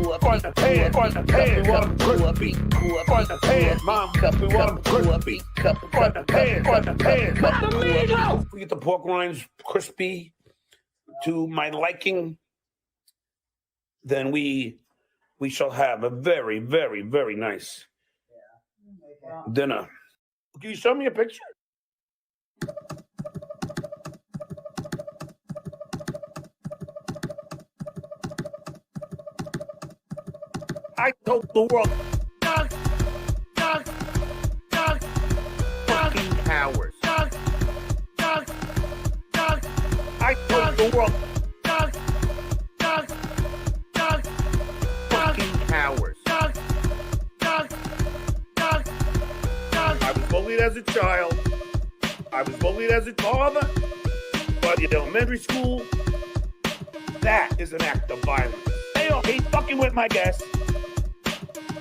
On the pan, we want crispy. On the pan, mom, we want crispy. On the pan, cut the meat out. We get the pork rinds crispy to my liking. Then we shall have a very, very, very nice dinner. Can you show me a picture? I told the world, fucking cowards. I told the world, fucking cowards. I was bullied as a child. I was bullied as a father. But in elementary school, that is an act of violence. They all hate fucking with my guests,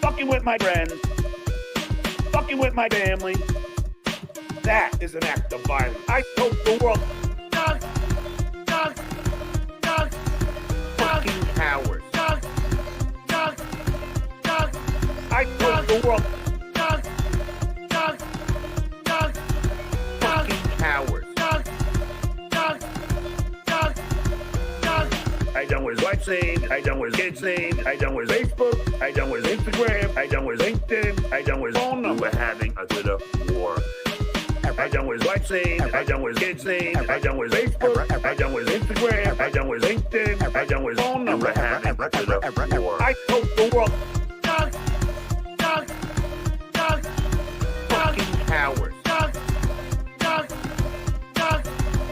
fucking with my friends, fucking with my family. That is an act of violence. I told the world, fucking cowards. I told the world, fucking cowards. I done with life saying, I done with kids saying, I done with Facebook, I done with Instagram, I done with LinkedIn, I done with phone number having a Twitter war. I done with life saying, I done with kids saying, I done with Facebook, I done with Instagram, I done with LinkedIn, I done with phone number having a Twitter war. I told the world, fucking cowards.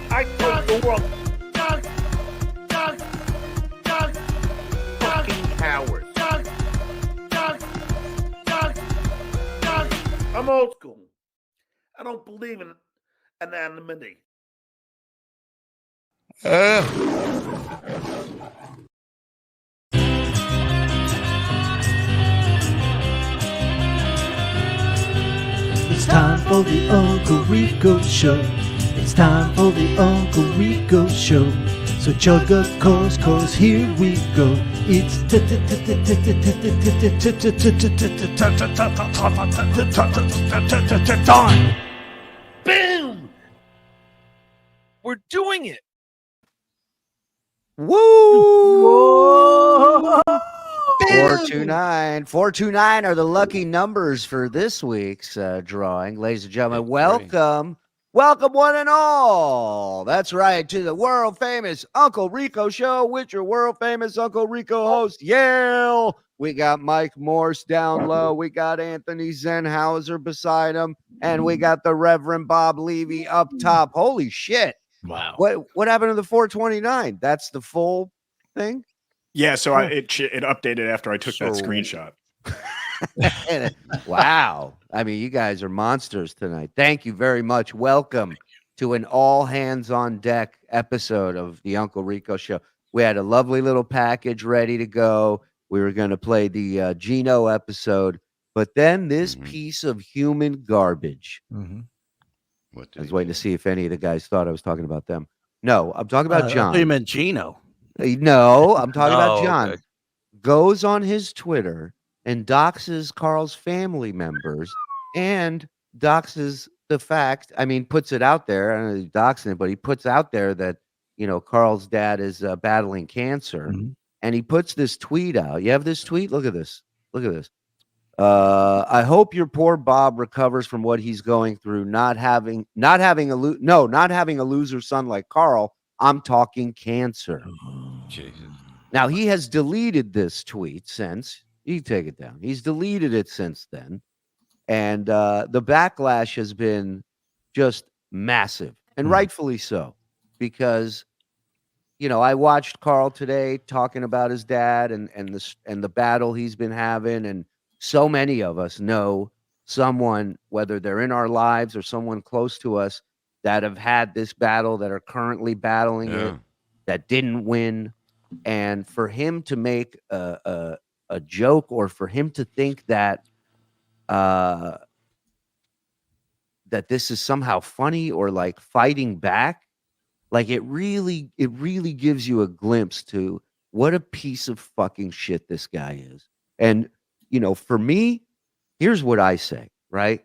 I told the world, cowards. I'm old school. I don't believe in anonymity. It's time for the Uncle Rico Show. It's time for the Uncle Rico Show. So chug a course, here we go. It's time. Boom! We're doing it. Woo! 429 are the lucky numbers for this week's drawing. Ladies and gentlemen, welcome one and all. That's right, to the world famous Uncle Rico Show with your world famous Uncle Rico host, Yale. We got Mike Morse down low. We got Anthony Zenhauser beside him. And we got the Reverend Bob Levy up top. Holy shit. Wow. What happened to the 429? That's the full thing? Yeah, so it updated after I took that screenshot. Wow. I mean, you guys are monsters tonight. Thank you very much. Welcome to an all hands on deck episode of the Uncle Rico Show. We had a lovely little package ready to go. We were going to play the Geno episode, but then this piece of human garbage. I was waiting to see if any of the guys thought I was talking about them. No, I'm talking about John. I thought you meant Geno. No, I'm talking about John. Okay. Goes on his Twitter and doxes Carl's family members and doxes the fact, puts it out there. I don't know if he's doxing it, but he puts out there that, Carl's dad is battling cancer. And he puts this tweet out. You have this tweet? Look at this. I hope your poor Bob recovers from what he's going through, not having a loser son like Carl. I'm talking cancer. Jesus. Now, he has deleted this tweet since. You take it down. He's deleted it since then. And the backlash has been just massive, and rightfully so, because, I watched Carl today talking about his dad and the battle he's been having. And so many of us know someone, whether they're in our lives or someone close to us, that have had this battle, that are currently battling it, that didn't win. And for him to make a joke, or for him to think that that this is somehow funny or like fighting back, like it really gives you a glimpse to what a piece of fucking shit this guy is. And, you know, for me, here's what I say, right?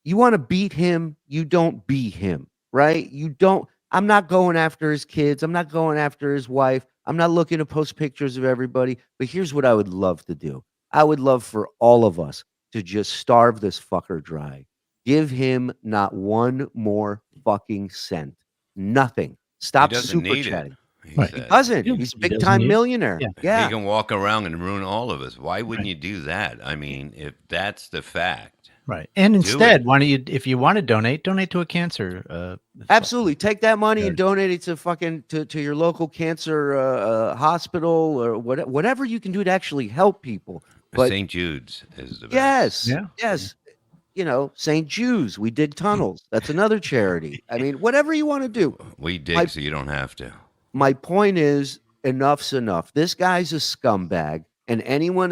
You want to beat him, you don't be him, right? You don't. I'm not going after his kids. I'm not going after his wife. I'm not looking to post pictures of everybody. But here's what I would love to do. I would love for all of us to just starve this fucker dry. Give him not one more fucking cent. Nothing. Stop He doesn't super need chatting. it. He Right. He said. doesn't. Yeah, He's a he big doesn't time need it. millionaire. Yeah. Yeah. He can walk around and ruin all of us. Why wouldn't Right. you do that? I mean, if that's the fact. Right. And Do instead, it. why don't you, if you want to donate to a cancer. Absolutely. Take that money and Charity. donate it to fucking to your local cancer hospital or whatever you can do to actually help people. But St. Jude's is the best. yes, Yeah. yes. You know, St. Jude's, we dig tunnels. That's another charity. I mean, whatever you want to do. We dig My- so you don't have to. My point is, enough's enough. This guy's a scumbag, and anyone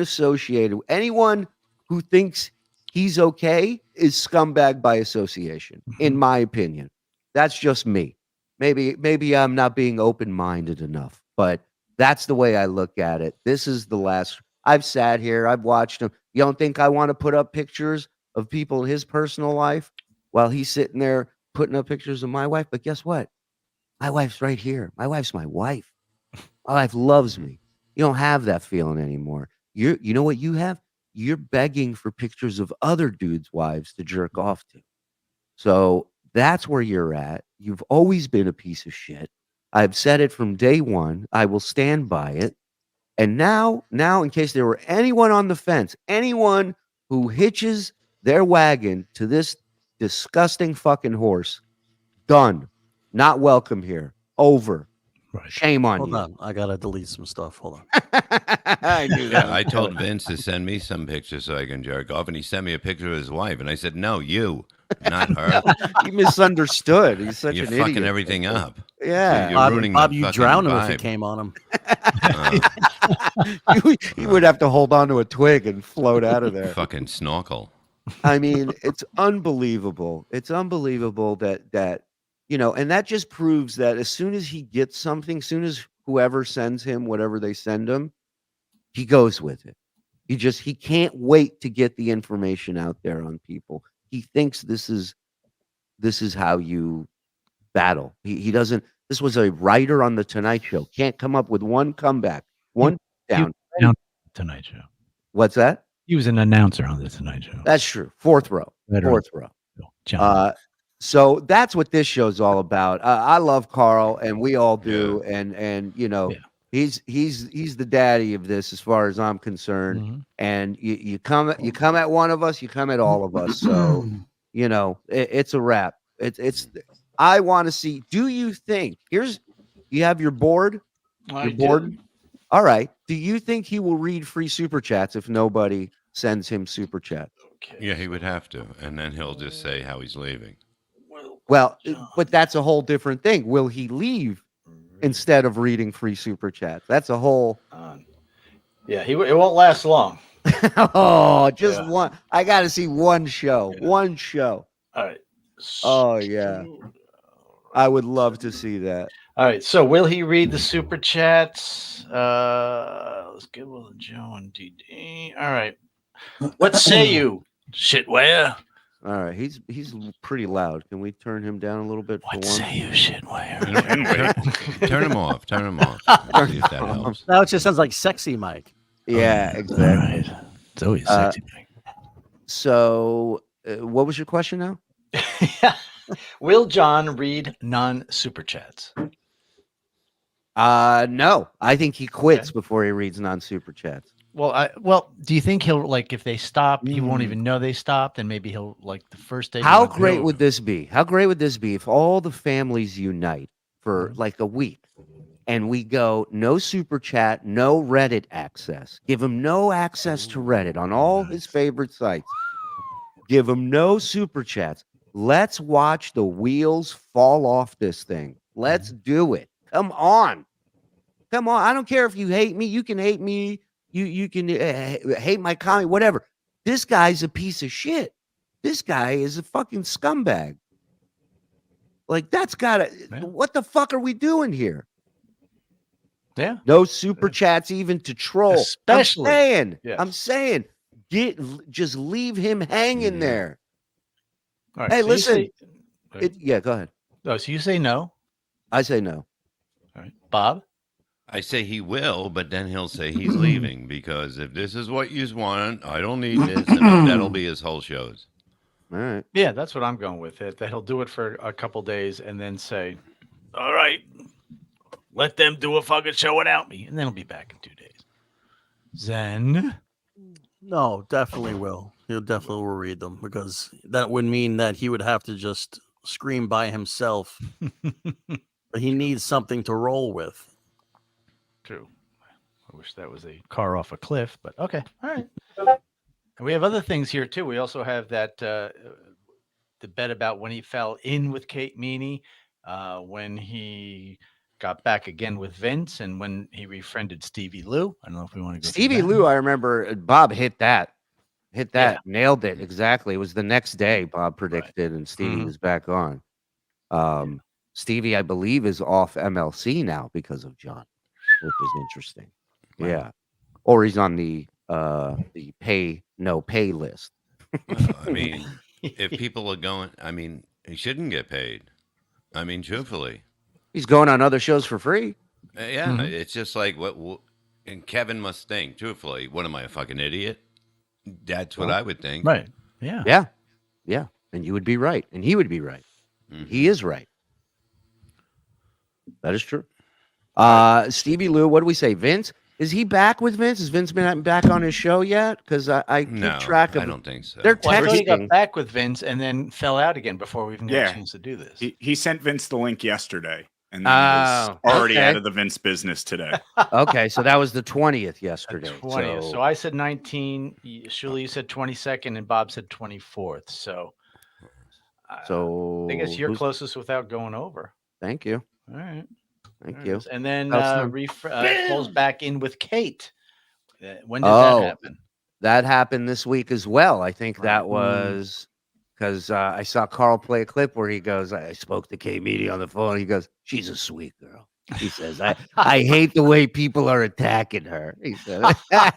who thinks he's okay is scumbag by association, in my opinion. That's just me. Maybe I'm not being open-minded enough, but that's the way I look at it. This is the last. I've sat here, I've watched him. You don't think I want to put up pictures of people in his personal life while he's sitting there putting up pictures of my wife? But guess what? My wife's right here. My wife's my wife. My wife loves me. You don't have that feeling anymore. You know what you have? You're begging for pictures of other dudes' wives to jerk off to. So that's where you're at. You've always been a piece of shit. I've said it from day one. I will stand by it. And now, in case there were anyone on the fence, anyone who hitches their wagon to this disgusting fucking horse, done. Not welcome here. Over. Right. Shame on Hold you. on. I got to delete some stuff. Hold on. I knew that. Yeah, I told Vince to send me some pictures so I can jerk off, and he sent me a picture of his wife, and I said, "No, you, not her. He misunderstood. He's such You're an fucking idiot. everything up. Yeah. You're ruining Bob, the you fucking drown him if it vibe. came on him. You would have to hold on to a twig and float out of there. Fucking snorkel. I mean, it's unbelievable. It's unbelievable that you know, and that just proves that as soon as he gets something, as soon as whoever sends him whatever they send him, he goes with it. He can't wait to get the information out there on people. He thinks this is how you battle. He doesn't. This was a writer on the Tonight Show. Can't come up with one comeback, one down. Tonight Show. What's that? He was an announcer on the Tonight Show. That's true. Fourth row. Veteran. Fourth row. John. So that's what this show's all about. I love Carl, and we all do. And you know, he's the daddy of this, as far as I'm concerned. Mhm. And you come at one of us, you come at all of us. So you know, it's a wrap. It's. I want to see. Do you think? You have your board. Your board. All right. Do you think he will read free super chats if nobody sends him super chat? Yeah, he would have to, and then he'll just say how he's leaving. Well, but that's a whole different thing. Will he leave instead of reading free super chats? That's a whole. Yeah, it won't last long. Oh, just one. I got to see one show. One show. All right. Oh yeah, I would love to see that. All right. So will he read the super chats? Let's get with Joe and DD. All right. What say you, shitware? All right, he's pretty loud. Can we turn him down a little bit? What for one? say you, shitware? Turn him off. Turn him off. See if that helps. Now it just sounds like sexy Mike. Yeah, exactly. All right. It's always sexy. So, what was your question now? Will John read non-super chats? No. I think he quits before he reads non-super chats. Well, do you think he'll, like, if they stop, he won't even know they stopped, and maybe he'll, like, the first day. How great would this be? How great would this be if all the families unite for like a week and we go no super chat, no Reddit access. Give him no access to Reddit on all his favorite sites. Give him no super chats. Let's watch the wheels fall off this thing. Let's do it. Come on. Come on. I don't care if you hate me. You can hate me. You can hate my comment, whatever. This guy's a piece of shit. This guy is a fucking scumbag. Like, that's gotta, what the fuck are we doing here? Yeah. No super chats even to troll. Especially. I'm saying, just leave him hanging there. All right, Hey, so you listen. say- Yeah, go ahead. Oh, so you say no? I say no. All right, Bob. I say he will, but then he'll say he's leaving because if this is what you want, I don't need this, and that'll be his whole shows. All right. Yeah, that's what I'm going with. That he'll do it for a couple days and then say, "All right, let them do a fucking show without me," and then he'll be back in 2 days. Then, No, definitely will. He'll definitely will read them because that would mean that he would have to just scream by himself. But he needs something to roll with. true. I wish that was a car off a cliff, but okay, all right. And we have other things here too. We also have that the bet about when he fell in with Kate Meany, when he got back again with Vince, and when he refriended Stevie Lou. I don't know if we want to go. Stevie Lou, I remember Bob hit that, nailed it exactly. It was the next day Bob predicted, and Stevie was back on. Stevie, I believe, is off MLC now because of John, which is interesting. Wow. Yeah, or he's on the pay list. Well, I mean, if people are going, I mean, he shouldn't get paid. I mean, truthfully. He's going on other shows for free. Yeah, it's just like what and Kevin must think, truthfully, what am I, a fucking idiot? That's what I would think. Right. Yeah. Yeah. And you would be right. And he would be right. Mhm. He is right. That is true. Stevie Lou, what do we say? Vince? Is he back with Vince? Has Vince been back on his show yet? Because I keep No, track of I don't think so. They're Well, I thought he got texting. back with Vince and then fell out again before we even got a chance to do this. He sent Vince the link yesterday, and then was already out of the Vince business today. Okay, so that was the 20th yesterday. 20th. So I said 19. Shuli, you said 22nd, and Bob said 24th. So I guess you're who's- closest without going over. Thank you. All right. Thank There it you. is. And then That's falls back in with Kate. When did that happen? That happened this week as well. I think that was because I saw Carl play a clip where he goes, I spoke to Kate Meany on the phone. He goes, she's a sweet girl. He says, I hate the way people are attacking her. He said,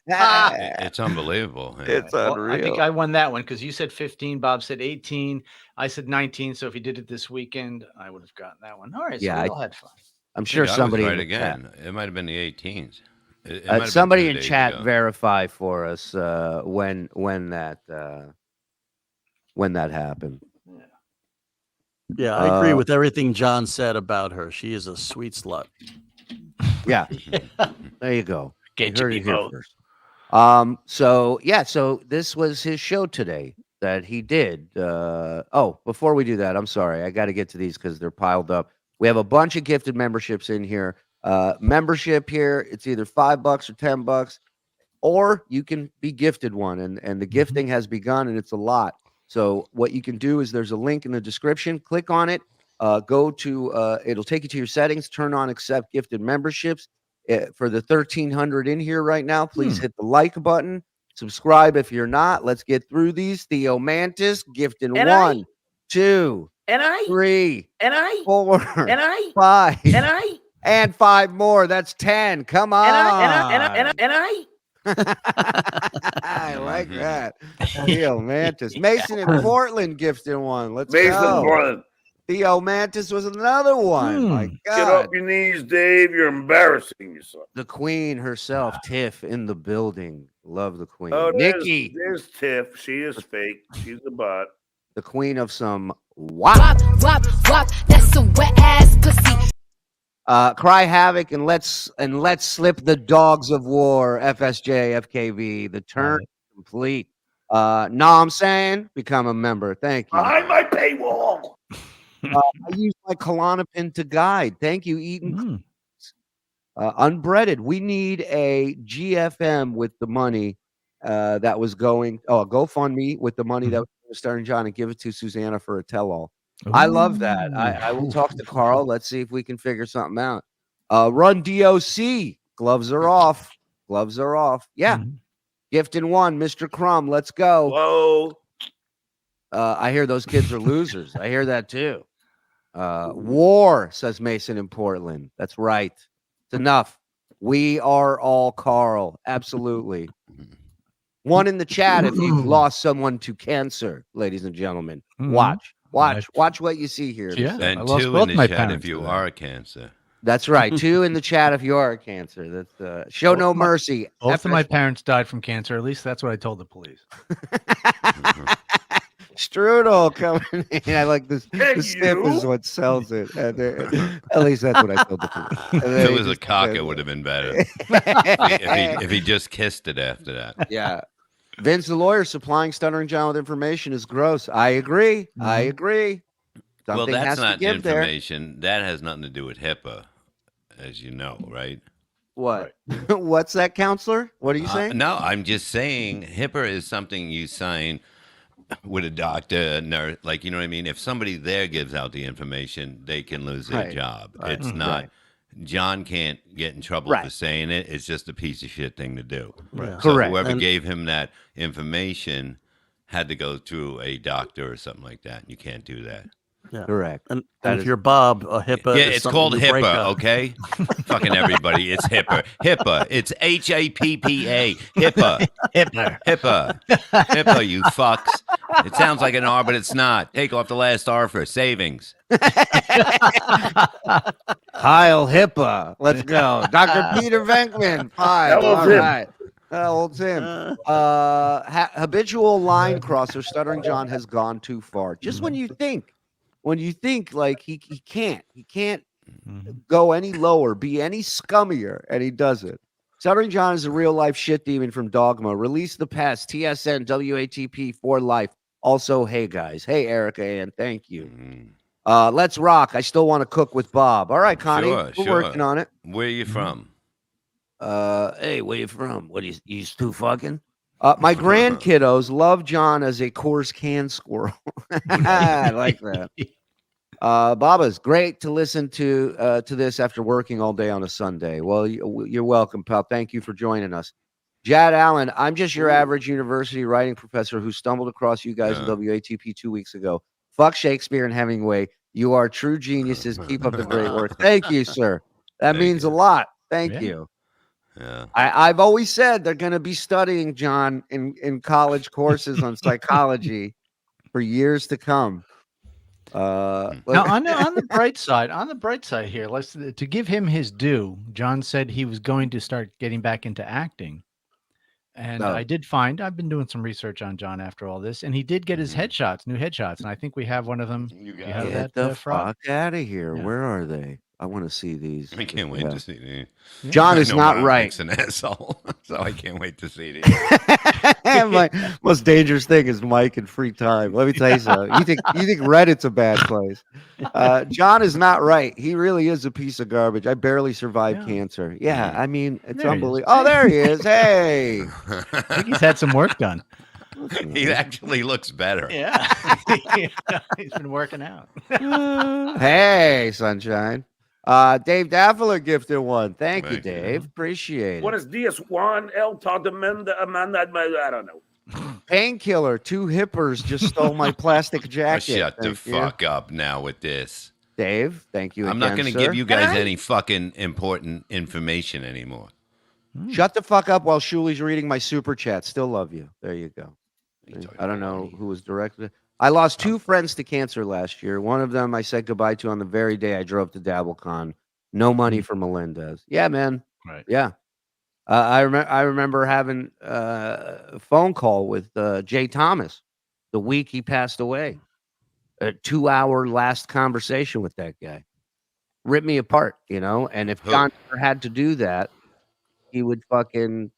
It's unbelievable. Yeah. it's unreal. I think I won that one because you said 15, Bob said 18, I said 19. So if he did it this weekend, I would have gotten that one. All right. So Yeah, we all had fun. I'm sure I was somebody right in the chat- again. It might have been the 18th. It might have been somebody 2 in days chat ago. verify for us when that happened. Yeah, I agree with everything John said about her. She is a sweet slut. Yeah, there you go. Get You your heard it here vote. first. So this was his show today that he did. Before we do that, I'm sorry, I got to get to these because they're piled up. We have a bunch of gifted memberships in here. Membership here, it's either $5 or $10, or you can be gifted one, and the gifting has begun, and it's a lot. So what you can do is there's a link in the description. Click on it. Go to it'll take you to your settings. Turn on accept gifted memberships. For the 1,300 in here right now, please hit the like button. Subscribe if you're not. Let's get through these. Theo Mantis gifting And 1, 2, And I 3, and I 4, and I 5, and I and 5 more. That's 10. Come on. and I I like that. Theo Mantis. Mason in Portland gifted one. Let's Mason go. Portland. Theo Mantis was another one. My Get God. off your knees, Dave. You're embarrassing yourself. The queen herself, Tiff, in the building. Love the queen. Oh, Nikki, there's Tiff. She is fake. She's a bot. the queen of some WAP. Wop, wop, that's a wet ass pussy. Cry Havoc and let's slip the dogs of war. FSJ, FKV. The turn complete. Know I'm saying? Become a member. Thank you. Behind my paywall. I use my Klonopin to guide. Thank you, Eaton. Unbreaded. We need a GFM with the money that was going. Oh, a GoFundMe with the money that was going to Stuttering John and give it to Susanna for a tell-all. I love that. I will talk to Carl. Let's see if we can figure something out. Run DOC. Gloves are off. Gloves are off. Yeah. Gifting 1, Mr. Crumb. Let's go. Whoa. I hear those kids are losers. I hear that too. War, says Mason in Portland. That's right. It's enough. We are all Carl. Absolutely. One in the chat if you've lost someone to cancer, ladies and gentlemen. Watch what you see here. Yeah. I And lost 2 both in my the chat if parents you to that. are a cancer. That's right. 2 in the chat if you are a cancer. That's show no mercy. Both of my parents died from cancer. At least that's what I told the police. Strudel coming in. I like this. Hey, The stiff is you. what sells it. And at least that's what I told the police. And If then it he was a just cock, said it would have been better. that. if he just kissed it after that. Yeah. Vince, the lawyer, supplying Stuttering John with information is gross. I agree. I agree. Well, Something that's has to not give there. information. That has nothing to do with HIPAA, as you know, right? What? What's that, counselor? What are you saying? No, I'm just saying HIPAA is something you sign with a doctor, a nurse, like, you know what I mean? If somebody there gives out the information, they can lose their job. It's not. John can't get in trouble for saying it. It's just a piece of shit thing to do. Right. So Correct. whoever gave him that information had to go through a doctor or something like that. You can't do that. Yeah. Correct. And That if is- you're Bob, a HIPAA. Yeah, is it's something called you break HIPAA, up. okay? Fucking everybody, it's HIPAA. HIPAA. It's HAPPA. HIPAA. Hitler. HIPAA. HIPAA, you fucks. It sounds like an R, but it's not. Take off the last R for savings. Heil HIPAA. Let's go. Dr. Peter Venkman. 5. Hello, All Tim. right. Hello, Tim. Habitual line crosser, Stuttering John has gone too far. Just when you think like he can't go any lower, be any scummier, and he does it. Stuttering John is a real life shit demon from Dogma. Release the past. TSN WATP for life. Also, hey guys. Hey Erica Ann. Thank you. Let's rock. I still want to cook with Bob. All right, Connie. Sure, We're working on it. Where are you from? Hey, where you from? What you too fucking? My grandkiddos love John as a Coors can squirrel. I like that. Baba's great to listen to this after working all day on a Sunday. Well, you're welcome, pal. Thank you for joining us. Jad Allen, I'm just your average university writing professor who stumbled across you guys in WATP 2 weeks ago. Fuck Shakespeare and Hemingway. You are true geniuses. Keep up the great work. Thank you, sir. That means a lot. Thank you. Yeah. I've always said they're going to be studying John in college courses on psychology for years to come. Now, on the bright side here, to give him his due. John said he was going to start getting back into acting, and I did find I've been doing some research on John after all this, and he did get his new headshots, and I think we have one of them. You got have it. Get that, the Frog? fuck out of here. Yeah. Where are they? I want to see these. I can't wait to see these. John I is know not Mom right. Nick's an asshole, so I can't wait to see these. My most dangerous thing is Mike and free time. Let me tell you something. You think Reddit's a bad place? John is not right. He really is a piece of garbage. I barely survived cancer. Yeah, I mean it's There he is. unbelievable. Oh, there he is. Hey, I think he's had some work done. He actually looks better. Yeah, he's been working out. hey, sunshine. Dave Daffler gifted one. Thank you, Thank you. Dave. Appreciate it. Buenos dias, Juan. El Amanda, I don't know. Painkiller. 2 hippers just stole my plastic jacket. Shut the Thank you. fuck up now with this. Dave. Thank you. I'm not again, going to sir. give you guys any fucking important information anymore. Shut the fuck up while Shuli's reading my super chat. Still love you. There you go. I don't know who was directed. I lost 2 friends to cancer last year. One of them I said goodbye to on the very day I drove to DabbleCon. No money for Melendez. Yeah, man. Right. Yeah. I remember having a phone call with Jay Thomas the week he passed away. A 2-hour last conversation with that guy. Ripped me apart, you know? And if John ever had to do that, he would fucking,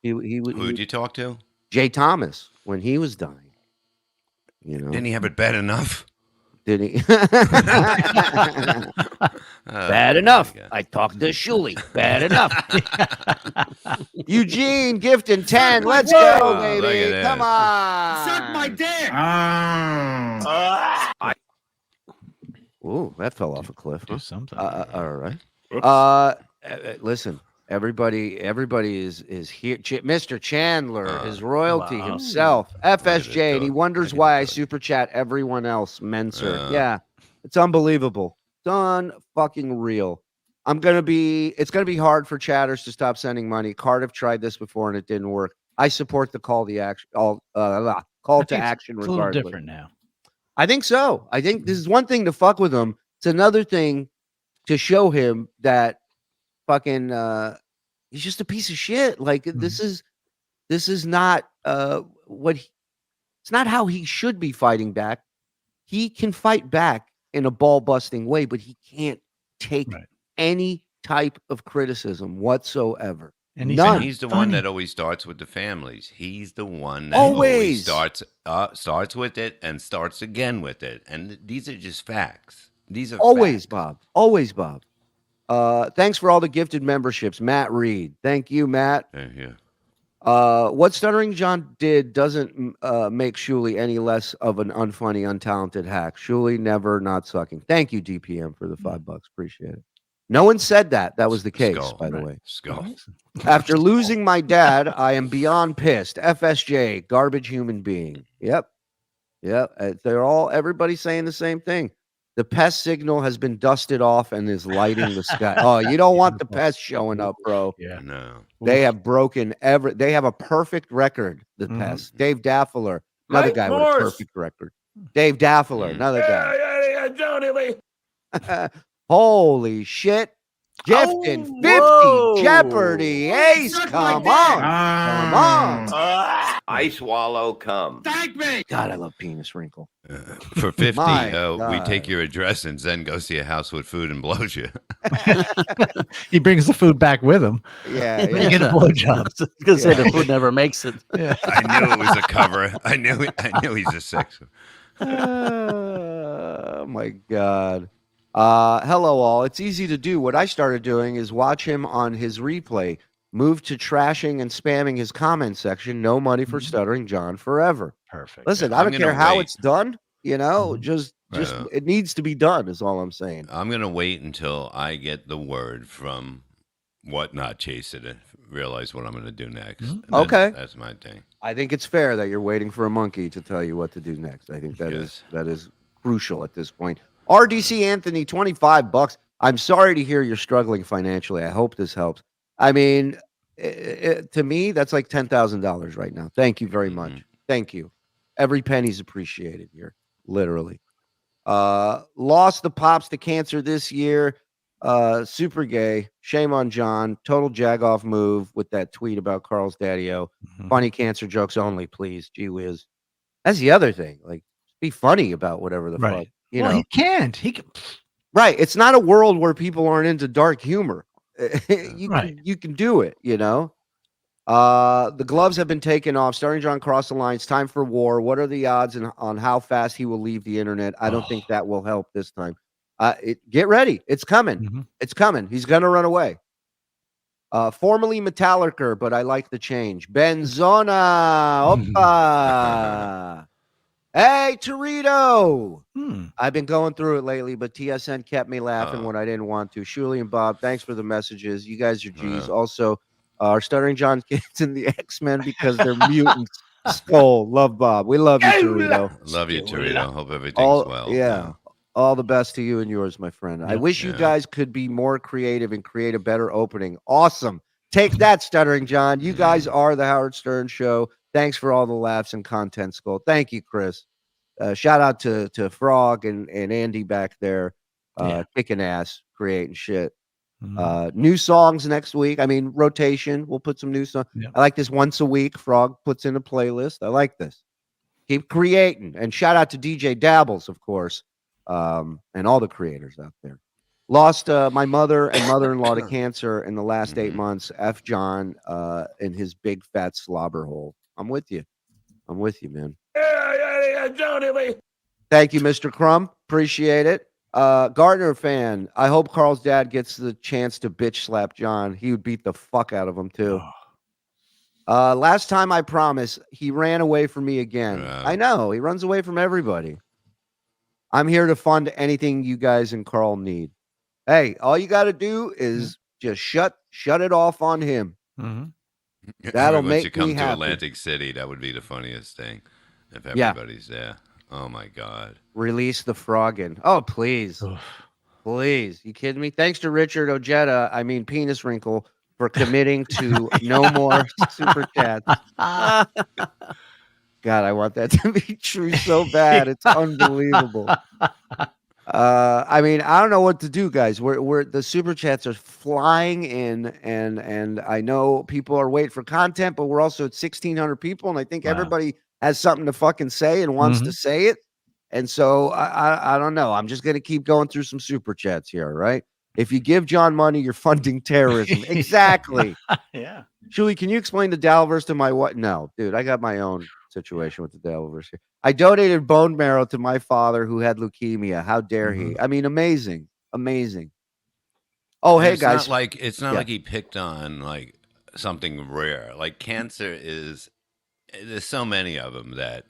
He would. Who'd you talk to? Jay Thomas when he was dying. You know, Didn't he have it bad enough? did he? Bad enough. I talked to Shuli. Bad enough. Eugene gifting 10. Let's go, Whoa. baby. Look at Come this. on. Suck my dick. Ooh, that fell off a cliff. Do something. All right. Listen, everybody is here. Mr. Chandler, his royalty wow. himself, FSJ, and he good. wonders Look at why I that. super chat everyone else. Menser, Yeah. yeah, it's unbelievable. It's fucking real. It's gonna be hard for chatters to stop sending money. Cardiff tried this before and it didn't work. I support the call to action It's a little regardless. different now. I think so. I think this is one thing to fuck with him. It's another thing to show him that fucking he's just a piece of shit. Like this is not it's not how he should be fighting back. He can fight back in a ball busting way, but he can't take any type of criticism whatsoever. And he's the one that always starts with the families. He's the one that always starts with it and starts again with it. And these are just facts. These are always facts. Bob. Always Bob. Thanks for all the gifted memberships, Matt Reed. Thank you, Matt. Yeah. What Stuttering John did doesn't make Shuli any less of an unfunny, untalented hack. Shuli never not sucking. Thank you, DPM, for the $5. Appreciate it. No one said that. That was the case, by the way. Skull. After losing my dad, I am beyond pissed. FSJ, garbage human being. Yep. Everybody's saying the same thing. The pest signal has been dusted off and is lighting the sky. Oh, you don't want the pest showing up, bro. Yeah. No. They have broken they have a perfect record, the pests. Dave Daffler, another guy with a perfect record. Dave Daffler, another guy. Johnny. Holy shit. Gifting 50 Jeopardy Ace. Come on. I swallow cum. Thank me. God, I love penis wrinkle. For 50, My we God. take your address and then go see a house with food and blows you. He brings the food back with him. Yeah. You get a blowjob. Because the food never makes it. I knew it was a cover. I knew he's a sex. Oh my God. Hello all. It's easy to do. What I started doing is watch him on his replay, move to trashing and spamming his comment section. No money for Stuttering John forever. Perfect. Listen, I I'm don't gonna care how wait. it's done. You know, just it needs to be done. Is all I'm saying. I'm gonna wait until I get the word from Whatnot Chaser to realize what I'm gonna do next. And Okay. that's my thing. I think it's fair that you're waiting for a monkey to tell you what to do next. I think that is crucial at this point. RDC Anthony, $25. I'm sorry to hear you're struggling financially. I hope this helps. I mean, to me, that's like $10,000 right now. Thank you very much. Thank you. Every penny's appreciated here, literally. Lost the pops to cancer this year. Super gay. Shame on John. Total jagoff move with that tweet about Carl's daddy-o. Funny cancer jokes only, please. Gee whiz. That's the other thing. Like, be funny about whatever the fuck. You know, he can't. He can. Right. It's not a world where people aren't into dark humor. You can do it, you know. The gloves have been taken off. Stuttering John crossed the line. It's time for war. What are the odds on how fast he will leave the internet? I don't think that will help this time. Get ready. It's coming. It's coming. He's gonna run away. Formerly Metallica, but I like the change. Benzona. Opa. Hey, Torito. I've been going through it lately, but TSN kept me laughing when I didn't want to. Shuli and Bob, thanks for the messages. You guys are G's. Also, our Stuttering John kids in the X-Men because they're mutants. Skull. Love Bob. We love you, Torito. Love you, Torito. Hope everything's well. Yeah. All the best to you and yours, my friend. I wish you guys could be more creative and create a better opening. Awesome. Take that, Stuttering John. You guys are the Howard Stern Show. Thanks for all the laughs and content, Skull. Thank you, Chris. Shout out to Frog and Andy back there, kicking ass, creating shit. New songs next week. I mean, rotation. We'll put some new songs. I like this once a week. Frog puts in a playlist. I like this. Keep creating. And shout out to DJ Dabbles, of course, and all the creators out there. Lost my mother and mother-in-law to cancer in the last 8 months. F. John in his big fat slobber hole. I'm with you. I'm with you, man. Johnny. Thank you, Mr. Crumb. Appreciate it. Gardner fan. I hope Carl's dad gets the chance to bitch slap John. He would beat the fuck out of him too. Last time I promise, he ran away from me again. I know he runs away from everybody. I'm here to fund anything you guys and Carl need. Hey, all you got to do is just shut it off on him. That'll Once make you come me to happy. Atlantic City, that would be the funniest thing if everybody's there. Oh my God. Release the frog in. Oh, please. Please. You kidding me? Thanks to Richard Ojeda, Penis Wrinkle, for committing to no more super chats. God, I want that to be true so bad. It's unbelievable. I don't know what to do, guys. We're the super chats are flying in, and I know people are waiting for content, but we're also at 1,600 people, and I think everybody has something to fucking say and wants to say it. And so I don't know. I'm just gonna keep going through some super chats here, right? If you give John money, you're funding terrorism. Exactly. Yeah. Shuli, can you explain the Dalaverse to my what? No, dude, I got my own situation with the Dalaverse here. I donated bone marrow to my father who had leukemia. How dare he? Amazing. Amazing. Oh, And hey, it's guys. It's not like he picked on like something rare. Like cancer is, there's so many of them that,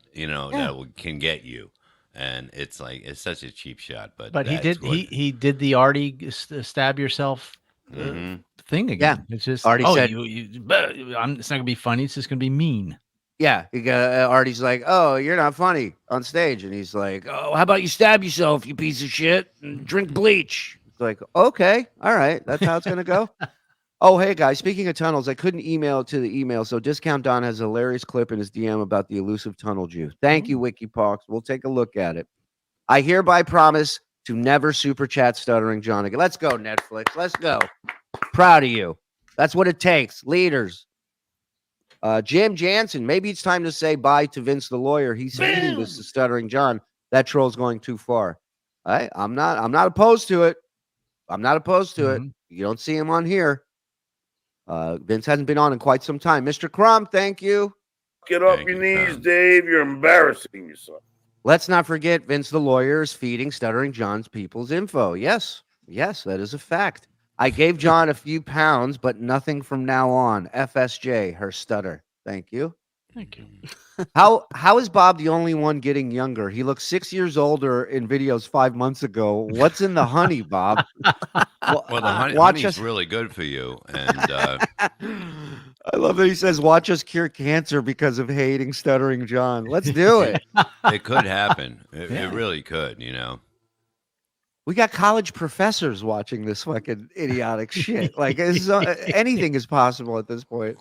can get you. And it's like, it's such a cheap shot, but he did the Artie stab yourself thing again. It's just Artie said, it's not gonna be funny. It's just gonna be mean. Yeah, Artie's like, oh, you're not funny on stage, and he's like, oh, how about you stab yourself, you piece of shit, and drink bleach? It's like, okay, all right, that's how it's gonna go. Oh, hey guys, speaking of tunnels, I couldn't email it to the email, so Discount Don has a hilarious clip in his DM about the elusive tunnel Jew. Thank you, WikiPox. We'll take a look at it. I hereby promise to never super chat Stuttering John again. Let's go, Netflix. Let's go. Proud of you. That's what it takes. Leaders. Jim Jansen, maybe it's time to say bye to Vince the lawyer. He's feeding this to Stuttering John. That troll's going too far. I'm not opposed to it. I'm not opposed to it. You don't see him on here. Vince hasn't been on in quite some time. Mr. Crumb, thank you. Get off your knees, Dave. You're embarrassing yourself. Let's not forget Vince the lawyer is feeding Stuttering John's people's info. Yes, that is a fact. I gave John a few pounds, but nothing from now on. FSJ, her stutter. Thank you. Thank you. How is Bob the only one getting younger? He looks 6 years older in videos 5 months ago. What's in the honey, Bob? Well, the honey's really good for you. And I love that he says, watch us cure cancer because of hating Stuttering John. Let's do it. It could happen. It really could, We got college professors watching this fucking idiotic shit. Like, anything is possible at this point.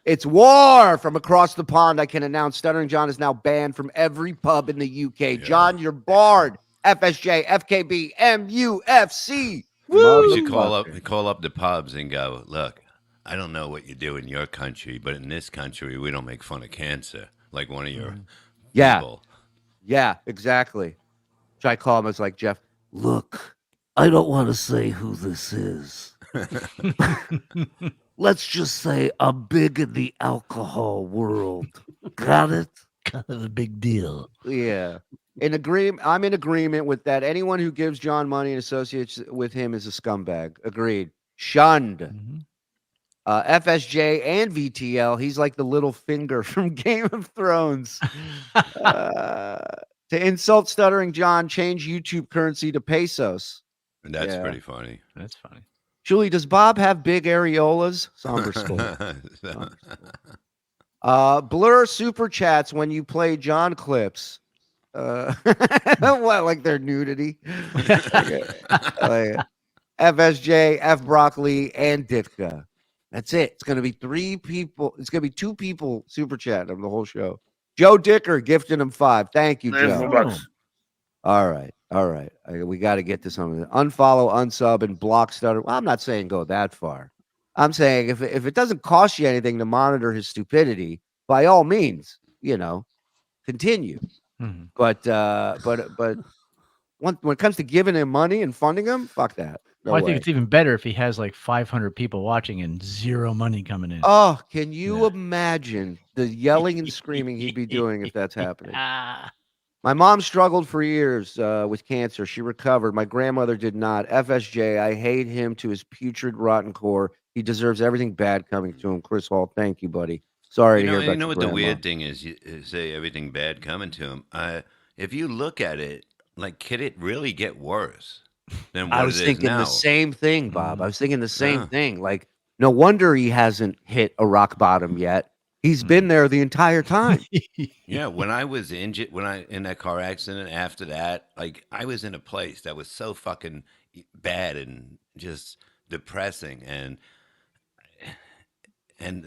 It's war from across the pond. I can announce Stuttering John is now banned from every pub in the UK. Yeah. John, you're barred. FSJ, FKB, MUFC. You should call up the pubs and go, look, I don't know what you do in your country, but in this country, we don't make fun of cancer like one of your people. Yeah, exactly. Should I call him as like, Jeff, look, I don't want to say who this is. Let's just say I'm big in the alcohol world. Got it? Kind of a big deal. Yeah. I'm in agreement with that. Anyone who gives John money and associates with him is a scumbag. Agreed. Shunned. FSJ and VTL. He's like the little finger from Game of Thrones. To insult Stuttering John, change YouTube currency to pesos. And that's pretty funny. That's funny. Julie, does Bob have big areolas? Somber school. Blur super chats when you play John clips. What, like their nudity? FSJ, F Broccoli, and Ditka. That's it. It's going to be 3 people. It's going to be 2 people super chatting on the whole show. Joe Dicker gifting him 5. Thank you, Joe. All right. We got to get to something. Unfollow, unsub, and block Stutter. Well, I'm not saying go that far. I'm saying if it doesn't cost you anything to monitor his stupidity, by all means, continue. Mm-hmm. But when it comes to giving him money and funding him, fuck that. No I think it's even better if he has like 500 people watching and 0 money coming in. Oh, can you imagine the yelling and screaming he'd be doing if that's happening? My mom struggled for years with cancer. She recovered. My grandmother did not. FSJ, I hate him to his putrid, rotten core. He deserves everything bad coming to him. Chris Hall, thank you, buddy. Sorry to hear about what grandma. The weird thing is, you say everything bad coming to him. If you look at it, like, could it really get worse than what I was thinking the same thing, Bob. I was thinking the same thing. Like, no wonder he hasn't hit a rock bottom yet. He's been there the entire time. Yeah, when I was injured, in that car accident, after that, like, I was in a place that was so fucking bad and just depressing, and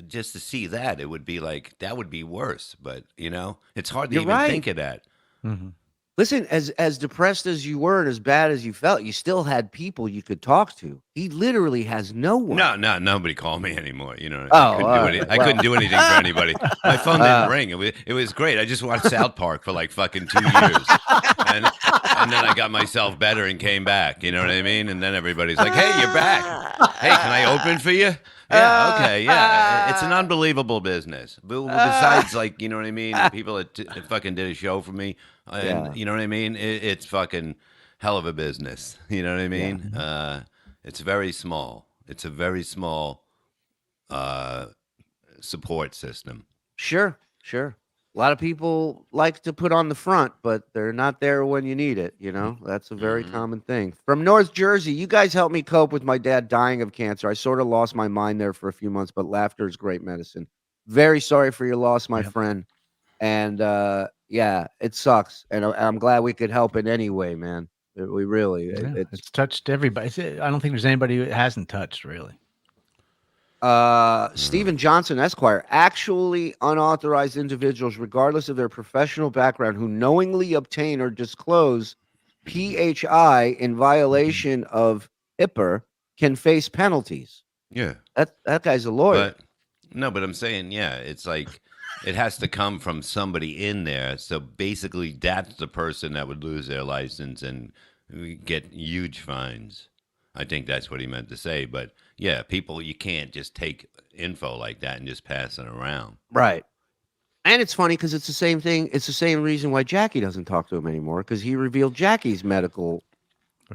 just to see that, it would be like that would be worse. But it's hard to You're even right. think of that. Mm-hmm. Listen, as depressed as you were and as bad as you felt, you still had people you could talk to. He literally has no one. No, nobody called me anymore. Oh, I couldn't do anything for anybody. My phone didn't ring. It was great. I just watched South Park for like fucking 2 years, and then I got myself better and came back. You know what I mean? And then everybody's like, "Hey, you're back. Hey, can I open for you?" Yeah, okay, yeah. It's an unbelievable business. But besides, like, you know what I mean? People that fucking did a show for me, and you know what I mean? It's fucking hell of a business. You know what I mean? It's very small. It's a very small support system. Sure. A lot of people like to put on the front, but they're not there when you need it. That's a very common thing. From North Jersey, you guys helped me cope with my dad dying of cancer. I sort of lost my mind there for a few months, but laughter is great medicine. Very sorry for your loss, my friend. And it sucks. And I'm glad we could help in any way, man. We really, it's touched everybody. I don't think there's anybody who it hasn't touched, really. Stephen Johnson, Esquire, actually unauthorized individuals, regardless of their professional background, who knowingly obtain or disclose PHI in violation of HIPAA can face penalties. Yeah. That guy's a lawyer. But I'm saying, it's like it has to come from somebody in there. So basically, that's the person that would lose their license and get huge fines. I think that's what he meant to say. But yeah, people, you can't just take info like that and just pass it around. Right. And it's funny because it's the same thing. It's the same reason why Jackie doesn't talk to him anymore, because he revealed Jackie's medical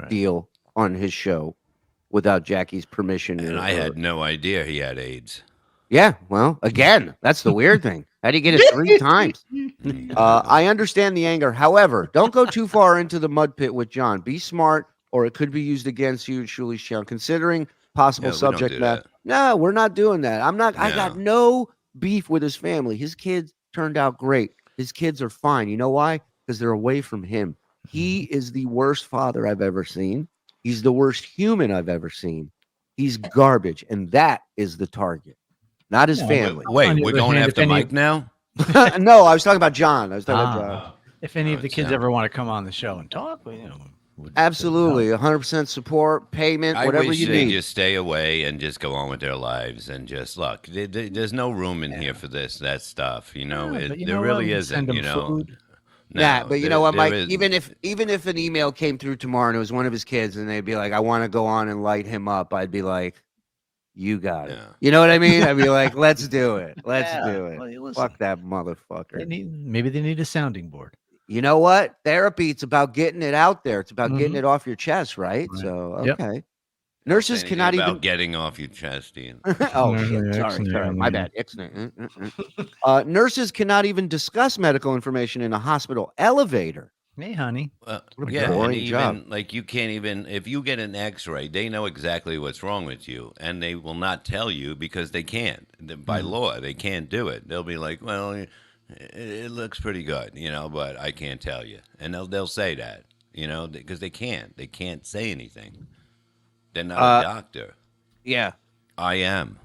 deal on his show without Jackie's permission. And I had no idea he had AIDS. Yeah, well, again, that's the weird thing. How'd he get it 3 times? I understand the anger. However, don't go too far into the mud pit with John. Be smart, or it could be used against you, Shuli's channel. Considering possible subject matter. No, we're not doing that. I'm not. No. I got no beef with his family. His kids turned out great. His kids are fine. You know why? Because they're away from him. He is the worst father I've ever seen. He's the worst human I've ever seen. He's garbage, and that is the target, not his family. Wait, we're going after Mike now? No, I was talking about John. I was talking about John. If any of the kids ever want to come on the show and talk, absolutely, 100% support, payment, whatever you need. I wish they just stay away and just go on with their lives and just look. There's no room in here for that stuff. There really isn't. Food. No, but you know what, Mike? Even if an email came through tomorrow and it was one of his kids, and they'd be like, "I want to go on and light him up," I'd be like, "You got it." You know what I mean? I'd be like, "Let's do it. Let's do it." Well, fuck that motherfucker. Maybe they need a sounding board. You know what? Therapy, it's about getting it out there. It's about getting it off your chest, right? So, okay. Yep. Nurses cannot about even getting off your chest, Ian. Oh, shit. Sorry. My bad. Nurses cannot even discuss medical information in a hospital elevator. Hey, honey. Boring job. Like you can't even, if you get an X-ray, they know exactly what's wrong with you, and they will not tell you because they can't. By law, they can't do it. They'll be like, well, it looks pretty good, but I can't tell you. And they'll say that, because they can't. They can't say anything. They're not a doctor. Yeah. I am.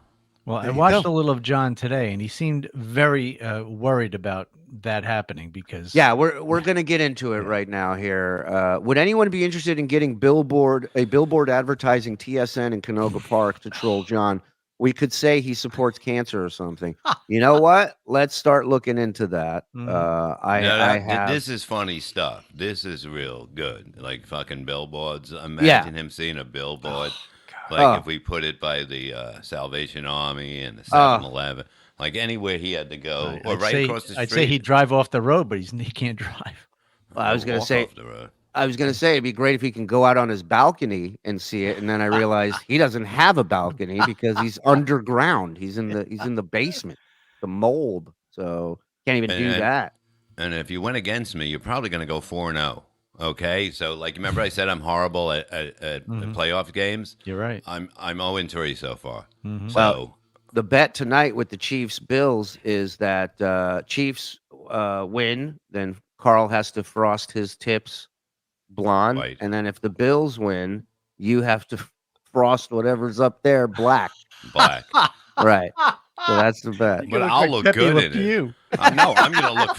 Well, I watched a little of John today, and he seemed very worried about that happening because... Yeah, we're going to get into it right now here. Would anyone be interested in getting a billboard advertising TSN in Canoga Park to troll John? We could say he supports cancer or something. You know what? Let's start looking into that. This is funny stuff. This is real good. Like fucking billboards. Imagine him seeing a billboard. If we put it by the Salvation Army and the 7-Eleven, like anywhere he had to go, or across the street. I'd say he'd drive off the road, but he can't drive. Well, I was going to say, it'd be great if he can go out on his balcony and see it. And then I realized he doesn't have a balcony because he's underground. He's in the basement, the mold. So can't even do that. And if you went against me, you're probably going to go 4-0. Okay, so remember I said I'm horrible at playoff games. You're right. I'm 0-3 so far. Mm-hmm. So the bet tonight with the Chiefs Bills is that Chiefs win, then Carl has to frost his tips blonde, and then if the Bills win, you have to frost whatever's up there black. Black. Right. So that's the bet. But look I'll like look Pepe good Le in Pew. it. No, I'm gonna look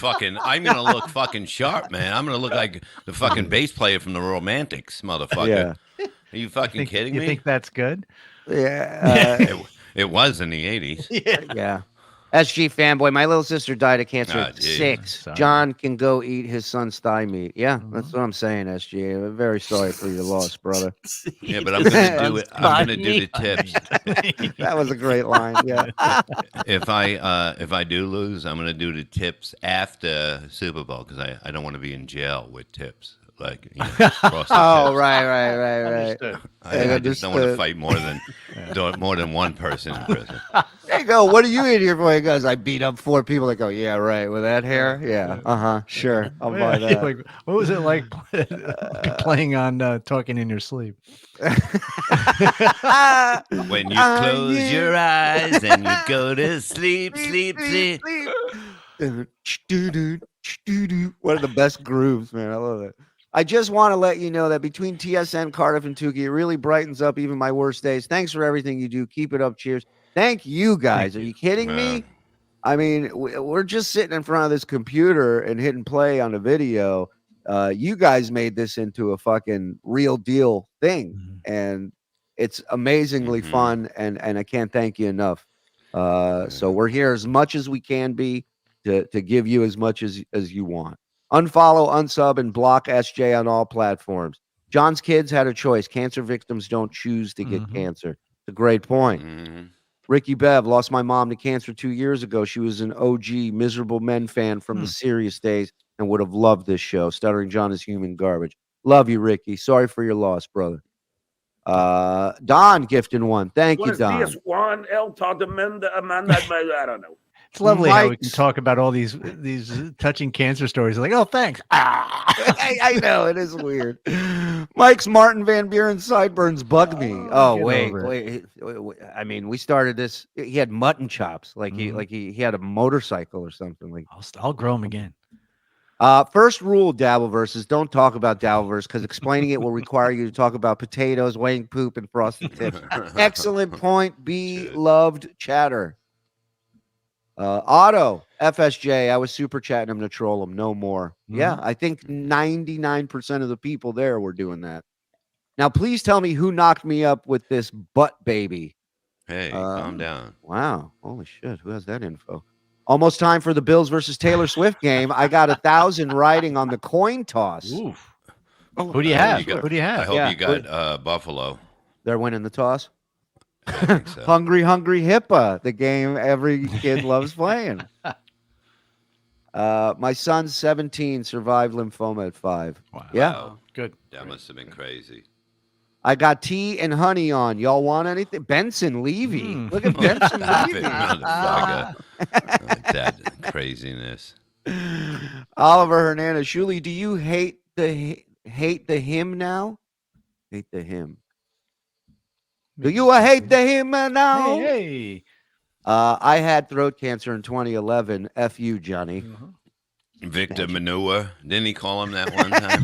fucking sharp, man. I'm gonna look like the fucking bass player from the Romantics, motherfucker. Yeah. Are you fucking kidding you me? think that's good? Yeah. It was in the 80s. Yeah. SG fanboy. My little sister died of cancer Ah, at geez. 6. Sorry. John can go eat his son's thigh meat. Yeah, that's what I'm saying, SG. I'm very sorry for your loss, brother. Yeah, but I'm gonna do it. I'm gonna do the tips. That was a great line. Yeah. If I do lose, I'm gonna do the tips after Super Bowl because I don't want to be in jail with tips. Like, across the Oh, tips. right. Understood. I just don't want to fight more than one person in prison. There you go. What are you in here for? He goes, I beat up 4 people. They go, yeah, right. With that hair? Yeah. Sure. I'll buy that. Like, what was it like playing on Talking in Your Sleep? When you close your eyes and you go to sleep. One of the best grooves, man. I love it. I just want to let you know that between TSN, Cardiff, and Tukey, it really brightens up even my worst days. Thanks for everything you do. Keep it up. Cheers. Thank you, guys. Are you kidding me? I mean, we're just sitting in front of this computer and hitting play on a video. You guys made this into a fucking real deal thing, and it's amazingly fun, and I can't thank you enough. So we're here as much as we can be to give you as much as you want. Unfollow, unsub, and block SJ on all platforms. John's kids had a choice. Cancer victims don't choose to get cancer. It's a great point. Ricky Bev lost my mom to cancer 2 years ago. She was an OG Miserable Men fan from the serious days and would have loved this show. Stuttering John is human garbage. Love you, Ricky. Sorry for your loss, brother. Don gifting one. Thank you, Don. Buenos dias, Juan, El Amanda, I don't know. It's lovely how we can Mike's- talk about all these touching cancer stories. Like, oh, thanks. I know it is weird. Mike's Martin Van Buren sideburns bug me. Oh get wait. I mean, we started this. He had mutton chops, like he had a motorcycle or something. Like, I'll grow them again. first rule, Dabbleverse, is don't talk about Dabbleverse because explaining it will require you to talk about potatoes, weighing poop, and frosted tips. Excellent point. Beloved chatter. Otto FSJ, I was super chatting him to troll him. No more. Yeah, I think 99% of the people there were doing that. Now, please tell me who knocked me up with this butt baby. Hey, calm down. Wow. Holy shit. Who has that info? Almost time for the Bills versus Taylor Swift game. I got 1,000 riding on the coin toss. Oof. Who do you have? Who do you I have? hope you got Buffalo. They're winning the toss. I think so. Hungry Hippa, the game every kid loves playing. My son's 17, survived lymphoma at 5. Wow. Yeah. Wow. Good. That must have been crazy. I got tea and honey on. Y'all want anything? Benson Levy. Look at Benson Stop Levy. it, motherfucker. Like that craziness. Oliver Hernandez. Shuli, do you hate the hymn now? Hate the hymn. Do you hate the hymn now? Hey. I had throat cancer in 2011. F you, Johnny. Victor Manure. Didn't he call him that one time?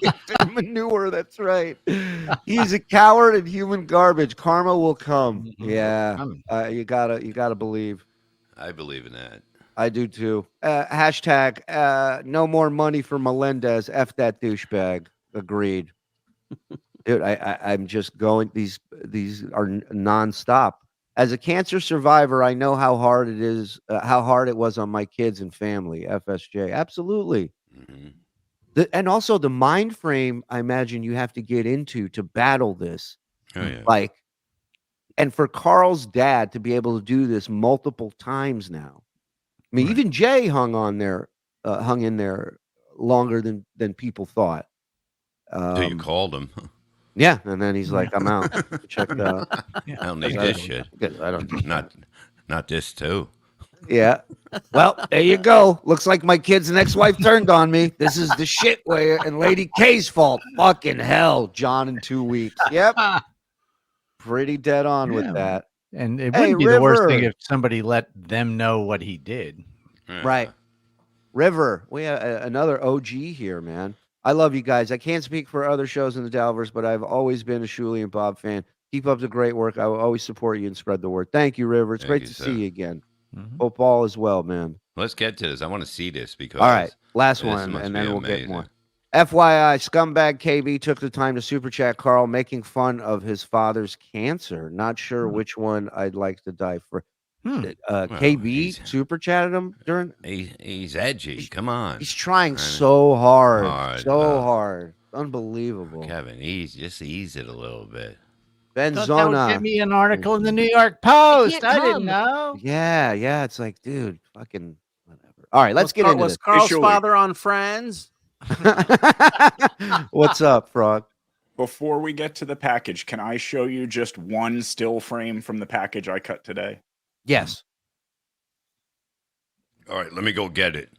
Victor Manure, that's right. He's a coward and human garbage. Karma will come. Yeah. You gotta believe. I believe in that. I do too. Hashtag no more money for Melendez. F that douchebag. Agreed. Dude, I'm just going. These are nonstop. As a cancer survivor, I know how hard it is, how hard it was on my kids and family. FSJ, absolutely. And also the mind frame, I imagine you have to get into to battle this. Oh, yeah. Like, and for Carl's dad to be able to do this multiple times now. I mean, even Jay hung in there longer than people thought. Until you called him. Yeah, and then he's like, "I'm out. Check that out. I don't need this shit. I don't. Not this too." Yeah. Well, there you go. Looks like my kid's ex-wife turned on me. This is the shit way, and Lady K's fault. Fucking hell, John in 2 weeks. Yep. Pretty dead on with that. And it wouldn't be the worst thing River. if somebody let them know what he did. Right. River, we have another OG here, man. I love you guys. I can't speak for other shows in the Dalverse, but I've always been a Shuli and Bob fan. Keep up the great work. I will always support you and spread the word. Thank you, River. It's Thank great you, to sir. see you again. Mhm. Hope all is well, man. Let's get to this. I want to see this because. All right, last this one, must and be then we'll amazing. get more. FYI, Scumbag KB took the time to super chat Carl, making fun of his father's cancer. Not sure which one I'd like to die for. KB he's- super chatted him during. He's edgy. Come on. He's trying I mean, so hard, hard. hard. Unbelievable. Kevin, just ease it a little bit. Thought that would Benzona. get me an article in the New York Post. I didn't come. know. Yeah. It's like, dude, fucking whatever. All right, let's get into Was this. Carl's Shuli. father on Friends? What's up, Frog? Before we get to the package, can I show you just one still frame from the package I cut today? Yes. All right, let me go get it.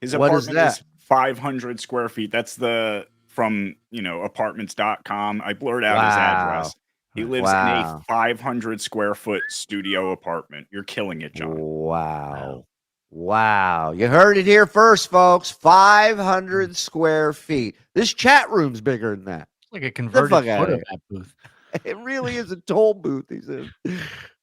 His What is apartment is that? 500 square feet. That's from, apartments.com. I blurred out his Wow. address. He lives in Wow. a 500 square foot studio apartment. You're killing it, John. Wow. You heard it here first, folks. 500 square feet. This chat room's bigger than that. It's like a converted fuck outta photo here. op booth. It really is a toll booth, he says.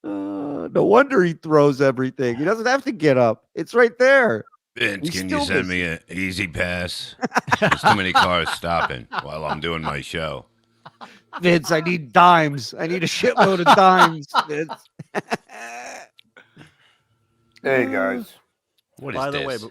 No wonder he throws everything. He doesn't have to get up. It's right there. Vince, We can you still send me an easy pass? There's too many cars stopping while I'm doing my show. Vince, I need dimes. I need a shitload of dimes, Vince. Hey guys, What is By the this? way,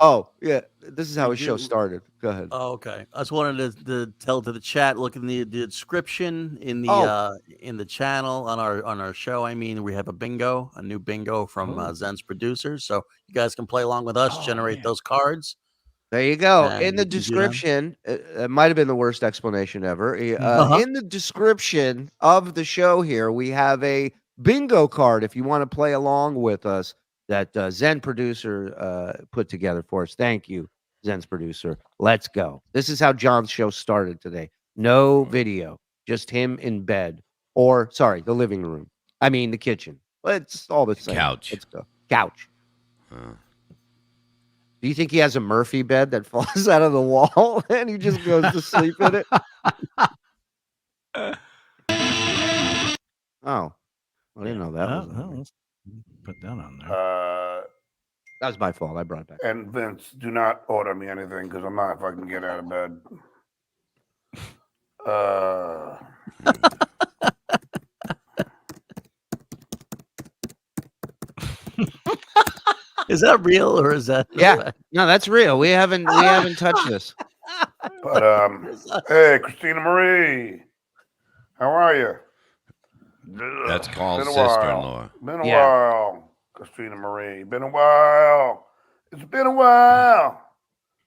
Oh, yeah. This is how You his show do- started. Go ahead. oh, okay. I just wanted to tell to the chat. Look in the description in the Oh. in the channel on our show. I mean, we have a new bingo from Zen's producers, so you guys can play along with us, Oh, generate man. those cards. There you go. And In the you can do that. description, it might have been the worst explanation ever. Uh-huh. In the description of the show here, we have a bingo card if you want to play along with us that Zen producer put together for us. Thank you, Zen's producer. Let's go. This is how John's show started today. No video, just him in bed. Or, sorry, the living room. I mean, the kitchen. It's all the same. Couch. Let's go. Couch. Uh, Do you think he has a Murphy bed that falls out of the wall and he just goes to sleep in it? Oh, I didn't know that. Oh, Was on well, there. let's put that on there. That was my fault. I brought it back. and Vince, do not order me anything because I'm not fucking get out of bed. Is that real or is that? Yeah, no, that's real. We haven't touched this. But hey, Christina Marie, how are you? that's Carl's Been a while. sister-in-law. Been a Yeah. while, Christina Marie. Been a while. It's been a while.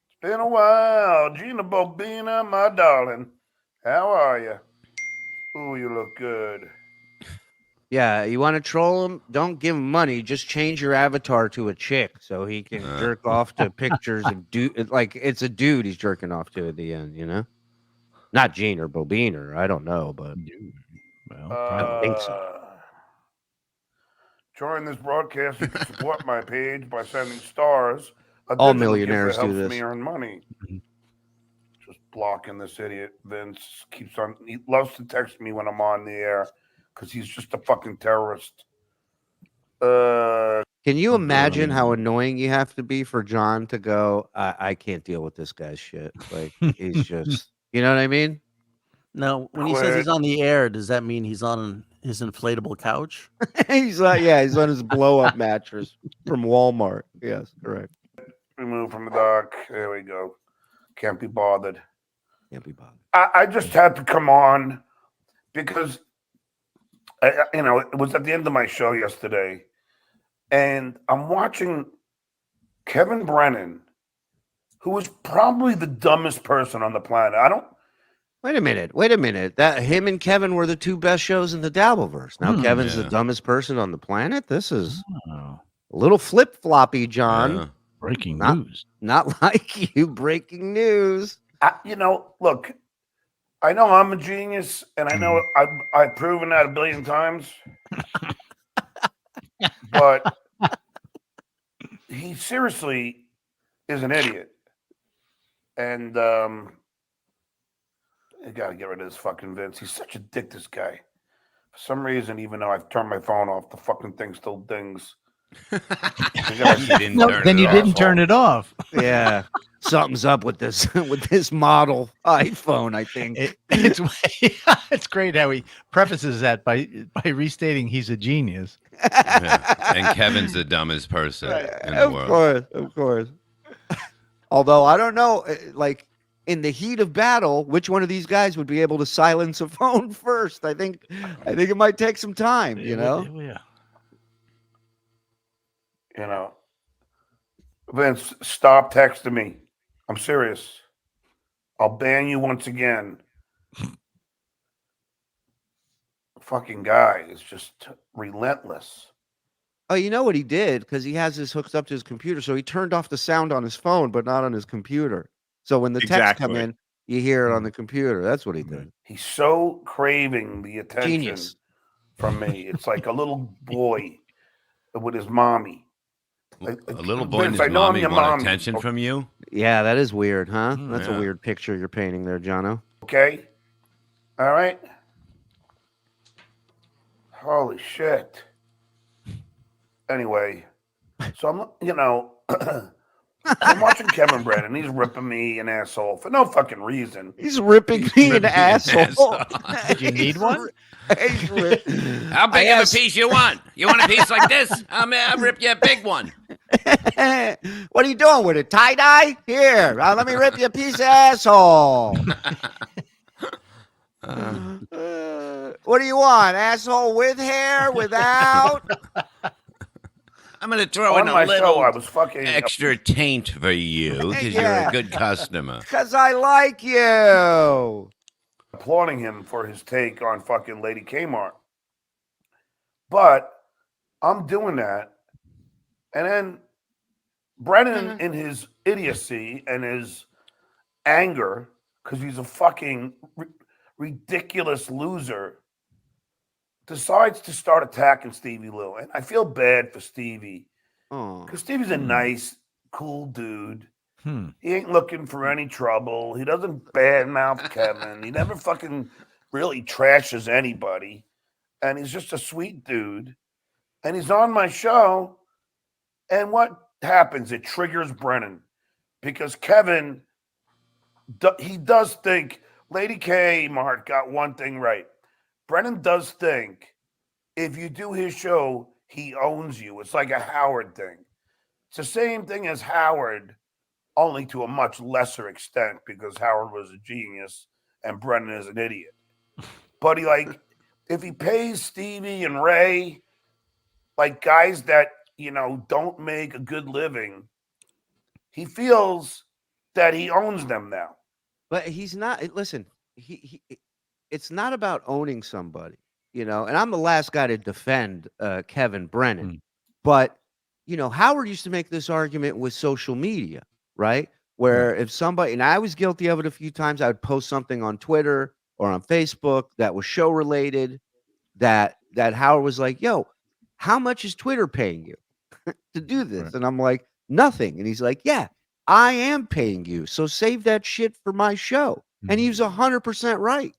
It's been a while. Gina Bobina, my darling. How are you? Ooh, you look good. Yeah, you want to troll him? Don't give him money. Just change your avatar to a chick so he can jerk off to pictures of dude. Like it's a dude he's jerking off to at the end. You know, not Gene or Bobina. I don't know, but Well, I don't think so. During this broadcast, you can support my page by sending stars. A All digital gift millionaires that do helps this. me earn money. Just blocking this idiot. Vince keeps on. He loves to text me when I'm on the air because he's just a fucking terrorist. Can you imagine how annoying you have to be for John to go, I can't deal with this guy's shit. Like he's just, you know what I mean? Now, when he says he's on the air, does that mean he's on his inflatable couch? He's he's on his blow up mattress from Walmart. Yes, correct. Removed from the dock. There we go. Can't be bothered. Can't be bothered. I just had to come on because, it was at the end of my show yesterday, and I'm watching Kevin Brennan, who is probably the dumbest person on the planet. Wait a minute. That him and Kevin were the two best shows in the Dabbleverse. Now Kevin's the Yeah. dumbest person on the planet. This is oh, a little flip floppy, John. Yeah. breaking Not- news. Not like you. Breaking news. Look, I know I'm a genius, and I know I've proven that a billion times, but he seriously is an idiot. And you gotta get rid of this fucking Vince. He's such a dick, this guy. For some reason, even though I've turned my phone off, the fucking thing still dings. You didn't No, turn then it you off. didn't turn it off. Yeah. Something's up with this model iPhone, I think. It's great how he prefaces that by restating he's a genius. Yeah. And Kevin's the dumbest person in the world. Of course. Although I don't know, like in the heat of battle, which one of these guys would be able to silence a phone first? I think it might take some time, you know? Yeah. You know, Vince, stop texting me. I'm serious. I'll ban you once again. Fucking guy is just relentless. Oh, you know what he did? Because he has this hooked up to his computer. So he turned off the sound on his phone, but not on his computer. So when the texts come in, you hear it on the computer. That's what he did. He's so craving the attention Genius. from me. It's like a little boy with his mommy. A little boy and Vince, I his know I'm mommy your want mommy. attention from you? Yeah, that is weird, huh? That's a Yeah. weird picture you're painting there, Jono. Okay? All right? Holy shit. Anyway, so I'm watching Kevin Brennan. He's ripping me an asshole for no fucking reason. He's ripping me an asshole. Did you need one? How big of a piece you want? You want a piece like this? I'll rip you a big one. What are you doing with it? Tie-dye? Here, let me rip you a piece of asshole. What do you want? Asshole with hair? Without? I'm going to throw in On a my little show, I was fucking extra taint for you because you're a good customer. Because I like you. applauding him for his take on fucking Lady Kmart. But I'm doing that. And then Brennan, in his idiocy and his anger, because he's a fucking ridiculous loser, decides to start attacking Stevie Lou. And I feel bad for Stevie. Because Stevie's a nice, cool dude. He ain't looking for any trouble. He doesn't badmouth Kevin. He never fucking really trashes anybody. And he's just a sweet dude. And he's on my show. And what happens? It triggers Brennan. Because Kevin, he does think Lady Kmart got one thing right. Brennan does think if you do his show, he owns you. It's like a Howard thing. It's the same thing as Howard, only to a much lesser extent because Howard was a genius and Brennan is an idiot. But if he pays Stevie and Ray, like guys that, don't make a good living, he feels that he owns them now. But he's not. Listen, it's not about owning somebody, and I'm the last guy to defend Kevin Brennan. But, Howard used to make this argument with social media, right? Where if somebody, and I was guilty of it a few times, I would post something on Twitter or on Facebook that was show related that Howard was like, yo, how much is Twitter paying you to do this? Right. And I'm like, nothing. And he's like, yeah, I am paying you. So save that shit for my show. And he was 100% right.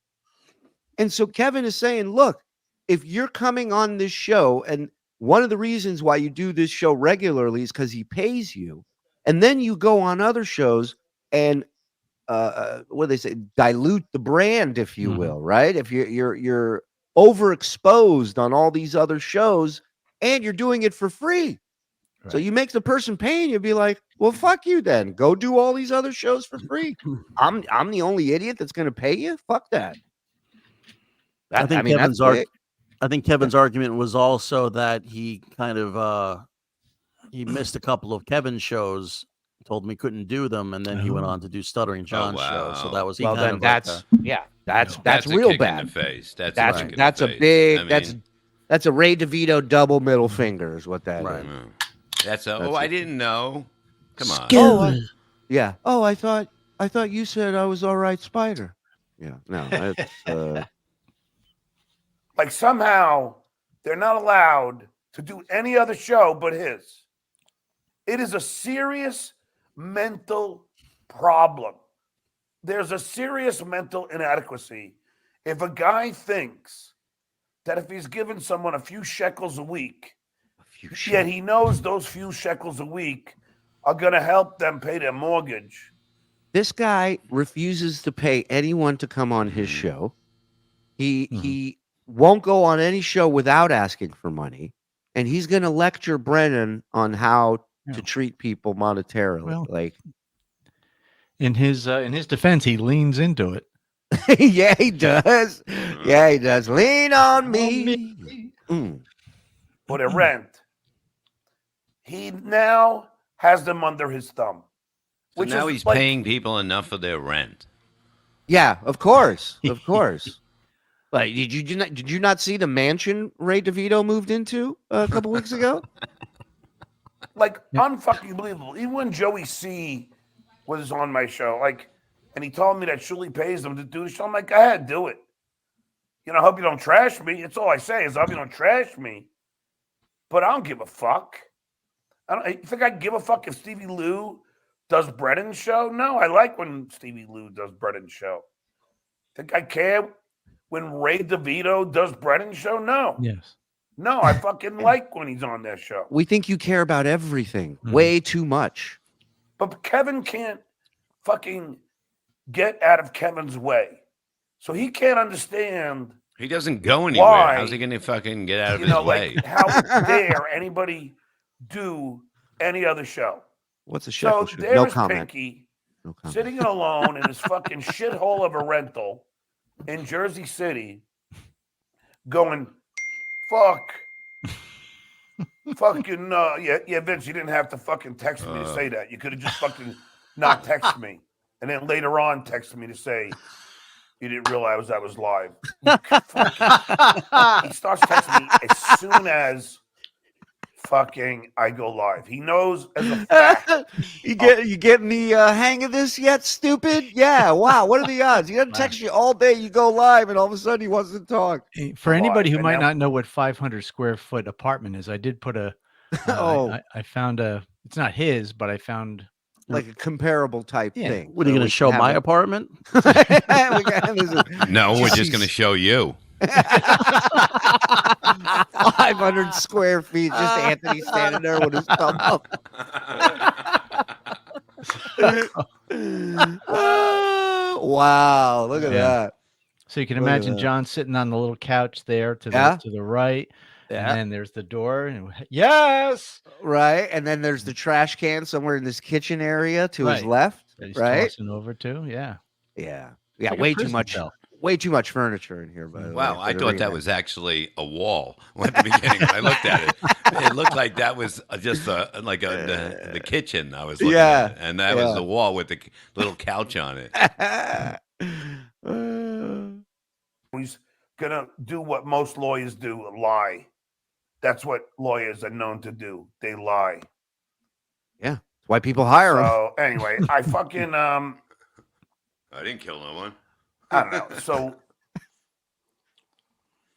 And so Kevin is saying, look, if you're coming on this show, and one of the reasons why you do this show regularly is because he pays you, and then you go on other shows and what do they say, dilute the brand, if you will, right? If you're overexposed on all these other shows and you're doing it for free. Right. So you make the person paying you be like, well, fuck you then. Go do all these other shows for free. I'm the only idiot that's going to pay you? Fuck that. I think Kevin's argument was also that he kind of he missed a couple of Kevin's shows, told me he couldn't do them, and then he went on to do Stuttering John's show. So that was that's real bad. In the face. That's a big that's a Ray DeVito double middle finger is what that is. I didn't know. Come on. Yeah. Oh, I thought you said I was all right, Spider. Yeah. No, that's like somehow they're not allowed to do any other show but his. It is a serious mental problem. there's a serious mental inadequacy if a guy thinks that if he's giving someone a few shekels a week, yet he knows those few shekels a week are going to help them pay their mortgage. This guy refuses to pay anyone to come on his show. He won't go on any show without asking for money, and he's going to lecture Brennan on how to treat people monetarily. Well, like in his defense, he leans into it. yeah, he does. Yeah, he does. Lean on me. For the rent. He now has them under his thumb. So now he's paying people enough for their rent. Yeah, of course. Of course. Like, did you not see the mansion Ray DeVito moved into a couple weeks ago? Like, unfucking believable. Even when Joey C was on my show, like, and he told me that Shuli pays him to do the show, I'm like, go ahead, do it. You know, I hope you don't trash me. It's all I say is I hope you don't trash me. But I don't give a fuck. You think I give a fuck if Stevie Lou does Brennan's show? No, I like when Stevie Lou does Brennan's show. Think I care when Ray DeVito does Brennan's show? No. Yes. No, I fucking like when he's on their show. We think you care about everything way too much. But Kevin can't fucking get out of Kevin's way. So he can't understand. He doesn't go anywhere. Why, how's he going to fucking get out of his way? Like, how dare anybody do any other show? What's a shekel? So No there's comment. Pinky No comment. sitting alone in his fucking shithole of a rental in Jersey City going, fuck. Fucking, yeah, Vince, you didn't have to fucking text me to say that. You could have just fucking not text me. And then later on text me to say, you didn't realize I was live. He starts texting me as soon as fucking I go live. He knows as a fact. You getting the hang of this yet, stupid? Yeah. Wow. What are the odds? He doesn't text you all day. You go live, and all of a sudden he wants to talk. For anybody who might not know what 500 square foot apartment is, I did put a. I found a. It's not his, but I found like a comparable type thing. What are you going to show my apartment? No, we're just going to show you. 500 square feet, just Anthony standing there with his thumb up. Wow, look at that. So you can imagine John sitting on the little couch there to the right. Yeah. And then there's the door. And yes. Right. And then there's the trash can somewhere in this kitchen area to his left. That he's right. Tossing over to. Yeah. Yeah. Yeah. Like way too much. Way too much furniture in here, by the way. Wow, I thought that was actually a wall at the beginning. When I looked at it, it looked like that was just the kitchen I was looking at. And that was the wall with the little couch on it. He's going to do what most lawyers do, lie. That's what lawyers are known to do. They lie. Yeah, that's why people hire them. So anyway, I fucking... I didn't kill no one. I don't know. So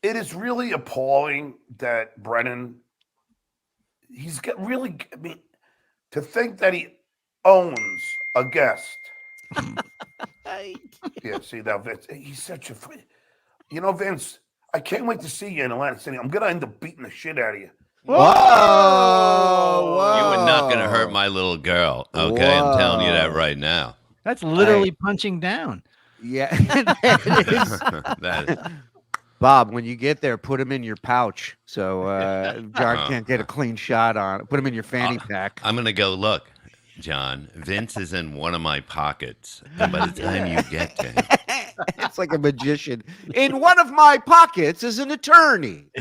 it is really appalling that Brennan, he's got really, I mean, to think that he owns a guest. Yeah, see that Vince, he's such a, Vince, I can't wait to see you in Atlantic City. I'm going to end up beating the shit out of you. Whoa! You were not going to hurt my little girl. Okay, I'm telling you that right now. That's literally punching down. Yeah. Bob, when you get there, put him in your pouch so John can't get a clean shot on it. Put him in your fanny pack. I'm going to go look, John. Vince is in one of my pockets. And by the time you get to him. It's like a magician. In one of my pockets is an attorney.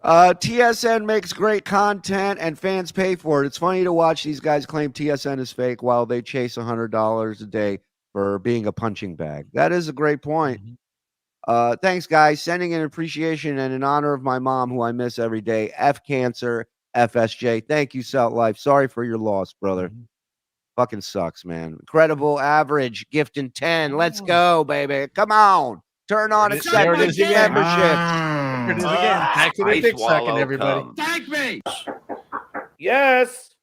TSN makes great content and fans pay for it. It's funny to watch these guys claim TSN is fake while they chase $100 a day for being a punching bag. That is a great point. Thanks, guys. Sending an appreciation and in honor of my mom, who I miss every day. F Cancer, FSJ. Thank you, South Life. Sorry for your loss, brother. Fucking sucks, man. Incredible average. Gifting 10. Let's go, baby. Come on. Turn on accept membership. It is again. Back to the dick sucking, everybody. Thank me. Yes.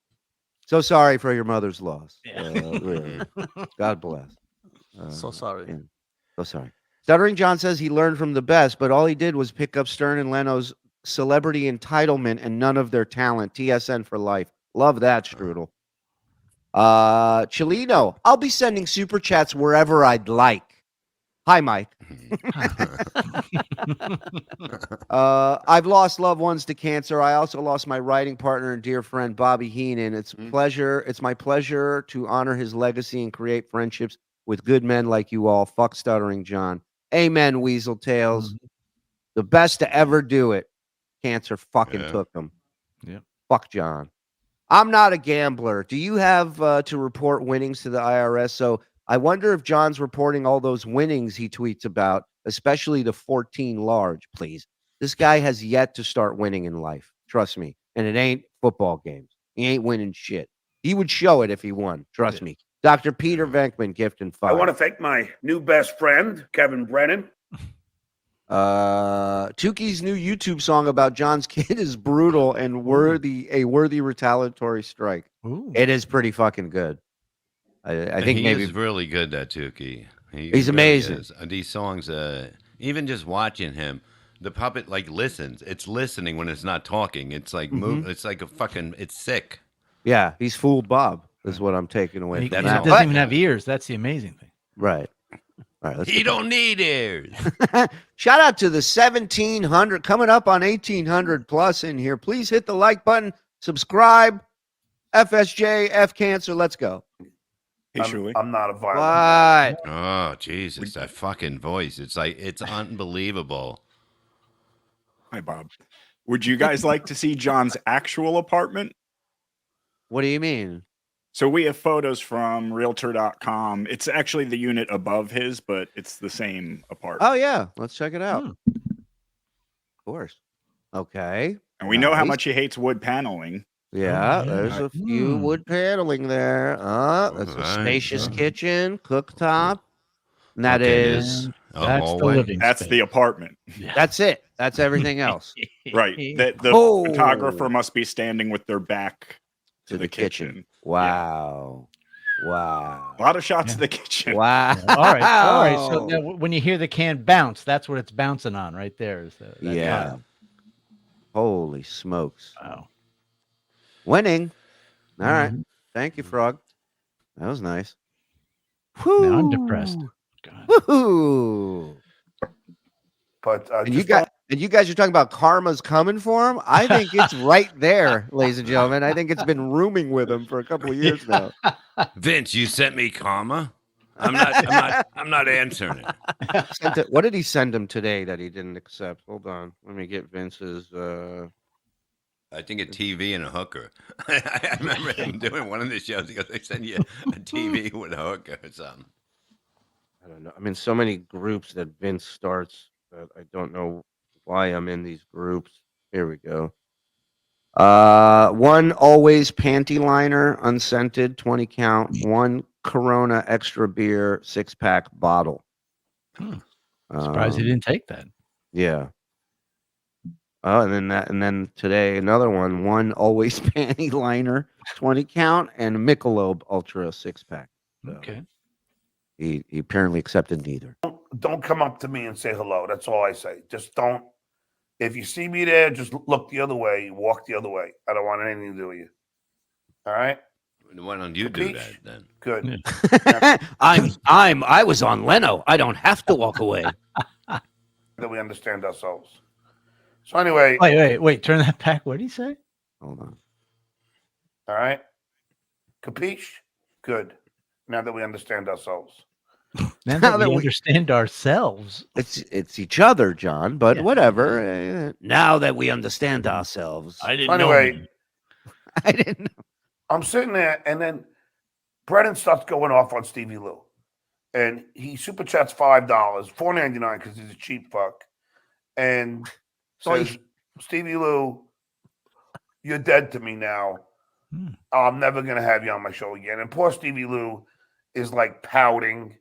So sorry for your mother's loss. Yeah. Really. God bless. So sorry. Yeah. So sorry. Stuttering John says he learned from the best, but all he did was pick up Stern and Leno's celebrity entitlement and none of their talent. TSN for life. Love that, Strudel. Chilino, I'll be sending super chats wherever I'd like. Hi, Mike. I've lost loved ones to cancer. I also lost my writing partner and dear friend Bobby Heenan. It's my pleasure to honor his legacy and create friendships with good men like you all. Fuck Stuttering John. Amen, Weasel Tails. The best to ever do it. Cancer fucking took him. Yeah. Fuck John. I'm not a gambler. Do you have to report winnings to the IRS? So I wonder if John's reporting all those winnings he tweets about, especially the 14 large, please. This guy has yet to start winning in life. Trust me. And it ain't football games. He ain't winning shit. He would show it if he won. Trust me. Dr. Peter Venkman, gift and I five. want to thank my new best friend, Kevin Brennan. Tuki's new YouTube song about John's kid is brutal and a worthy retaliatory strike. Ooh. It is pretty fucking good. I think maybe he's really good, that Tuki. He's amazing. These songs, even just watching him, the puppet like listens. It's listening when it's not talking. It's like it's like a fucking. It's sick. Yeah, he's fooled Bob. Is what I'm taking away. He From doesn't that. even have ears. That's the amazing thing. Right. All right. He don't need ears. Shout out to the 1700 coming up on 1800 plus in here. Please hit the like button, subscribe. FSJ, F Cancer. Let's go. Hey, Shuli. I'm not a violent. What? Oh Jesus, that fucking voice! It's unbelievable. Hi, Bob. Would you guys like to see John's actual apartment? What do you mean? So we have photos from Realtor.com. It's actually the unit above his, but it's the same apartment. Oh yeah, let's check it out. Of course. Okay. And we know how much he hates wood paneling. Yeah, there's a few wood paneling there. That's a spacious kitchen, cooktop. And that is that's the living That's space. the apartment. Yeah. That's it. That's everything else. Right. The photographer must be standing with their back to the kitchen. Wow. Wow. A lot of shots of the kitchen. Wow. Yeah. All right. All right. So now when you hear the can bounce, that's what it's bouncing on right there. Is that Yeah. time. Holy smokes. Wow. Winning. All right. Thank you, Frog. That was nice. Now I'm depressed. God. Woohoo. But And you guys are talking about karma's coming for him? I think it's right there, ladies and gentlemen. I think it's been rooming with him for a couple of years now. Vince, you sent me karma. I'm not answering it. What did he send him today that he didn't accept? Hold on. Let me get Vince's I think a TV and a hooker. I remember him doing one of the shows. He goes, they send you a TV with a hooker or something. I don't know. I'm in so many groups that Vince starts that I don't know why I'm in these groups. Here we go. One always panty liner, unscented, 20 count. One Corona extra beer, 6-pack bottle. Surprised he didn't take that. Yeah. Oh, and then today another one. One always panty liner, 20 count, and a Michelob Ultra 6-pack. So Okay. he apparently accepted neither. don't come up to me and say hello. That's all I say. Just don't. If you see me there, just look the other way, walk the other way. I don't want anything to do with you. All right? Why don't you do that then? Good. I was on Leno. I don't have to walk away. That we understand ourselves. So anyway. Wait. Turn that back. What did he say? Hold on. All right. Capiche? Good. Now that we understand ourselves. Now that we understand ourselves. It's each other, John, but whatever. Now that we understand ourselves. I didn't know. I didn't know. I'm sitting there, and then Brennan starts going off on Stevie Lou. And he super chats $5, $4.99 because he's a cheap fuck. And says, Stevie Lou, you're dead to me now. I'm never going to have you on my show again. And poor Stevie Lou is like pouting.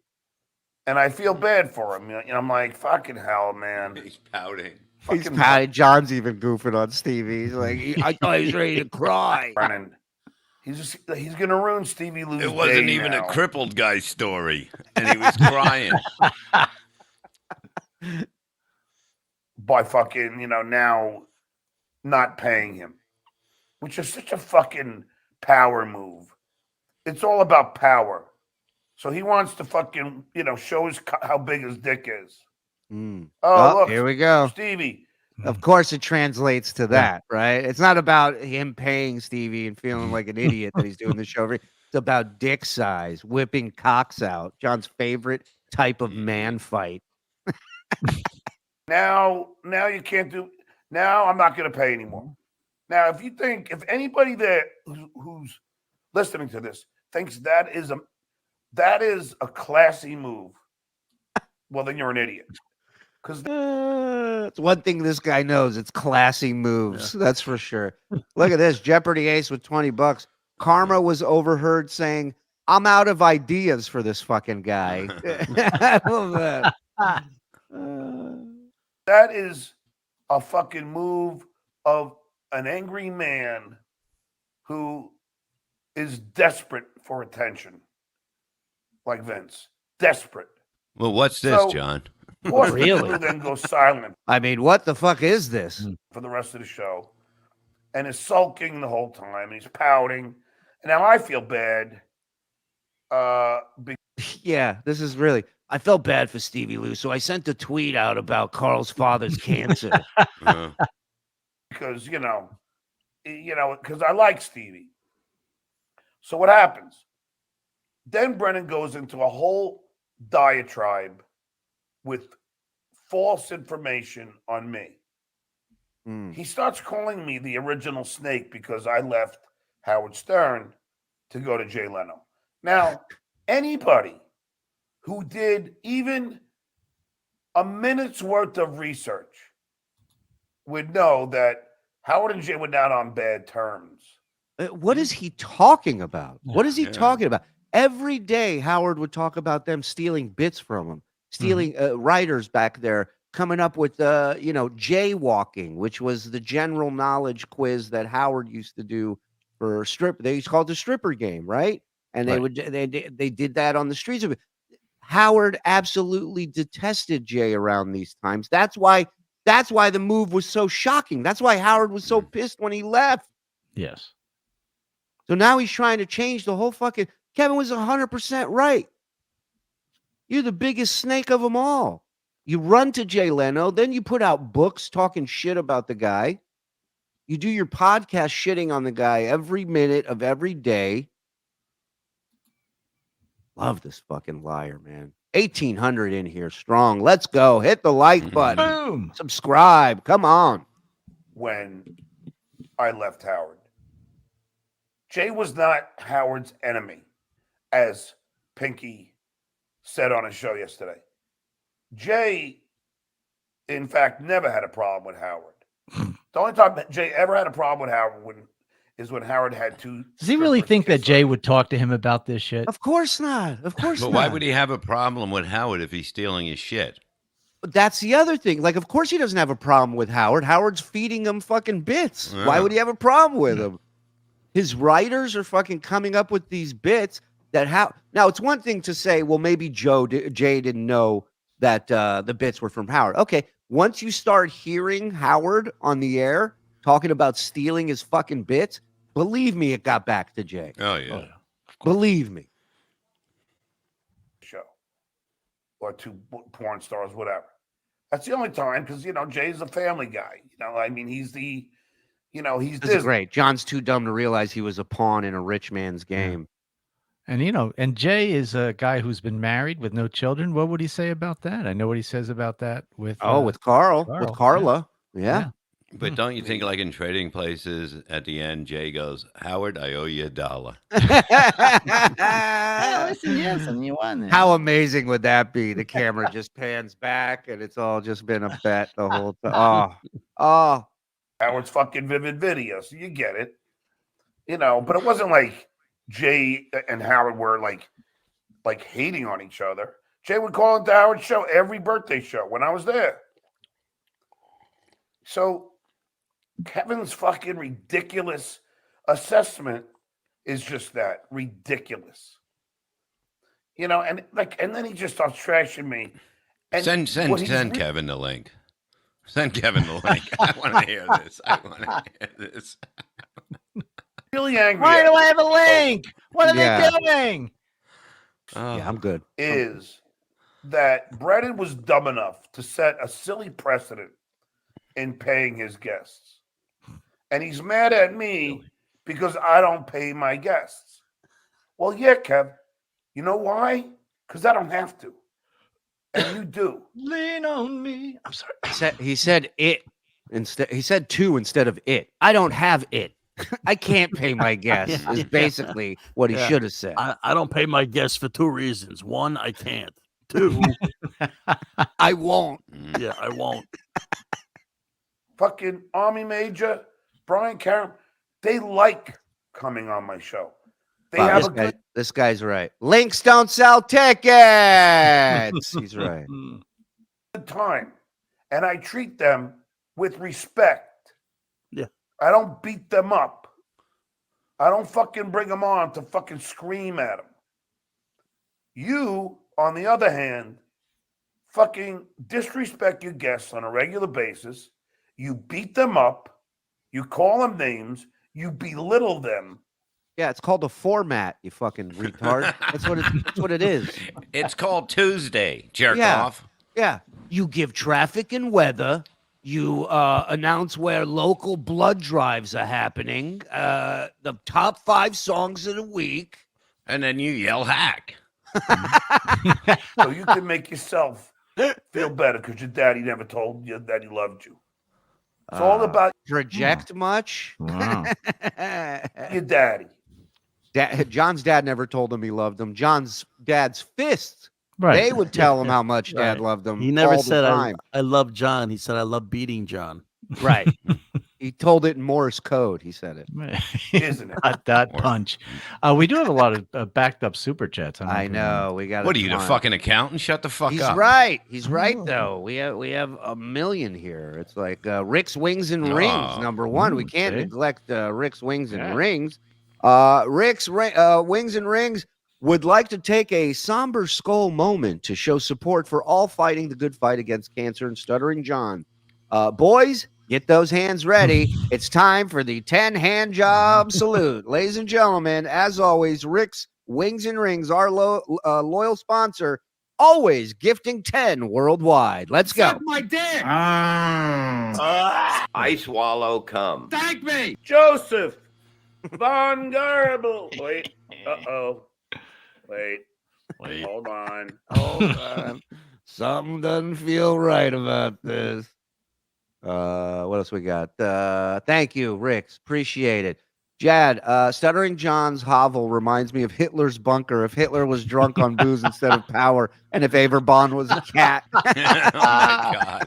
And I feel bad for him. You know, I'm like, fucking hell, man. He's pouting. He's pouting. John's even goofing on Stevie. He's like, I thought he was ready to cry. Brennan, He's gonna ruin Stevie Lou's It wasn't day even now. a crippled guy story, and he was crying. By fucking, now not paying him, which is such a fucking power move. It's all about power. So he wants to fucking, show how big his dick is. Oh, look, here we go. Stevie. Of course, it translates to that, right? It's not about him paying Stevie and feeling like an idiot that he's doing the show. It's about dick size, whipping cocks out. John's favorite type of man fight. Now you can't do. Now I'm not going to pay anymore. Now, if anybody there who's listening to this thinks that is a classy move, well, then you're an idiot. Because it's one thing this guy knows. It's classy moves. Yeah. That's for sure. Look at this. Jeopardy ace with $20. Karma was overheard saying, "I'm out of ideas for this fucking guy." I love that. That is a fucking move of an angry man who is desperate for attention. Like Vince. Desperate. Well, what's this, John? Really? Then go silent. I mean, what the fuck is this? For the rest of the show. And is sulking the whole time. He's pouting. And now I feel bad. Yeah, this is really... I felt bad for Stevie Lou, so I sent a tweet out about Carl's father's cancer. Because, because I like Stevie. So what happens? Then Brennan goes into a whole diatribe with false information on me. He starts calling me the original snake because I left Howard Stern to go to Jay Leno. Now, anybody who did even a minute's worth of research would know that Howard and Jay were not on bad terms. What is he talking about? What is he talking about? Every day, Howard would talk about them stealing bits from him, stealing writers back there, coming up with, jaywalking, which was the general knowledge quiz that Howard used to do for strip. They used to call it the stripper game, right? And they did that on the streets of it. Howard absolutely detested Jay around these times. That's why the move was so shocking. That's why Howard was so pissed when he left. Yes. So now he's trying to change the whole fucking... Kevin was 100% right. You're the biggest snake of them all. You run to Jay Leno, then you put out books talking shit about the guy. You do your podcast shitting on the guy every minute of every day. Love this fucking liar, man. 1,800 in here strong. Let's go. Hit the like button. Boom. Subscribe. Come on. When I left Howard, Jay was not Howard's enemy, as Pinky said on his show yesterday. Jay, in fact, never had a problem with Howard. The only time Jay ever had a problem with Howard is when Howard had two. Does he really think that Jay would talk to him about this shit? Of course not. Of course not. But why would he have a problem with Howard if he's stealing his shit? That's the other thing. Like, of course he doesn't have a problem with Howard. Howard's feeding him fucking bits. Why would he have a problem with him? His writers are fucking coming up with these bits that now it's one thing to say, well, maybe Jay didn't know that the bits were from Howard. Okay. Once you start hearing Howard on the air talking about stealing his fucking bits, believe me, it got back to Jay. Oh, yeah. Believe me. Show. Or two porn stars, whatever. That's the only time, because, Jay's a family guy. He's the, he's This is great. John's too dumb to realize he was a pawn in a rich man's game. And, and Jay is a guy who's been married with no children. What would he say about that? I know what he says about that with... with Carl. With Carla. Yeah. But don't you think, like in Trading Places, at the end, Jay goes, "Howard, I owe you $1." Listen, yes, and you won it. How amazing would that be? The camera just pans back, and it's all just been a bet the whole time. Oh. Howard's fucking vivid video, so you get it. But it wasn't like Jay and Howard were like hating on each other. Jay would call into Howard's show every birthday show when I was there. So Kevin's fucking ridiculous assessment is just that ridiculous. You know, and then he just starts trashing me. And send Kevin the link. Send Kevin the link. I want to hear this. Really angry. Why do I have a link? What are they doing? Yeah, I'm good. Is that Brennan was dumb enough to set a silly precedent in paying his guests. And he's mad at me because I don't pay my guests. Well, yeah, Kev. You know why? Because I don't have to. And you do. Lean on me. I'm sorry. He said it instead. He said to instead of it. I don't have it. I can't pay my guests is basically what he should have said. I don't pay my guests for 2 reasons. 1, I can't. 2, I won't. Yeah, I won't. Fucking Army Major, Brian Caram, they like coming on my show. They have a good this guy's right. Links don't sell tickets. He's right. time. And I treat them with respect. Yeah. I don't beat them up. I don't fucking bring them on to fucking scream at them. You, on the other hand, fucking disrespect your guests on a regular basis. You beat them up. You call them names. You belittle them. Yeah, it's called a format, you fucking retard. That's what it is. It's called Tuesday, jerk Yeah. off. Yeah. You give traffic and weather. You announce where local blood drives are happening. The top 5 songs of the week. And then you yell hack. So you can make yourself feel better because your daddy never told you that he loved you. It's all about project much. Wow. your daddy. John's dad never told him he loved him. John's dad's fists. Right. They would tell him how much dad loved him. He never all said the time. I love John. He said I love beating John. Right. He told it in Morse code. He said it. Isn't it? Dot punch. We do have a lot of backed up super chats. I know. We got. What are you, the fucking accountant? Shut the fuck He's up. right. He's right though. We have a million here. It's like Rick's Wings and Rings, number 1. We can't neglect Rick's Wings and Rings. Rick's Wings and Rings would like to take a somber skull moment to show support for all fighting the good fight against cancer and Stuttering John. Boys, get those hands ready. It's time for the 10-hand job salute. Ladies and gentlemen, as always, Rick's Wings and Rings, our loyal sponsor, always gifting 10 worldwide. Let's go. Suck my dick. I swallow cum. Thank me, Joseph Von Garble. Wait. Wait. Hold on. Something doesn't feel right about this. What else we got? Thank you, Ricks. Appreciate it. Jad, Stuttering John's hovel reminds me of Hitler's bunker. If Hitler was drunk on booze instead of power, and if Averbond was a cat. Oh my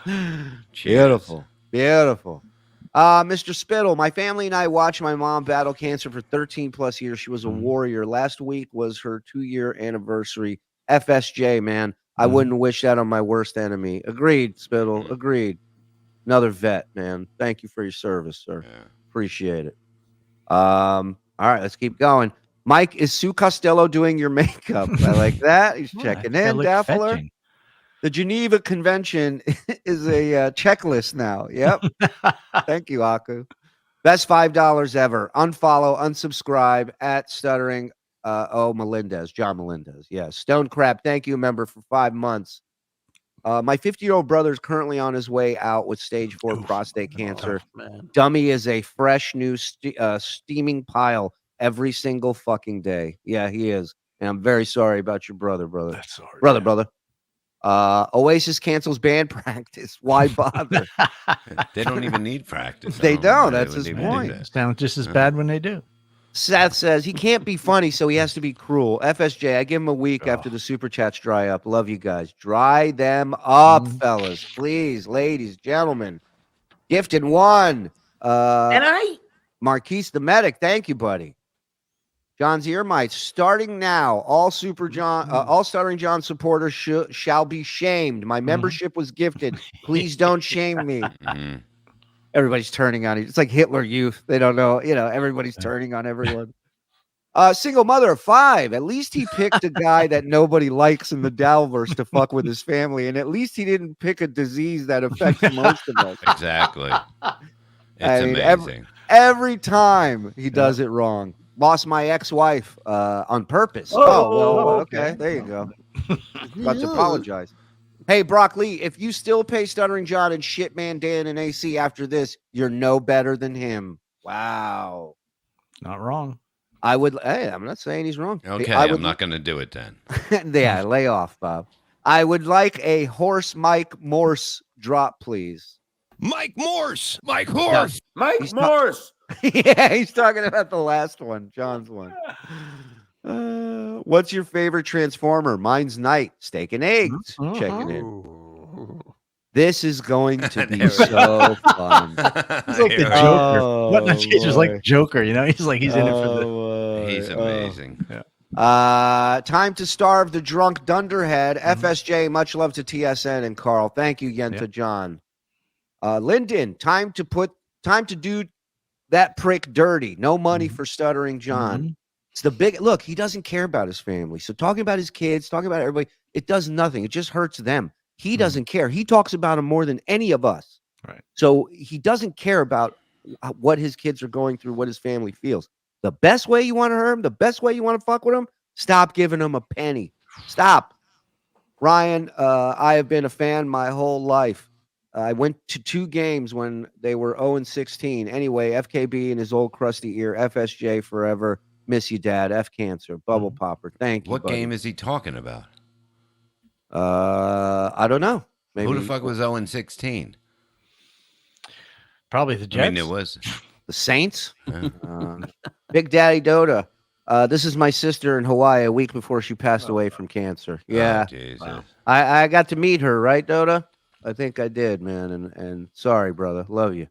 God. Beautiful. Beautiful. Mr. Spittle, my family and I watched my mom battle cancer for 13 plus years. She was a warrior. Last week was her 2-year anniversary. FSJ, man. I wouldn't wish that on my worst enemy. Agreed, Spittle. Agreed. Another vet, man. Thank you for your service, sir. Yeah. Appreciate it. All right, let's keep going. Mike, is Sue Costello doing your makeup? I like that. He's checking in. Daffler. Fetching. The Geneva Convention is a checklist now. Yep. Thank you, Aku. Best $5 ever. Unfollow, unsubscribe at Stuttering Melendez. John Melendez. Yes. Stone Crap. Thank you, member, for 5 months. My 50-year-old brother is currently on his way out with stage 4 prostate cancer. Dummy is a fresh new steaming pile every single fucking day. Yeah, he is. And I'm very sorry about your brother. That's sorry. Brother. Oasis cancels band practice. Why bother? They don't even need practice. They don't. That's They his wouldn't even do point. that. Sounds just as bad when they do. Seth says he can't be funny, so he has to be cruel. FSJ, I give him a week after the super chats dry up. Love you guys. Dry them up, fellas. Please, ladies, gentlemen. Gifted 1. Marquise the Medic. Thank you, buddy. John's Earmites, starting now. All Stuttering John supporters shall be shamed. My membership was gifted. Please don't shame me. Everybody's turning on it. It's like Hitler Youth. They don't know. Everybody's turning on everyone. Single mother of 5. At least he picked a guy that nobody likes in the Dalverse to fuck with his family, and at least he didn't pick a disease that affects most of us. Exactly. It's I mean, amazing. Every time he does it wrong. Lost my ex-wife on purpose. Okay. There you go. Got to apologize. Hey, Brock Lee, if you still pay Stuttering John and Shitman Dan and AC after this, you're no better than him. Wow. Not wrong. Hey, I'm not saying he's wrong. Okay, I'm not going to do it then. Yeah, lay off, Bob. I would like a horse Mike Morse drop, please. Mike Morse. Mike Horse. Mike Morse. Yeah, he's talking about the last one, John's one. What's your favorite Transformer? Mine's Night. Steak and eggs. Checking in. This is going to be so fun. He's like the Joker. Whatnot Cage was like Joker, you know? He's like, he's in it for the. He's amazing. Time to starve the drunk dunderhead. FSJ, much love to TSN and Carl. Thank you, Yenta John. Lyndon, time to do that prick dirty. No money for Stuttering John. It's the big look. He doesn't care about his family. So talking about his kids, talking about everybody, it does nothing. It just hurts them. He doesn't care. He talks about them more than any of us. Right. So he doesn't care about what his kids are going through, what his family feels. The best way you want to hurt him, the best way you want to fuck with him, stop giving him a penny. Stop. Ryan, I have been a fan my whole life. I went to 2 games when they were 0-16. Anyway, FKB in his old crusty ear. FSJ forever. Miss you, Dad. F cancer. Bubble popper. Thank you. What buddy. game is he talking about? I don't know. Maybe Who the fuck was 0-16? Probably the Jets. I mean, it was the Saints. Big Daddy Dota. This is my sister in Hawaii a week before she passed away from cancer. Yeah. Oh, Jesus. Wow. I got to meet her, right, Dota? I think I did, man. And sorry, brother. Love you.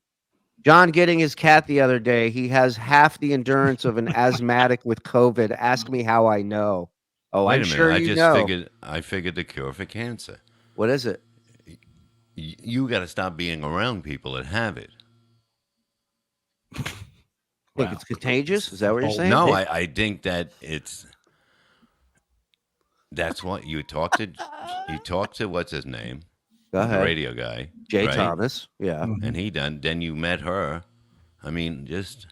John getting his cat the other day. He has half the endurance of an asthmatic with COVID. Ask me how I know. Oh, Wait I'm a minute. sure I you just know. I figured the cure for cancer. What is it? You got to stop being around people that have it. Think it's contagious? Is that what you're saying? No, I think that that's what you talk to what's his name? Go ahead. The radio guy. Jay right? Thomas. Yeah. And then you met her. I mean, just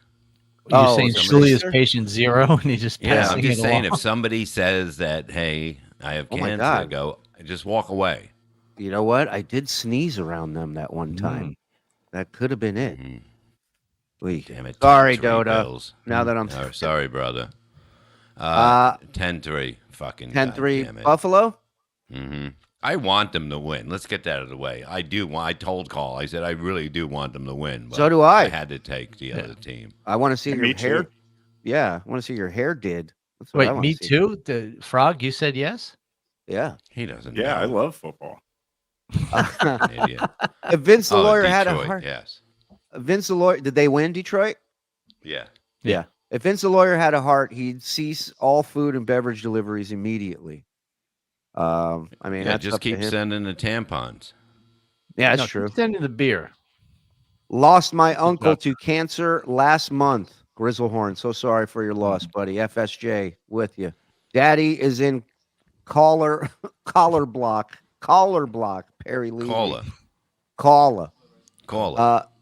You're saying Shuli is patient 0 and he just I'm just saying if somebody says that, hey, I have cancer, I go, just walk away. You know what? I did sneeze around them that one time. That could have been it. Damn it. Sorry, Dota. Now that I'm sorry, brother. 10-3. Fucking 10-3 Buffalo? Mm-hmm. I want them to win. Let's get that out of the way. I do. I told Carl. I said I really do want them to win. But so do I. I had to take the other team. I want to see your hair. Too. Yeah, I want to see your hair did. That's what Wait, I me too? The Frog, you said yes? Yeah. He doesn't. Yeah, know. I love football. Idiot. If Vince the lawyer Detroit, had a heart. Yes. Vince the lawyer, did they win Detroit? Yeah. Yeah. If Vince the lawyer had a heart, he'd cease all food and beverage deliveries immediately. I mean, that's just up to keep him. sending the tampons. Yeah, that's true. Keep sending the beer. Lost my uncle to cancer last month. Grizzlehorn, so sorry for your loss, buddy. FSJ with you. Daddy is in collar block. Perry Lee. Caller.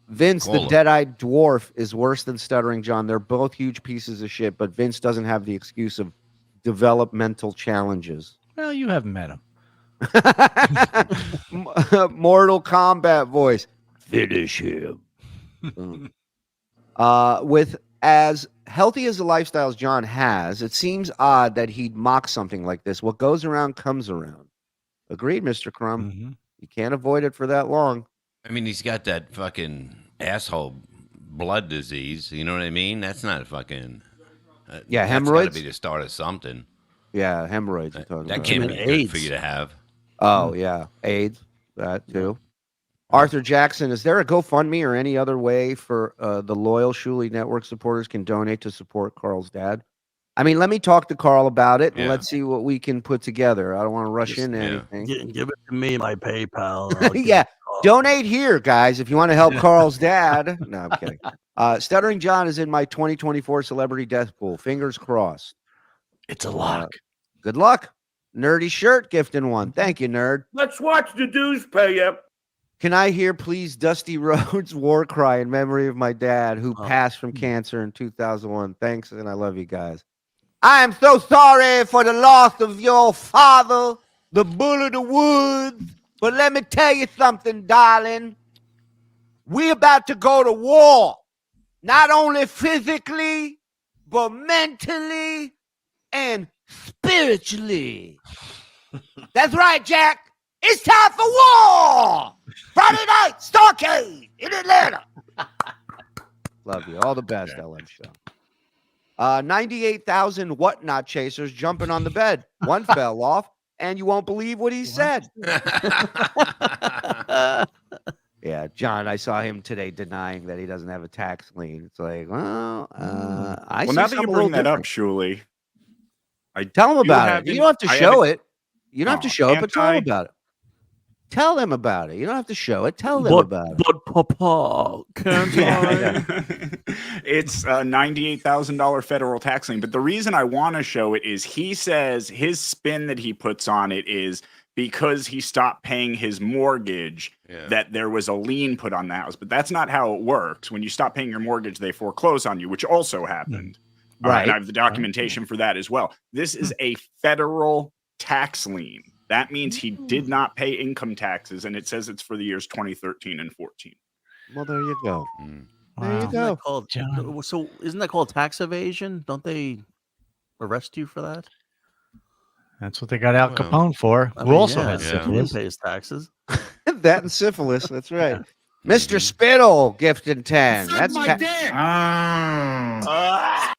Vince, the dead-eyed dwarf, is worse than Stuttering John. They're both huge pieces of shit, but Vince doesn't have the excuse of developmental challenges. Well, you haven't met him. Mortal Kombat voice. Finish him. With as healthy as a lifestyle as John has, it seems odd that he'd mock something like this. What goes around comes around. Agreed, Mr. Crumb. Mm-hmm. You can't avoid it for that long. I mean, he's got that fucking asshole blood disease. You know what I mean? That's not fucking. Yeah, that's hemorrhoids. Got to be the start of something. Yeah, hemorrhoids. That can't be good for you to have. Oh yeah, AIDS. That too. Arthur Jackson, is there a GoFundMe or any other way for the loyal Shuli Network supporters can donate to support Carl's dad? I mean, let me talk to Carl about it and let's see what we can put together. I don't want to rush into anything. Give it to me, my PayPal. Yeah, Donate here, guys, if you want to help Carl's dad. No, I'm kidding. Stuttering John is in my 2024 celebrity death pool. Fingers crossed. It's a lock. Good luck. Nerdy shirt gifting one. Thank you, nerd. Let's watch the dues pay up. Can I hear, please, Dusty Rhodes' war cry in memory of my dad who passed from cancer in 2001? Thanks, and I love you guys. I am so sorry for the loss of your father, the bull of the woods. But let me tell you something, darling. We're about to go to war. Not only physically, but mentally and spiritually. That's right, Jack. It's time for war. Friday night, Starcade in Atlanta. Love you. All the best, LM Show. 98,000 whatnot chasers jumping on the bed. One fell off, and you won't believe what he said. Yeah, John, I saw him today denying that he doesn't have a tax lien. It's like, well, I see now that you something a bring little that up, different. Shuli, Tell him about it. You don't have to show it. You don't have to show it, but tell him anti- about it. Tell them about it. You don't have to show it. Tell them about it. But Papa, can't I? It's a $98,000 federal tax lien. But the reason I want to show it is he says his spin that he puts on it is because he stopped paying his mortgage, that there was a lien put on the house. But that's not how it works. When you stop paying your mortgage, they foreclose on you, which also happened. Right. And I have the documentation for that as well. This is a federal tax lien. That means he did not pay income taxes, and it says it's for the years 2013 and 14. Well, there you go. There you Isn't go. that called, so isn't that called tax evasion? Don't they arrest you for that? That's what they got Al Capone for. Who also had He syphilis. pays taxes. That and syphilis. That's right. Mr. Spittle gifted 10. That's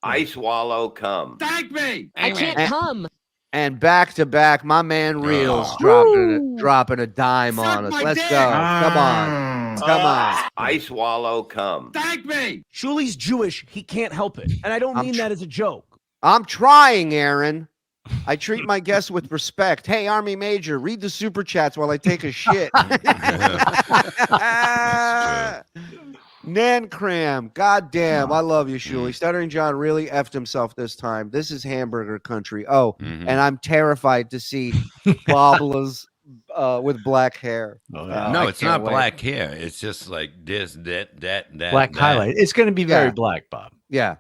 I swallow cum. Thank me. I can't come. And back to back, my man Reels dropping a dime on us. Let's go. Come on. Come on. I swallow cum. Thank me. Shuli's Jewish. He can't help it. And I don't mean that as a joke. I'm trying, Aaron. I treat my guests with respect. Hey, Army Major, read the super chats while I take a shit. Nan Cram. God damn. I love you, Shuli. Stuttering John really effed himself this time. This is hamburger country. Oh, and I'm terrified to see Bobla's with black hair. No, it's not black hair. It's just like this, that. Black highlight. It's going to be very black, Bob. Yeah.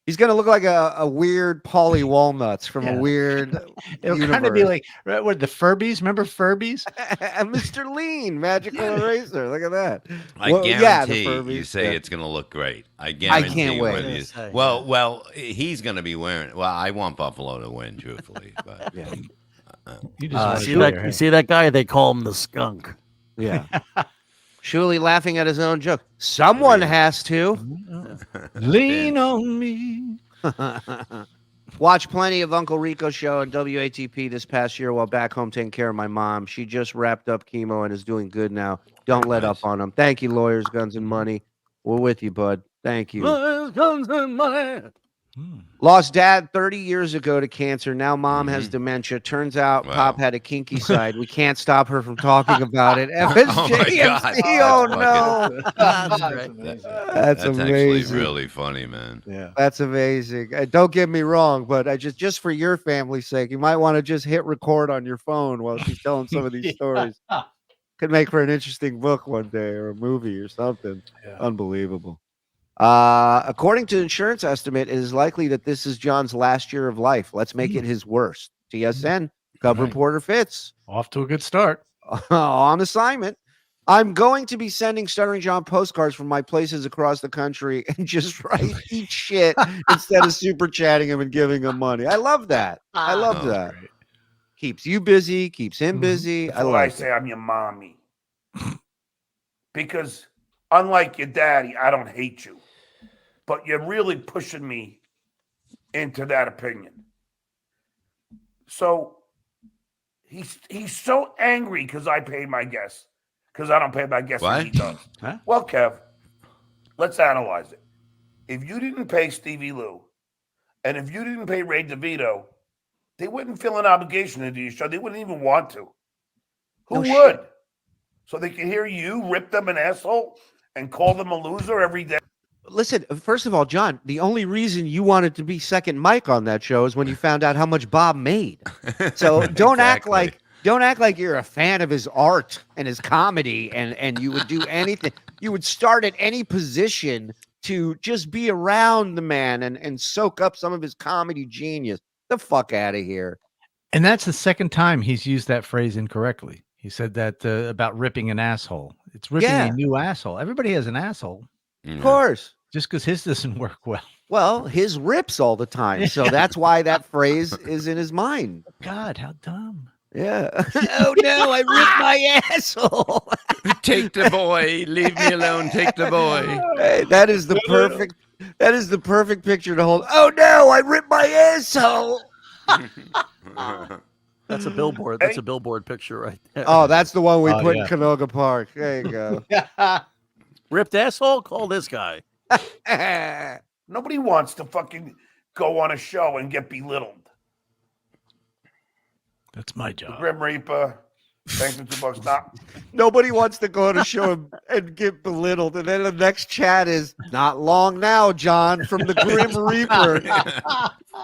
He's going to look like a weird Polly Walnuts from a weird It'll kind of be like, what, the Furbies? Remember Furbies? Mr. Lean, magical eraser. Look at that. I guarantee you say it's going to look great. I guarantee. I can't wait. Well, he's going to be wearing it. Well, I want Buffalo to win, truthfully. But you see that guy? They call him the skunk. Yeah. Shuli laughing at his own joke. Someone has to. Lean on me. Watch plenty of Uncle Rico Show and WATP this past year while back home taking care of my mom. She just wrapped up chemo and is doing good now. Don't let up on them. Thank you, Lawyers, Guns, and Money. We're with you, bud. Thank you. Guns and money. Lost dad 30 years ago to cancer. Now mom has dementia. Turns out Pop had a kinky side. We can't stop her from talking about it. FSJMC, oh no. That's amazing. Actually really funny, man. Yeah. That's amazing. Don't get me wrong, but I just for your family's sake, you might want to just hit record on your phone while she's telling some of these stories. Could make for an interesting book one day or a movie or something. Yeah. Unbelievable. According to insurance estimate, it is likely that this is John's last year of life. Let's make it his worst. TSN, Cub Reporter Fitz. Off to a good start. On assignment. I'm going to be sending Stuttering John postcards from my places across the country and just eat shit instead of super chatting him and giving him money. I love that. I love that. Great. Keeps you busy, keeps him busy. That's why I say I'm your mommy. Because unlike your daddy, I don't hate you. But you're really pushing me into that opinion. So he's so angry because I pay my guests. Because I don't pay my guests and he does. Huh? Well, Kev, let's analyze it. If you didn't pay Stevie Lou, and if you didn't pay Ray DeVito, they wouldn't feel an obligation to do your show. They wouldn't even want to. Who would? so they can hear you rip them an asshole and call them a loser every day? Listen, first of all, John, the only reason you wanted to be second mic on that show is when you found out how much Bob made. So don't act like you're a fan of his art and his comedy and you would do anything. You would start at any position to just be around the man and soak up some of his comedy genius. The fuck out of here. And that's the second time he's used that phrase incorrectly. He said that about ripping an asshole. It's ripping a new asshole. Everybody has an asshole. Of course. Just because his doesn't work well. Well, his rips all the time. So that's why that phrase is in his mind. God, how dumb. Yeah. Oh, no, I ripped my asshole. Take the boy. Leave me alone. Take the boy. Hey, that is the perfect picture to hold. Oh, no, I ripped my asshole. That's a billboard. That's a billboard picture right there. Oh, that's the one we put in Canoga Park. There you go. Ripped asshole? Call this guy. Nobody wants to fucking go on a show and get belittled. That's my job. Grim Reaper, thanks for $2. Not Nobody wants to go on a show and get belittled. And then the next chat is not long now, John, from the Grim Reaper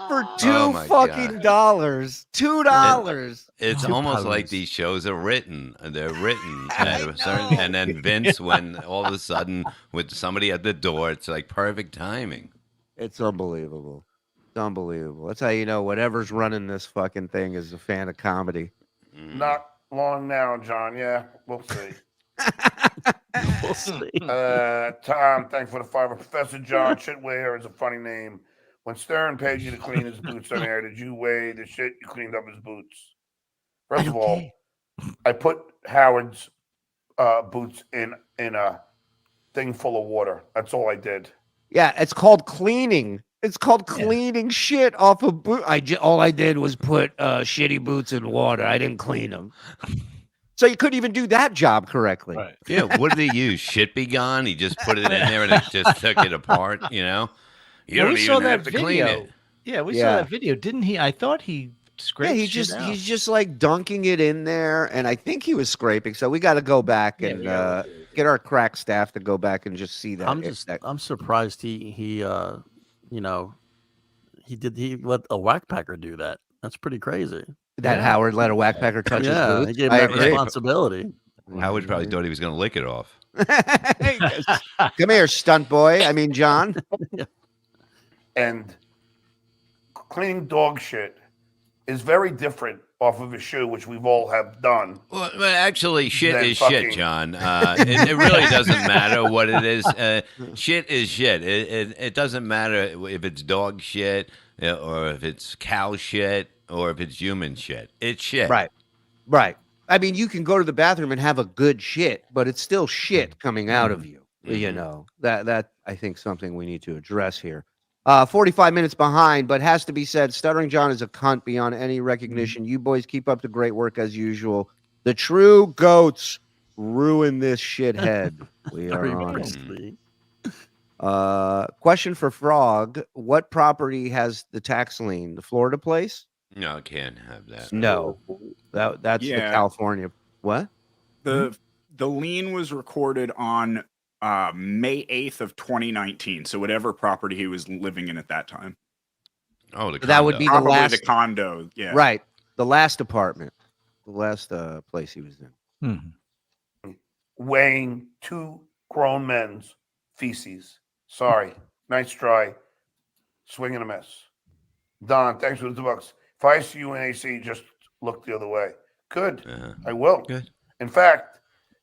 for $2 dollars. $2. It's almost like these shows are written. They're written at a certain, and then Vince, when all of a sudden with somebody at the door, it's like perfect timing. It's unbelievable. It's unbelievable. That's how you know whatever's running this fucking thing is a fan of comedy. not long now, John. Yeah, we'll see. We'll see. Tom, thanks for the $5. Professor John Shitwear is a funny name. When Stern paid you to clean his boots on air, did you weigh the shit you cleaned up his boots? First of all, I put Howard's boots in a thing full of water. That's all I did. Yeah, it's called cleaning. It's called cleaning shit off a boot. All I did was put shitty boots in water. I didn't clean them. So you couldn't even do that job correctly. Right. Yeah, what did he use? Shit be gone? He just put it in there and it just took it apart, you know? You don't even have to clean it. Yeah, we saw that video, didn't he? I thought he scraped he's just like dunking it in there, and I think he was scraping. So we got to go back and get our crack staff to go back and just see that. I'm surprised he let a whackpacker do that. That's pretty crazy. That Howard let a whackpacker touch his boots. He gave him that responsibility. Howard probably thought he was going to lick it off. Come here, stunt boy. I mean, John. And cleaning dog shit is very different off of a shoe, which we've all have done. Well, actually, shit is shit, John. It really doesn't matter what it is. Shit is shit. It doesn't matter if it's dog shit or if it's cow shit or if it's human shit. It's shit. Right. I mean, you can go to the bathroom and have a good shit, but it's still shit coming out of you. Mm-hmm. You know, that I think something we need to address here. 45 minutes behind, but has to be said, Stuttering John is a cunt beyond any recognition. You boys keep up the great work as usual. The true goats ruin this shithead. We are on. Question for Frog. What property has the tax lien? The Florida place? No, can't have that. No. That's the California. What? The lien was recorded on May 8th of 2019. So whatever property he was living in at that time. Oh, the condo. That would be probably the condo. Yeah. Right. The last apartment. The last place he was in. Mm-hmm. Weighing 2 grown men's feces. Sorry. Nice try. Swing and a miss. Don, thanks for the $2. If I see you in AC, just look the other way. Good. I will. Good. In fact,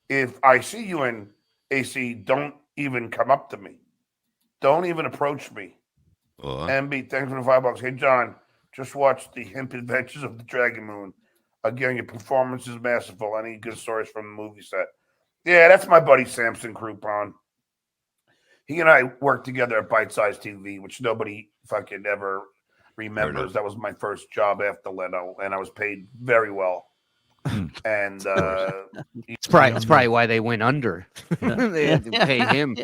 if I see you in AC, don't even come up to me. Don't even approach me. MB, thanks for the $5. Hey, John, just watch the Hemp Adventures of the Dragon Moon. Again, your performance is masterful. Any good stories from the movie set? Yeah, that's my buddy Samson Crouton. He and I worked together at Bite Size TV, which nobody fucking ever remembers. That was my first job after Leno, and I was paid very well. And it's probably why they went under. They had to pay him.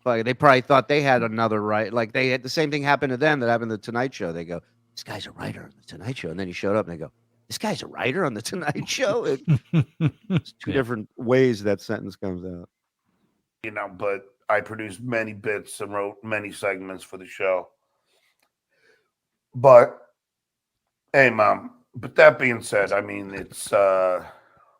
Like, they probably thought they had another right. Like, the same thing happened to them that happened to the Tonight Show. They go, "This guy's a writer on the Tonight Show," and then he showed up and they go, this guy's a writer on the Tonight Show. It's two different ways that sentence comes out. You know, but I produced many bits and wrote many segments for the show. But hey, Mom. But that being said, I mean, it's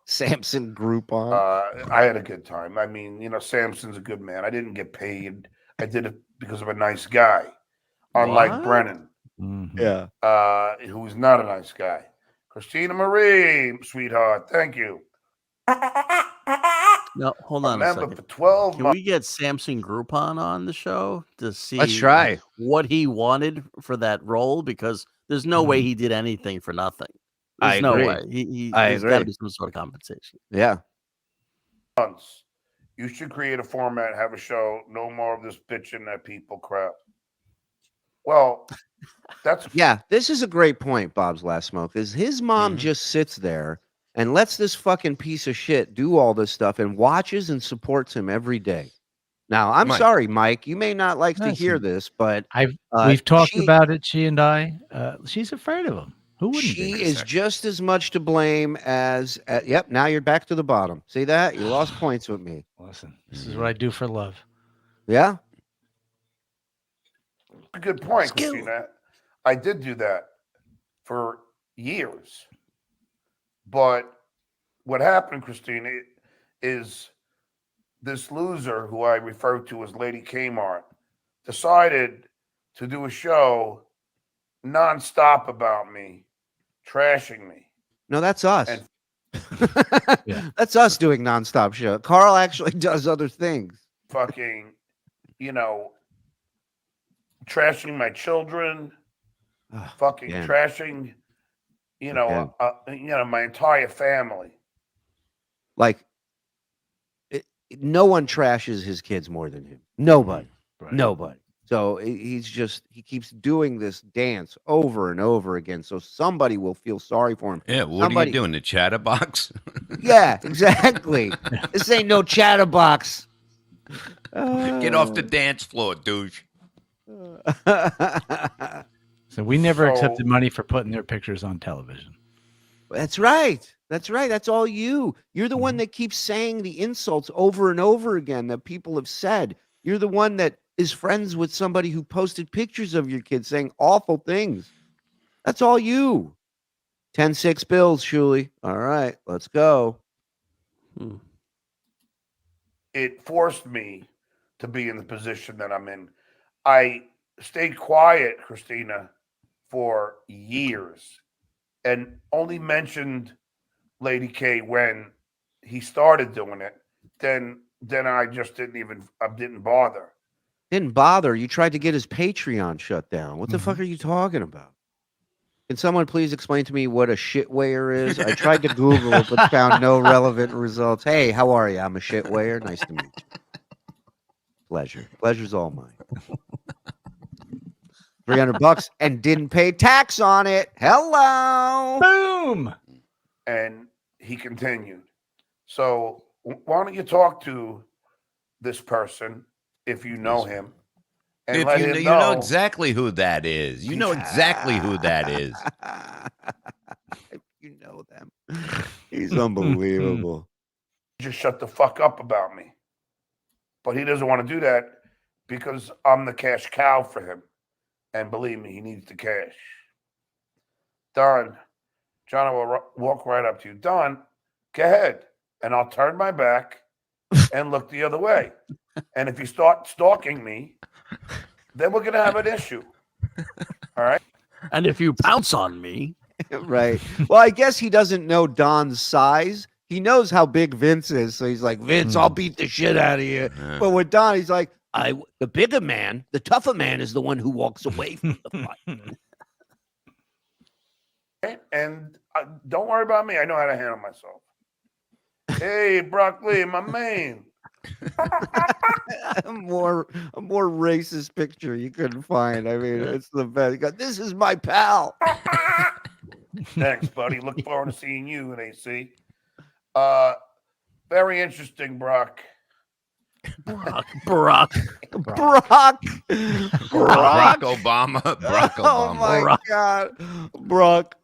Samson Groupon. I had a good time. I mean, you know, Samson's a good man. I didn't get paid. I did it because of a nice guy, unlike Brennan, who's not a nice guy. Christina Marie, sweetheart, thank you. No, hold on a second. For 12 Can we get Samson Groupon on the show to see Let's try what he wanted for that role? Because there's no way he did anything for nothing. There's no way. There's got to be some sort of compensation. Yeah. months. You should create a format, have a show, no more of this bitching at people crap. Well, that's this is a great point, Bob's Last Smoke. Is his mom just sits there and lets this fucking piece of shit do all this stuff and watches and supports him every day. Now, I'm sorry, Mike, you may not like to hear this, but we've talked about it, she and I. She's afraid of him. Who wouldn't she be? is just as much to blame as yep, now you're back to the bottom. See that? You lost points with me. Listen, this is what I do for love. Yeah. a good point, Christina. I did do that for years. But what happened, Christina, is this loser who I refer to as Lady Kmart decided to do a show nonstop about me, trashing me. No, that's us. That's us doing nonstop show. Carl actually does other things. Fucking, trashing my children, trashing, my entire family. Like, no one trashes his kids more than him. Nobody. Right. Nobody. So he keeps doing this dance over and over again. So somebody will feel sorry for him. Yeah, what are you doing? The chatterbox? Yeah, exactly. This ain't no chatterbox. Get off the dance floor, douche. So we never accepted money for putting their pictures on television. That's right. That's right. That's all you. You're the one that keeps saying the insults over and over again that people have said. You're the one that is friends with somebody who posted pictures of your kids saying awful things. That's all you. 10-6 bills, Shuli. All right, let's go. It forced me to be in the position that I'm in. I stayed quiet, Christina, for years and only mentioned Lady K when he started doing it. Then I just didn't bother. Didn't bother. You tried to get his Patreon shut down. What the fuck are you talking about? Can someone please explain to me what a shitweigher is? I tried to Google it, but found no relevant results. Hey, how are you? I'm a shitweigher. Nice to meet you. Pleasure. Pleasure's all mine. $300 and didn't pay tax on it. Hello. Boom. And he continued. So why don't you talk to this person if you know him? And if let you, him you know. know exactly who that is. You know exactly who that is. You know them. He's unbelievable. Just shut the fuck up about me. But he doesn't want to do that because I'm the cash cow for him. And believe me, he needs the cash. Don, John will walk right up to you. Don, go ahead. And I'll turn my back and look the other way. And if you start stalking me, then we're going to have an issue. All right? And if you pounce on me. Right. Well, I guess he doesn't know Don's size. He knows how big Vince is. So he's like, Vince, I'll beat the shit out of you. But with Don, he's like, the bigger man, the tougher man is the one who walks away from the fight. And don't worry about me. I know how to handle myself. Hey, Broccoli, my man. a more racist picture you couldn't find. I mean, it's the best. He goes, this is my pal. Thanks, buddy. Look forward to seeing you at AC. Very interesting, Brock. Barack Obama. Oh my God. Brock.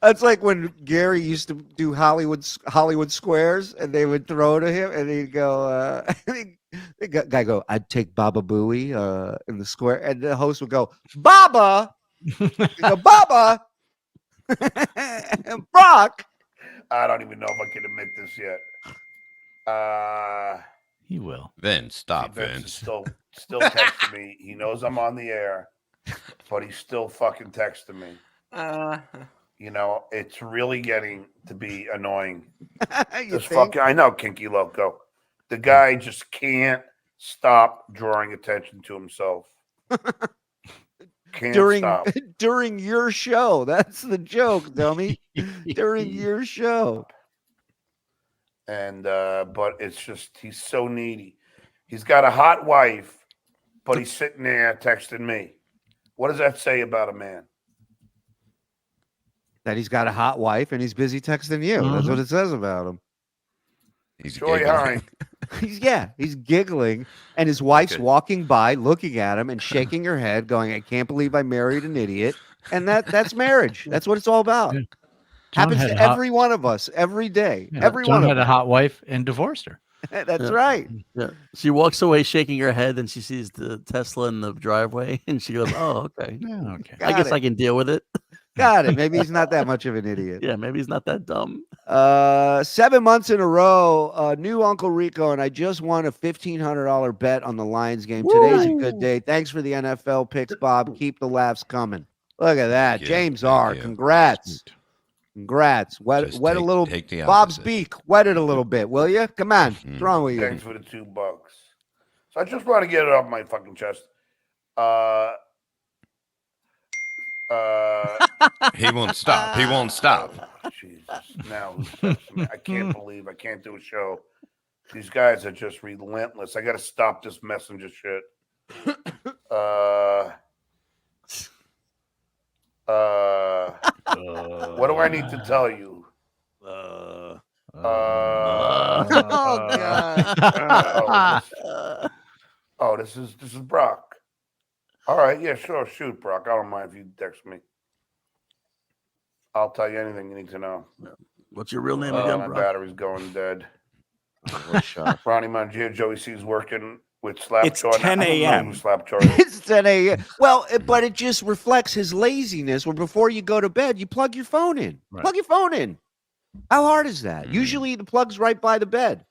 That's like when Gary used to do Hollywood Squares, and they would throw to him, and he'd go, the guy go, "I'd take Baba Booey in the square," and the host would go, "Baba," he'd go, "Baba," and Brock. I don't even know if I can admit this yet. He will. Vince, stop, Vince is Vince. still texting me. He knows I'm on the air, but he's still fucking texting me. You know, it's really getting to be annoying. I know, Kinky Loco. The guy just can't stop drawing attention to himself. During your show. That's the joke, dummy. During your show. And but it's just he's so needy. He's got a hot wife, but he's sitting there texting me. What does that say about a man? That he's got a hot wife and he's busy texting you. Mm-hmm. That's what it says about him. He's Joy giggling. Hine. He's giggling, and his wife's walking by, looking at him and shaking her head, going, "I can't believe I married an idiot." And that's marriage. That's what it's all about. Yeah. Happens to every one of us every day. Yeah, every John one had of a hot wife and divorced her. That's right. Yeah. She walks away shaking her head, and she sees the Tesla in the driveway, and she goes, "Oh, okay. Yeah, okay. I guess I can deal with it." Got it. Maybe he's not that much of an idiot. Yeah, maybe he's not that dumb. 7 months in a row, new Uncle Rico, and I just won a $1,500 bet on the Lions game. Today's a good day. Thanks for the NFL picks, Bob. Keep the laughs coming. Look at that. James R. Congrats. Congrats. Wet a little. Bob's beak. Wet it a little bit, will you? Come on. What's wrong with you? Thanks for the $2. So I just want to get it off my fucking chest. He won't stop. He won't stop. Jesus. Now I can't believe I can't do a show. These guys are just relentless. I got to stop this messenger shit. What do I need to tell you? Oh, God. This is Brock. All right, yeah, sure, shoot, Brock. I don't mind if you text me. I'll tell you anything you need to know. What's your real name again, my Brock? battery's going dead. Shot. Ronnie Mangia, Joey C's working with Slap It's Jaw. 10 a.m. Slap Jaw. It's 10 a.m. Well, but it just reflects his laziness where before you go to bed, you plug your phone in. Right. Plug your phone in. How hard is that? Usually the plug's right by the bed.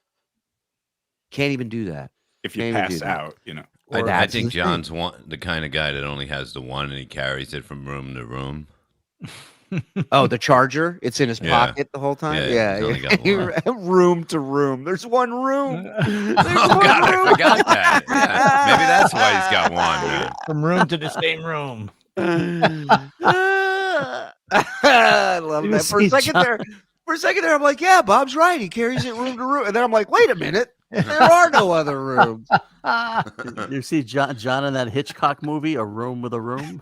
Can't even do that. If you Can't even pass do that. out, you know. I That's think the thing. John's the kind of guy that only has the one and he carries it from room to room. Oh, the charger? It's in his Yeah. pocket the whole time? Yeah, he's only got one. Room to room. There's one room. There's Oh, one God, I room. forgot that. Yeah. Maybe that's why he's got one. Man. From room to the same room. I love You that. For a see second John- there, I'm like, yeah, Bob's right. He carries it room to room. And then I'm like, wait a minute. There are no other rooms. You see John in that Hitchcock movie, A Room with a Room?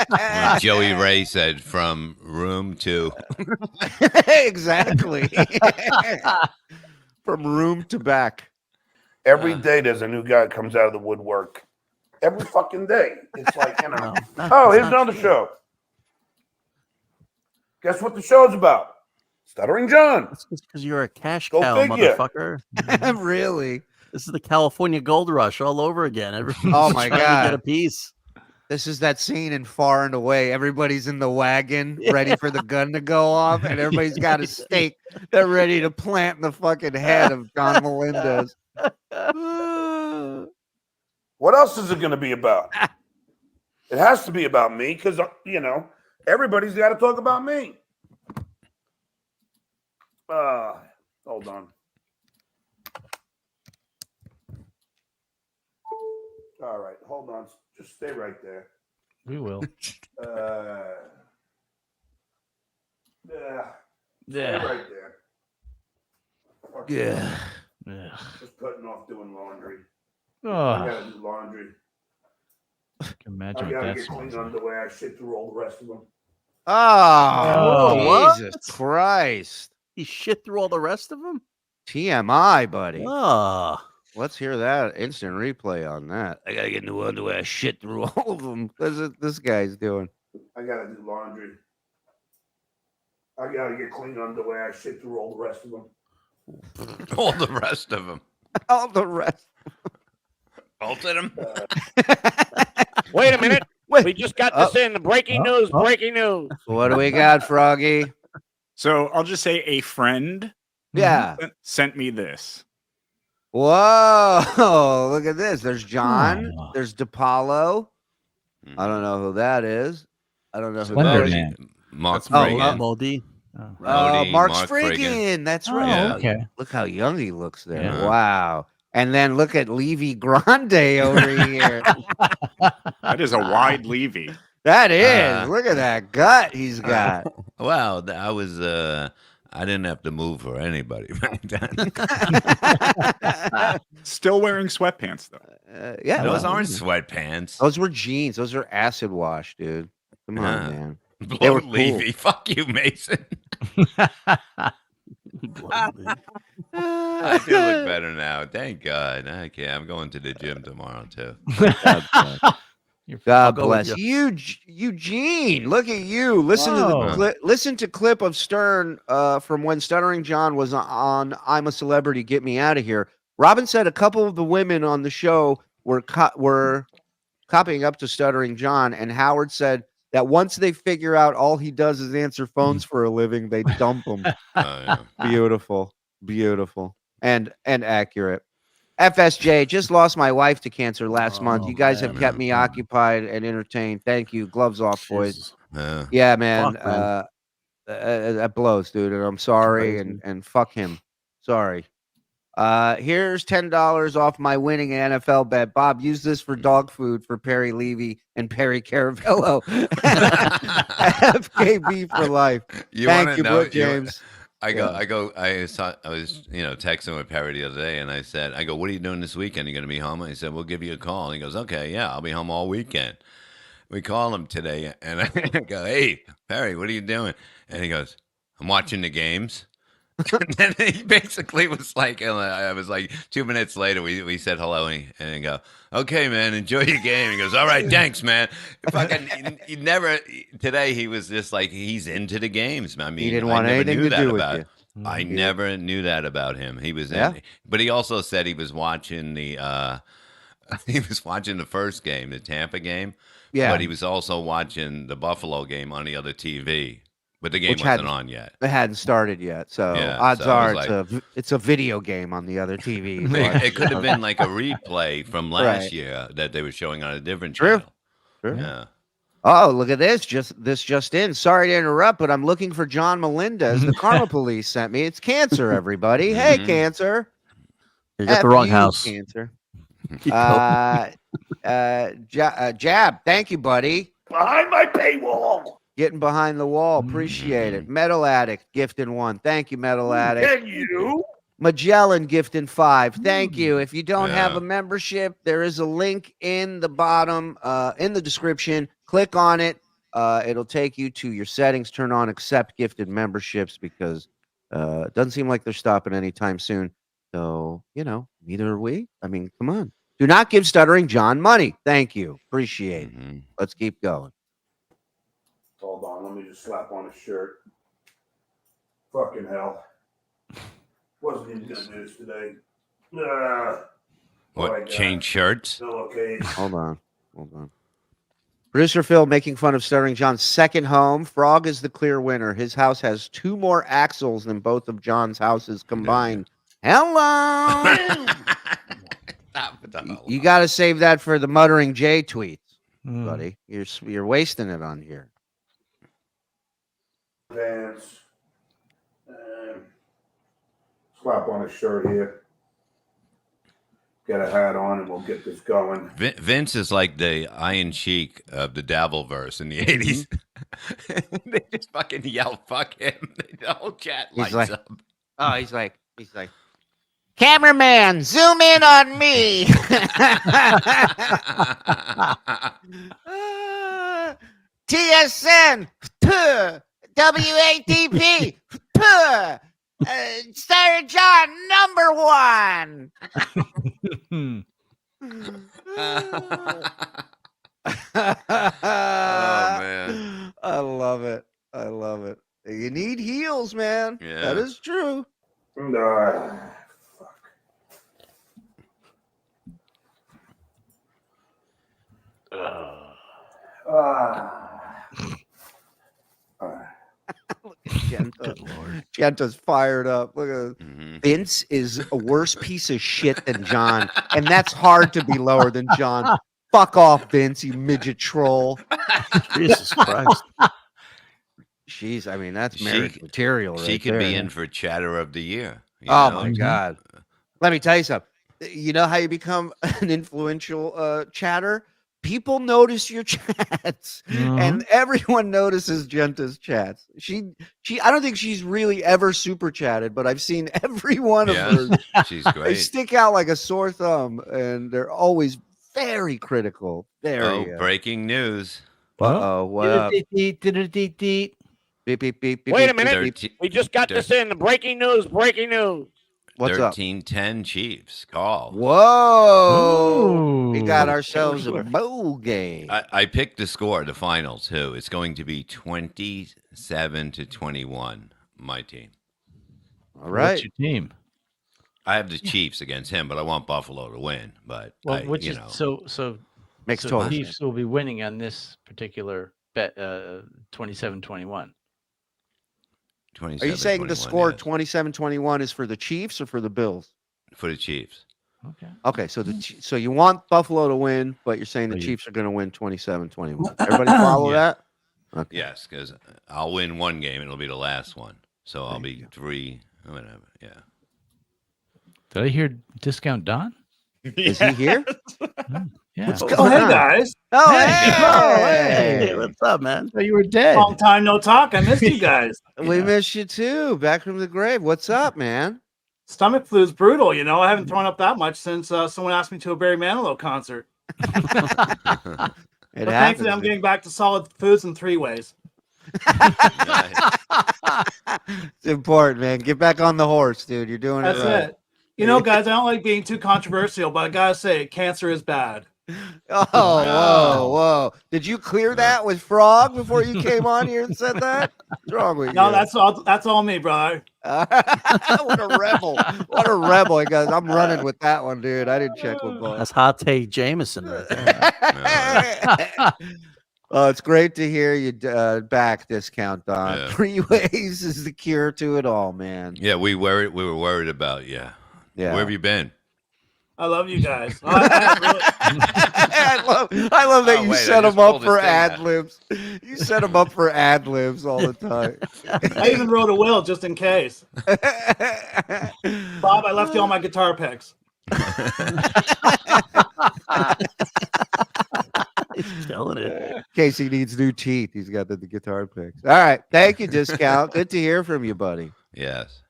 When Joey Ray said from room to. Exactly. From room to back. Every day there's a new guy that comes out of the woodwork. Every fucking day. It's like, you know. Here's another show. Guess what the show's about? Stuttering John. That's because you're a cash Go cow, figure. motherfucker. Really? This is the California Gold Rush all over again. Everyone's Oh, my trying to God. get a piece. This is that scene in Far and Away. Everybody's in the wagon, ready for the gun to go off, and everybody's got a stake. They're ready to plant in the fucking head of John Melendez. What else is it going to be about? It has to be about me because, you know, everybody's got to talk about me. Hold on. All right, hold on. Just stay right there. We will. Stay right there. Fucking Yeah. Yeah. Just putting off doing laundry. I Oh, gotta do laundry. I can I imagine what gotta that get smells clean like. underwear. I shit through all the rest of them. Oh, what? Jesus Christ. He shit through all the rest of them? TMI, buddy. Oh. Let's hear that instant replay on that. I gotta get new underwear. Shit through all of them. That's what this guy's doing. I gotta do laundry. I gotta get clean underwear. I shit through all the rest of them. All the rest of them. All the rest. Bolted them. Wait a minute. Wait. We just got this in. Breaking news. Breaking news. What do we got, Froggy? So I'll just say a friend Yeah. sent me this. Whoa. Look at this. There's John. There's DePaulo. I don't know who that is. I don't know who that is. Mark Friggin. Modi, Mark's Mark Friggin. That's right. Yeah. Okay. Look how young he looks there. Yeah. Wow. And then look at Levy Grande over here. That is a wide Levy. That is. Look at that gut he's got. Wow, I was I didn't have to move for anybody right then. Still wearing sweatpants though. Yeah, Those aren't sweatpants. Those were jeans. Those are acid wash, dude. Come on, man. They Blow were cool. Levy. Fuck you, Mason. I feel look better now. Thank God. Okay, I'm going to the gym tomorrow too. God bless you, Eugene. Look at you. Listen to the listen to clip of Stern from when Stuttering John was on I'm a Celebrity, Get Me Out of Here. Robin said a couple of the women on the show were copying up to Stuttering John, and Howard said that once they figure out all he does is answer phones for a living, they dump him. Beautiful, and accurate. FSJ, just lost my wife to cancer last month. You guys have kept me occupied and entertained. Thank you. Gloves off, boys. Yeah, man. Fuck, That blows, dude. And I'm sorry. And fuck him. Sorry. Here's $10 off my winning NFL bet. Bob, use this for dog food for Perry Levy and Perry Caravello. FKB for life. Thank you, Brooke James. I was texting with Perry the other day, and I said, what are you doing this weekend? You going to be home? And he said, we'll give you a call. And he goes, okay, yeah, I'll be home all weekend. We call him today, and I go, hey, Perry, what are you doing? And he goes, I'm watching the games. And then he basically was like, I was like, 2 minutes later, we said hello, and he go, okay, man, enjoy your game. He goes, all right, thanks, man. Fucking, he never, today he was just like, he's into the games. I mean, he didn't want anything to do with you. I never knew that about him. He was but he also said he was watching the first game, the Tampa game. Yeah. But he was also watching the Buffalo game on the other TV. But the game wasn't on yet. It hadn't started yet, so odds are it's a video game on the other TV. It could have been like a replay from last year that they were showing on a different channel. True. Yeah. Oh, look at this! Just in. Sorry to interrupt, but I'm looking for John Melendez. The Karma Police sent me. It's Cancer, everybody. Hey, Cancer. You got the wrong house. Cancer. Jab. Thank you, buddy. Behind my paywall. Getting behind the wall. Appreciate it. Metal Addict gifting 1. Thank you, Metal Addict. Can you? Magellan gifting 5. Thank you. If you don't have a membership, there is a link in the bottom, in the description. Click on it. It'll take you to your settings. Turn on accept gifted memberships because it doesn't seem like they're stopping anytime soon. So, neither are we. I mean, come on. Do not give Stuttering John money. Thank you. Appreciate it. Let's keep going. Hold on, let me just slap on a shirt. Fucking hell. Wasn't even gonna do this today. What, change shirts? Okay. Hold on. Producer Phil making fun of Stuttering John's second home. Frog is the clear winner. His house has 2 more axles than both of John's houses combined. Hello! You got to save that for the Muttering J tweets, buddy. You're wasting it on here. Pants. Slap on a shirt here. Get a hat on and we'll get this going. Vince is like the Iron Sheik of the Dabbleverse in the 80s. They just fucking yell, fuck him. The whole chat lights up. Oh, he's like, cameraman, zoom in on me. TSN, WATP, Stuttering John #1. Oh man, I love it. You need heels, man. Yeah. That is true. Good Lord. Genta's fired up. Look at Vince is a worse piece of shit than John, and that's hard to be lower than John. Fuck off, Vince, you midget troll. Jesus Christ. Jeez, I mean, that's marriage material right She could there. be in for Chatter of the Year. Oh, my God. Let me tell you something. You know how you become an influential chatter? People notice your chats, and everyone notices Genta's chats. I don't think she's really ever super chatted, but I've seen every one of hers. She's They great. stick out like a sore thumb, and they're always very critical. Very. Breaking news. Uh-oh, what up? Beep, beep, beep, beep, Wait a beep, minute. beep, beep. We just got this in. Breaking news. Breaking news. What's up? 13-10 Chiefs. Call. Whoa. We got ourselves a bowl game. I picked the score, the final, too. It's going to be 27-21, my team. All right. What's your team? I have the Chiefs against him, but I want Buffalo to win. But Well, Makes so total Chiefs will be winning on this particular bet 27-21. Are you saying the score 27-21 is for the Chiefs or for the Bills? For the Chiefs. Okay, so so you want Buffalo to win, but you're saying the Chiefs are going to win 27-21. Everybody follow that? Okay. Yes, because I'll win one game and it'll be the last one. So I'll be 3, whatever. Yeah. Did I hear Discount Don? Is he here? Yeah. What's Oh, going hey on? guys. Oh, Hey, what's up, man? Oh, you were dead. Long time no talk. I missed you guys. We missed you too. Back from the grave. What's up, man? Stomach flu's brutal. You know, I haven't thrown up that much since someone asked me to a Barry Manilow concert. But thankfully, I'm getting back to solid foods in 3 ways. It's important, man. Get back on the horse, dude. You're doing That's it right. it. You know, guys, I don't like being too controversial, but I gotta say, cancer is bad. Oh, whoa. Did you clear that with Frog before you came on here and said that? What's wrong with you? No, that's all me, brother. What a rebel. What a rebel. He goes, I'm running with that one, dude. I didn't check with Bob. That's hot take Jameson right there. Oh, it's great to hear you back, Discount Don. Yeah. 3 ways is the cure to it all, man. Yeah, we were worried about you. Yeah. Where have you been? I love you guys. I love that you set them up for ad libs. You set them up for ad libs all the time. I even wrote a will just in case. Bob, I left you all my guitar picks. He's killing it. In case he needs new teeth, he's got the guitar picks. All right. Thank you, Discount. Good to hear from you, buddy. Yes.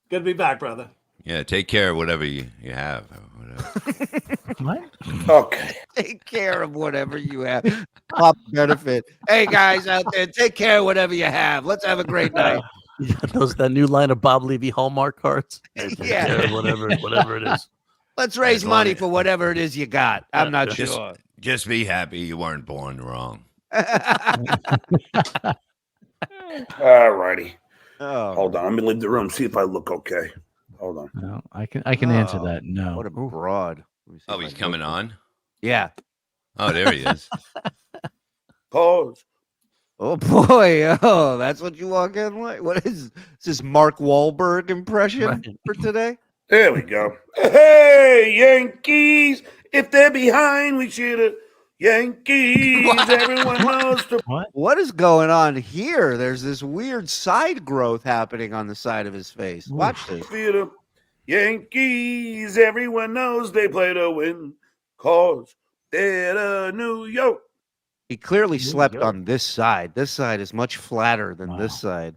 Good to be back, brother. Yeah, take care of whatever you have. What? Okay. Take care of whatever you have. Pop benefit. Hey, guys out there, take care of whatever you have. Let's have a great night. You got that new line of Bob Levy Hallmark cards. Take Yeah. care of whatever it is. Let's raise money for whatever it is you got. I'm not Just, sure. just be happy you weren't born wrong. All righty. Oh, Hold on. Let me leave the room. See if I look okay. Hold on. No, I can answer that. No. What a broad. Oh, he's coming on? Yeah. Oh, there he is. Pause. Oh boy. Oh, that's what you walk in like. What is this Mark Wahlberg impression for today? There we go. Hey, Yankees. If they're behind, we should have. Yankees. Everyone knows to. What is going on here? There's this weird side growth happening on the side of his face. Watch this. Theater. Yankees. Everyone knows they play to win. Cause they're the New York. He clearly slept on this side. This side is much flatter than this side.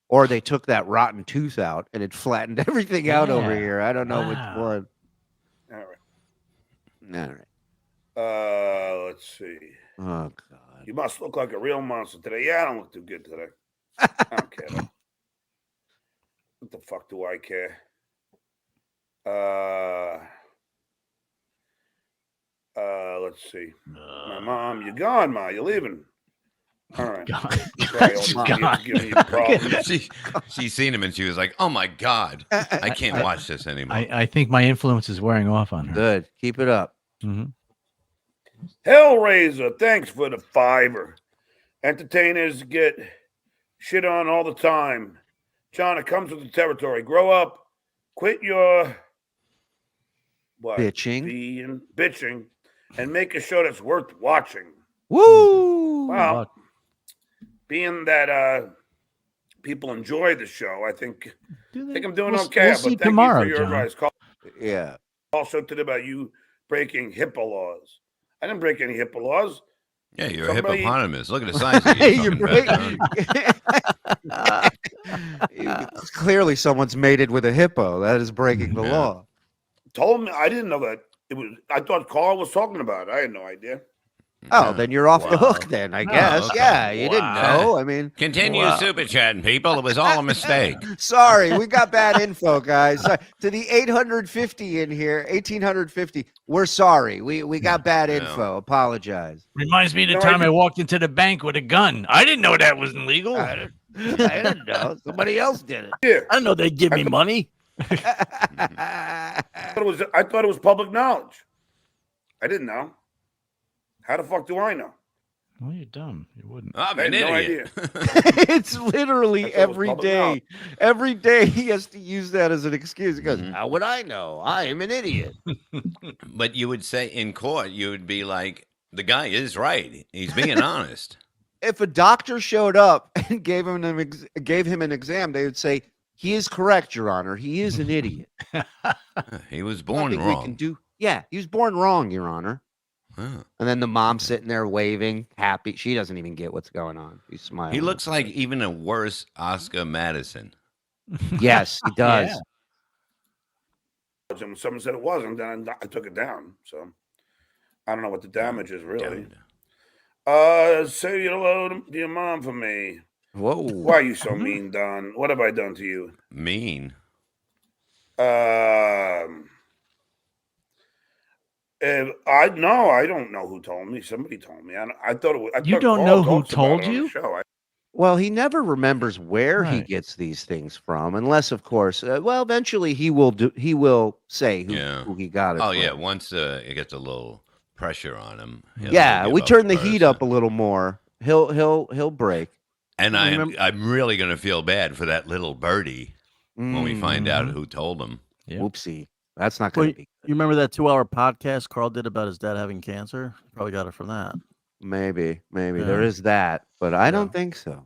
Or they took that rotten tooth out and it flattened everything out over here. I don't know which one. All right. All right. Let's see. Oh God. You must look like a real monster today. Yeah, I don't look too good today. I don't care. What the fuck do I care? Let's see. My mom, you're gone, Ma. You're leaving. All right. God. Sorry, all these idiots giving you problems. She's seen him and she was like, "Oh my God, I can't watch this anymore." I think my influence is wearing off on her. Good. Keep it up. Mhm. Hellraiser, thanks for the $5. Entertainers get shit on all the time. John, it comes with the territory. Grow up. Quit your bitching and make a show that's worth watching. Woo! Well, being that people enjoy the show, I think I'm doing okay. We'll see but thank tomorrow, you for your John. advice. Yeah. Also today about you breaking HIPAA laws. I didn't break any HIPAA laws. Yeah, you're a hippopotamus. Look at the size of you. Clearly, someone's mated with a hippo. That is breaking the law. Told me I didn't know that it was. I thought Carl was talking about it. I had no idea. Oh, then you're off the hook. Then I guess. okay. Yeah, you didn't know. I mean, Continue super chatting, people. It was all a mistake. Sorry, we got bad info, guys. To the 850 in here, 1850. We're sorry. We got bad info. Apologize. Reminds me of the time I walked into the bank with a gun. I didn't know that was illegal. I didn't know. Somebody else did it. Yeah. I didn't know they'd give me money. I thought it was public knowledge. I didn't know. How the fuck do I know? Well, you're dumb. You wouldn't. I'm I had an no idiot. idea. It's literally every day. Every day he has to use that as an excuse. He goes, "How would I know? I am an idiot." But you would say in court, you would be like, the guy is right. He's being honest. If a doctor showed up and gave him an exam, they would say, "He is correct, Your Honor. He is an idiot." He was born Nothing wrong. we can do. Yeah, he was born wrong, Your Honor. Huh. And then the mom sitting there waving, happy. She doesn't even get what's going on. He's smiling. He looks like even a worse Oscar Madison. Yes, he does. When someone said it wasn't, then I took it down. So I don't know what the damage is really. Say hello to your mom for me. Whoa. Why are you so mean, Don? What have I done to you? Mean. I don't know who told me. Somebody told me. I thought it was. You don't know who told you? Well, he never remembers where he gets these things from, unless, of course, eventually he will say who he got it. Oh from. yeah, once it gets a little pressure on him. We turn the heat up a little more. He'll break. And I'm really going to feel bad for that little birdie when we find out who told him. Yeah. Whoopsie. That's not going to be. You remember that 2-hour podcast Carl did about his dad having cancer? Probably got it from that. Maybe there is that, but I don't think so.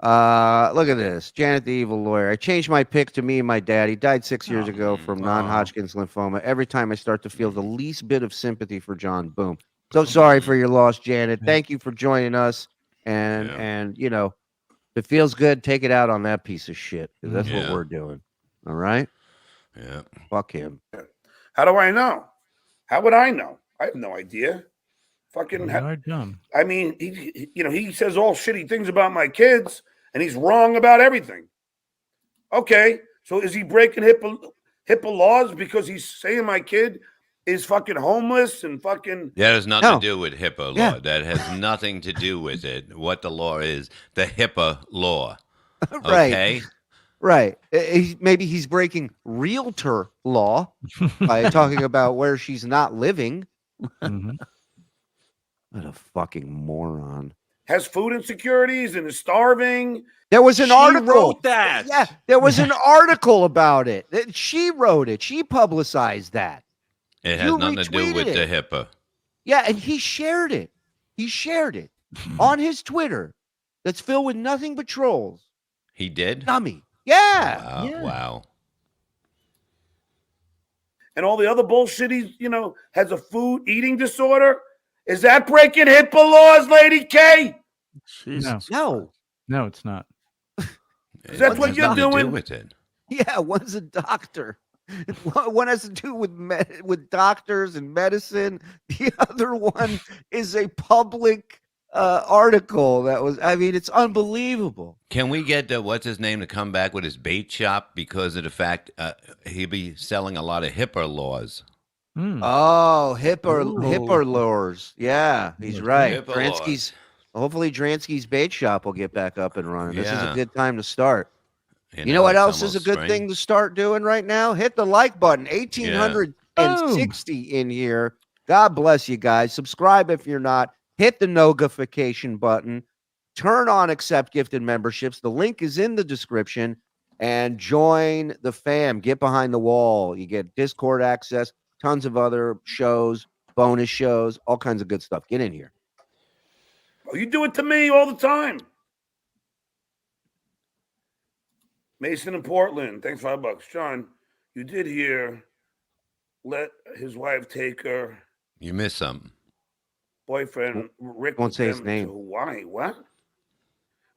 Look at this. Janet the Evil Lawyer. I changed my pick to me and my dad. He died 6 years ago from non-Hodgkin's lymphoma. Every time I start to feel the least bit of sympathy for John, boom. So sorry for your loss, Janet. Thank you for joining us. And you know, if it feels good, take it out on that piece of shit, because that's what we're doing. All right? Yeah. Fuck him. How do I know? How would I know? I have no idea. Fucking. Dumb. I mean, he says all shitty things about my kids, and he's wrong about everything. Okay, so is he breaking HIPAA laws because he's saying my kid is fucking homeless and fucking? That has nothing to do with HIPAA law. That has nothing to do with it. What the law is, the HIPAA law. Right. Okay? Right. Maybe he's breaking realtor law by talking about where she's not living. What a fucking moron. Has food insecurities and is starving. There was an article. Wrote that. Yeah, there was an article about it. She wrote it. She publicized that. It has nothing to do with the HIPAA. Yeah, and he shared it. He shared it on his Twitter that's filled with nothing but trolls. He did? Dummy. Yeah. Wow. And all the other bullshit has a food eating disorder. Is that breaking HIPAA laws, Lady K? No, it's not. That's what you're doing. To do with it. Yeah, one's a doctor. One has to do with doctors and medicine. The other one is a public article that was. I mean, it's unbelievable. Can we get what's his name to come back with his bait shop because of the fact he'll be selling a lot of HIPAA laws? Oh, HIPAA laws. Yeah, he's right. HIPAA Kransky's Hopefully, Dransky's Bait Shop will get back up and running. This is a Yeah. good time to start. You know what else is a good thing to start doing right now? Hit the like button. 1,860 in here. God bless you guys. Subscribe if you're not. Hit the notification button. Turn on accept gifted memberships. The link is in the description. And join the fam. Get behind the wall. You get Discord access, tons of other shows, bonus shows, all kinds of good stuff. Get in here. Oh, you do it to me all the time. Mason in Portland, thanks $5. John, you did hear let his wife take her You missed something. boyfriend Rick Won't with say his them name. to Hawaii. What?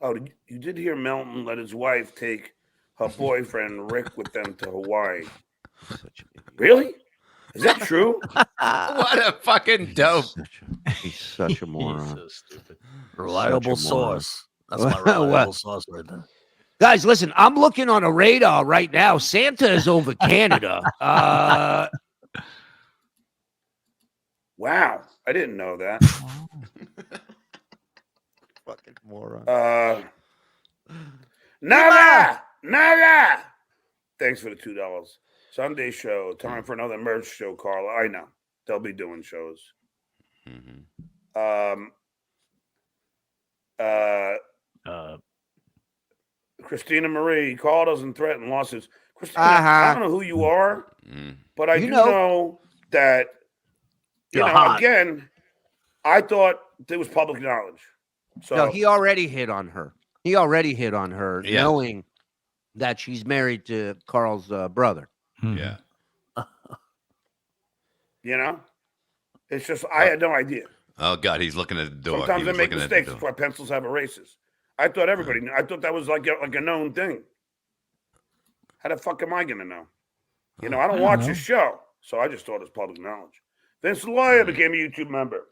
Oh, you did hear Melton let his wife take her boyfriend Rick with them to Hawaii. Really? Is that true? What a fucking dope. He's such a moron. so stupid. Reliable Such a moron. source. That's my reliable source right there. Guys, listen, I'm looking on a radar right now. Santa is over Canada. Wow, I didn't know that. Fucking moron. Naga. Thanks for the $2. Sunday show. Time for another merch show, Carla. I know they'll be doing shows. Christina Marie, Carl doesn't threaten lawsuits. Christina, I don't know who you are, but I do know that, you know, hot. again, I thought there was public knowledge. So No, he already hit on her. Knowing that she's married to Carl's brother. Yeah. you know, it's just, I had no idea. Oh, God, he's looking at the door. Sometimes He I was make looking at the mistakes. door. That's why pencils have erasers. I thought everybody knew. I thought that was like a known thing. How the fuck am I going to know? You know, I don't watch the show, so I just thought it was public knowledge. Vince the Lawyer became a YouTube member.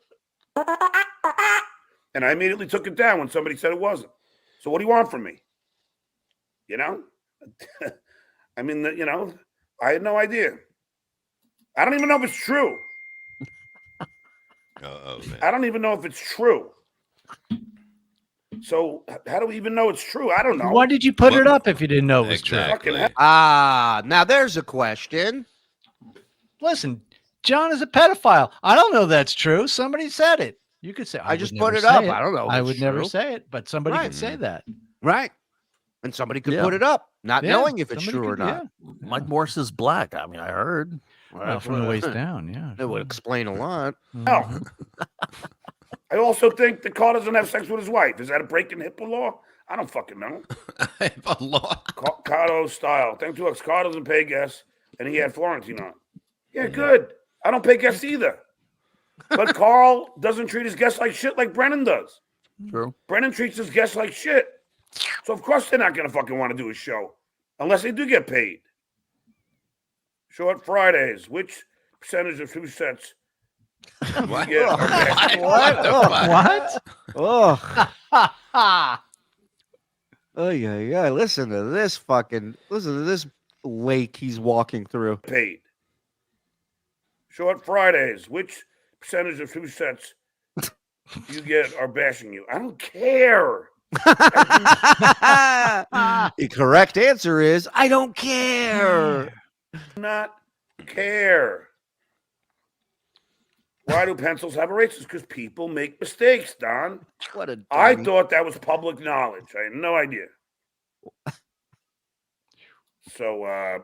And I immediately took it down when somebody said it wasn't. So what do you want from me? You know? I mean, you know, I had no idea. I don't even know if it's true. Man. I don't even know if it's true. So how do we even know it's true? I don't know. Why did you put it up if you didn't know it was true? Now there's a question. Listen, John is a pedophile. I don't know that's true. Somebody said it. You could say, I just would put never it up. say I don't know if I it's would never true. say it, but somebody Right. could say that. Right. And somebody could Yeah. put it up, not Yeah, knowing if it's somebody true or could- not. Mike Morse is black. I mean, I heard. Well, from the waist down, yeah. That would explain a lot. No. I also think that Carl doesn't have sex with his wife. Is that a breaking HIPAA law? I don't fucking know. HIPAA law. Cardo style. Thank you, Carl doesn't pay guests, and he had Florentine on. Yeah, good. I don't pay guests either. But Carl doesn't treat his guests like shit like Brennan does. True. Brennan treats his guests like shit. So of course they're not going to fucking want to do a show unless they do get paid. Short Fridays. Which percentage of 2 sets? What? Yeah, okay. What? Oh. Oh yeah. Listen to this lake he's walking through. Paid. Short Fridays. Which percentage of 2 sets you get are bashing you? I don't care. The correct answer is I don't care. Not care. Why do pencils have erasers? Because people make mistakes, Don. What a I dummy. thought that was public knowledge. I had no idea. So,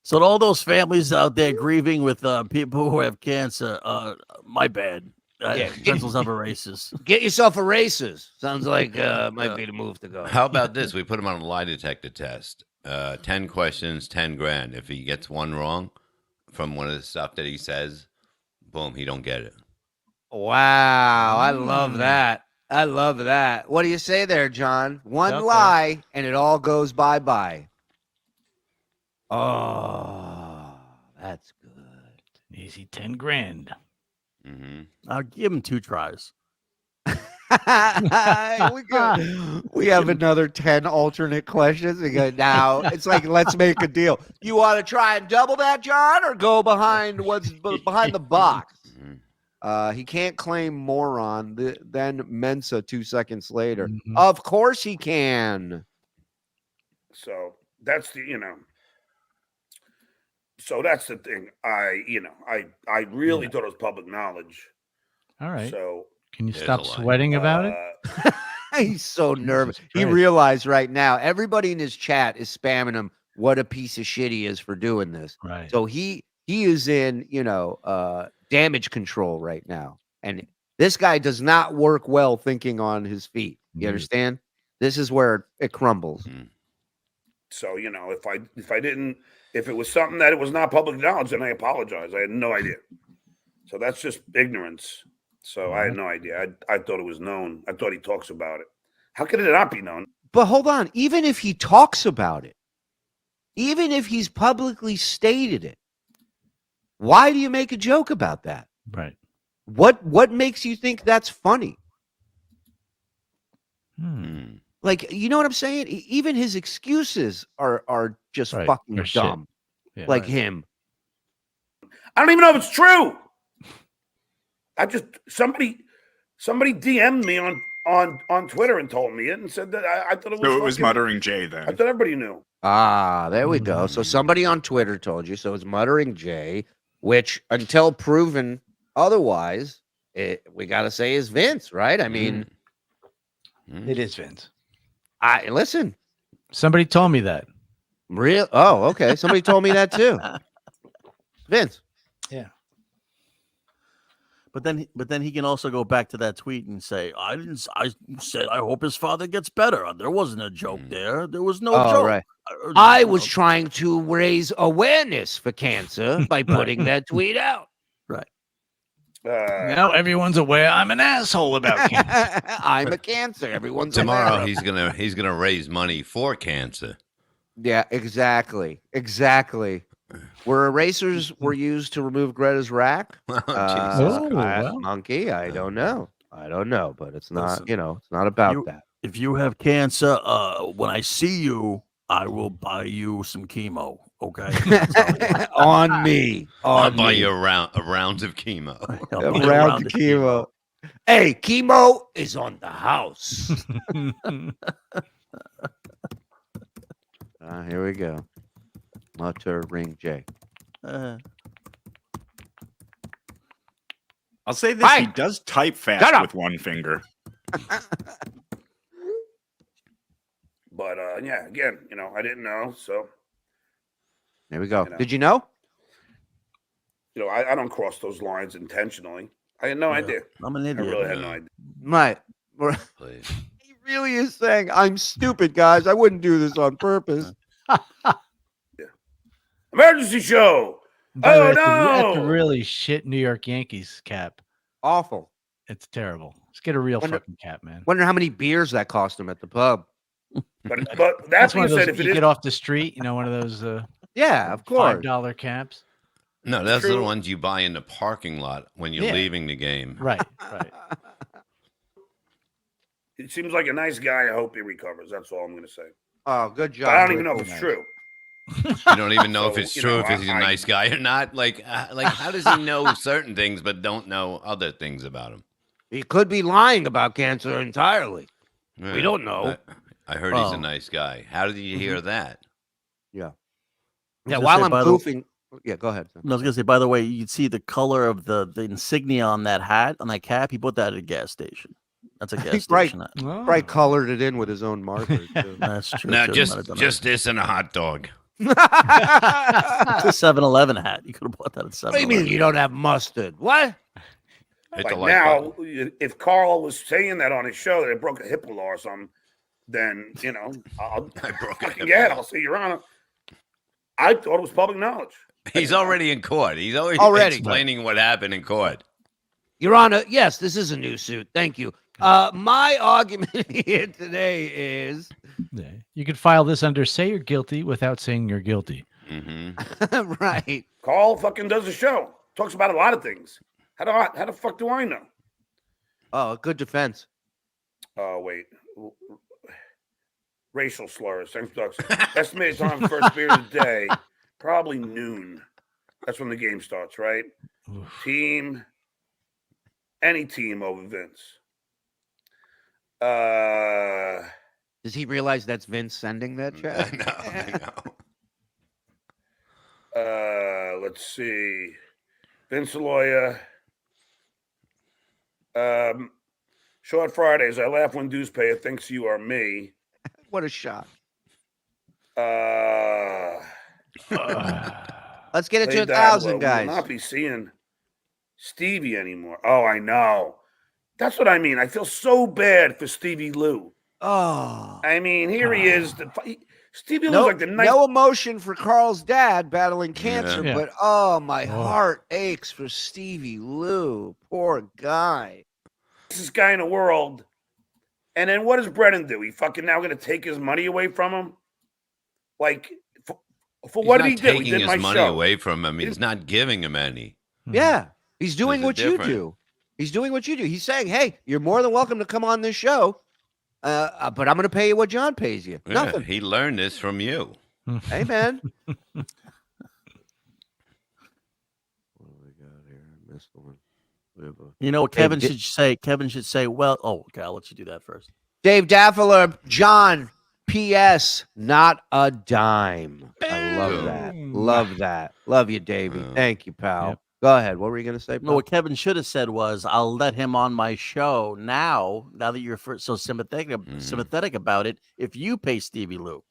So to all those families out there grieving with people who have cancer, my bad. Pencils have erasers. Get yourself erasers. Sounds like might be the move to go. How about this? We put him on a lie detector test. 10 questions, 10 grand. If he gets one wrong from one of the stuff that he says, boom, he don't get it. Wow, I love that. I love that. What do you say there, John? One Okay. lie and it all goes bye-bye. Oh, that's good. Easy 10 grand. I'll give him 2 tries. we have another 10 alternate questions. We go, now it's like, let's make a deal. You want to try and double that, John, or go behind what's behind the box? He can't claim moron, then Mensa 2 seconds later. Of course he can. So that's so that's the thing. I really thought it was public knowledge. All right. So can you stop sweating about it? He's so nervous. He realized right now everybody in his chat is spamming him. What a piece of shit he is for doing this. Right. So he is in, damage control right now. And this guy does not work well thinking on his feet. You understand? This is where it crumbles. So, if it was something that it was not public knowledge, then I apologize. I had no idea. So that's just ignorance. So I had no idea. I thought it was known. I thought he talks about it. How could it not be known? But hold on. Even if he talks about it, even if he's publicly stated it, why do you make a joke about that? Right. What makes you think that's funny? Like, you know what I'm saying? Even his excuses are just fucking dumb. Yeah, like him. I don't even know if it's true. Somebody DM'd me on Twitter and told me it and said that I thought it was. So it was Muttering Jay then. I thought everybody knew. Ah, there we go. So somebody on Twitter told you. So it's Muttering Jay, which until proven otherwise, we got to say is Vince, right? I mean, it is Vince. Listen. Somebody told me that. Real? Oh, okay. Somebody told me that too. Vince. Yeah. But then he can also go back to that tweet and say, I said I hope his father gets better. There wasn't a joke there. There was no joke. Right. I was trying to raise awareness for cancer by putting that tweet out. Right. Now everyone's aware I'm an asshole about cancer. I'm a cancer. Everyone's tomorrow. aware. He's gonna raise money for cancer. Yeah, exactly. Where erasers were used to remove Greta's rack. Monkey. I don't know, but it's not. It's not about that. If you have cancer, when I see you, I will buy you some chemo. Okay. On me. I'll buy you a round of chemo. A round of chemo. Hey, chemo is on the house. Here we go. Muttering Jay. I'll say this: he does type fast with one finger. But yeah, again, I didn't know, so there we go. Did you know? I don't cross those lines intentionally. I had no idea. I'm an idiot. I really had no idea. Right. He really is saying, I'm stupid, guys. I wouldn't do this on purpose. Emergency show. By the way, no. That's a really shit New York Yankees cap. Awful. It's terrible. Let's get a real fucking cap, man. Wonder how many beers that cost him at the pub. But that's one what of you those said. you get off the street, one of those. Yeah, of course. $5 caps. No, those are the ones you buy in the parking lot when you're leaving the game. Right. He seems like a nice guy. I hope he recovers. That's all I'm going to say. Oh, good job. But I don't even know if it's true. You don't even know if it's true, if he's a nice guy or not. Like how does he know certain things but don't know other things about him? He could be lying about cancer entirely. Yeah, we don't know. I heard he's a nice guy. How did you hear that? Yeah. Yeah, while I'm goofing. Yeah, go ahead. I was going to say, by the way, you can see the color of the insignia on that hat, on that cap. He put that at a gas station. That's a gas station. Right, colored it in with his own marker. Too. That's true. No, just this and a hot dog. It's a 7-Eleven hat. You could have bought that at 7-Eleven. What do you mean you don't have mustard? What? Like now, if Carl was saying that on his show that it broke a hip or something, then I'll say, Your Honor, I thought it was public knowledge. He's already in court. He's already explaining what happened in court. Your Honor, yes, this is a new suit. Thank you. My argument here today is you could file this under say you're guilty without saying you're guilty. Mm-hmm. Right. Carl fucking does a show. Talks about a lot of things. How the fuck do I know? Oh, good defense. Oh, wait. Racial slurs. Thanks, Ducks. Estimated time for first beer of the day, probably noon. That's when the game starts, right? Team any team over Vince. Does he realize that's Vince sending that chat? No. Let's see. Vince Aloya. Short Fridays. I laugh when dues payer thinks you are me. What a shock. Let's get it to 1,000, guys. We will not be seeing Stevie anymore. Oh, I know. That's what I mean. I feel so bad for Stevie Lou. Oh. I mean, here he is. Stevie Lou's like the nice. No emotion for Carl's dad battling cancer, but my heart aches for Stevie Lou. Poor guy. This guy in the world. And then what does Brennan do? He fucking now going to take his money away from him? Like, for what did he do? He Taking did his my money show. away from him. He's not giving him any. Yeah. He's doing There's what a you difference. do. He's doing what you do. He's saying, hey, you're more than welcome to come on this show, but I'm going to pay you what John pays you. Yeah, Nothing. he learned this from you. Hey, man. What do we got here? I missed one. You know what Kevin should say? Kevin should say, well, okay, I'll let you do that first. Dave Daffler, John, P.S., not a dime. I love that. Love that. Love you, Davey. Thank you, pal. Yep. Go ahead. What were you going to say, No, pal? what Kevin should have said was, I'll let him on my show now that you're so sympathetic about it, if you pay Stevie Lou.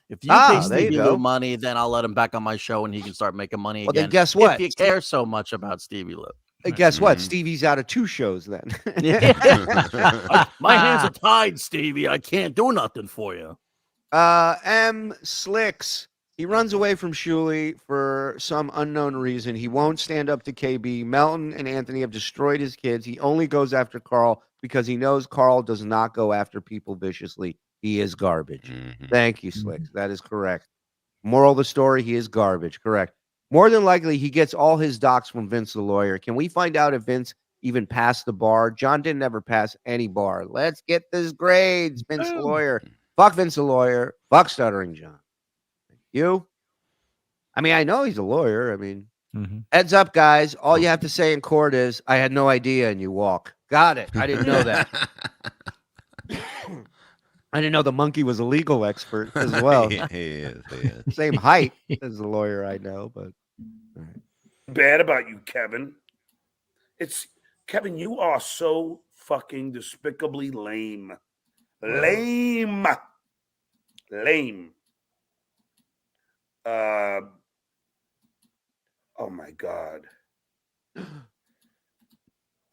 If you pay Stevie Lou money, then I'll let him back on my show and he can start making money again. Then guess what? If you care so much about Stevie Lou. Guess what? Stevie's out of 2 shows then. My hands are tied, Stevie. I can't do nothing for you. M. Slicks. He runs away from Shuli for some unknown reason. He won't stand up to KB. Melton and Anthony have destroyed his kids. He only goes after Carl because he knows Carl does not go after people viciously. He is garbage. Thank you, Slicks. That is correct. Moral of the story, he is garbage. Correct. More than likely, he gets all his docs from Vince the lawyer. Can we find out if Vince even passed the bar? John didn't ever pass any bar. Let's get this grades, Vince the lawyer. Fuck Vince the lawyer. Fuck Stuttering John. You? I mean, I know he's a lawyer. I mean, heads up, guys. All you have to say in court is, I had no idea, and you walk. Got it. I didn't know that. I didn't know the monkey was a legal expert as well. He is. Same height as the lawyer I know, but. Bad about you, Kevin. Kevin, you are so fucking despicably lame. Lame. Oh my God. All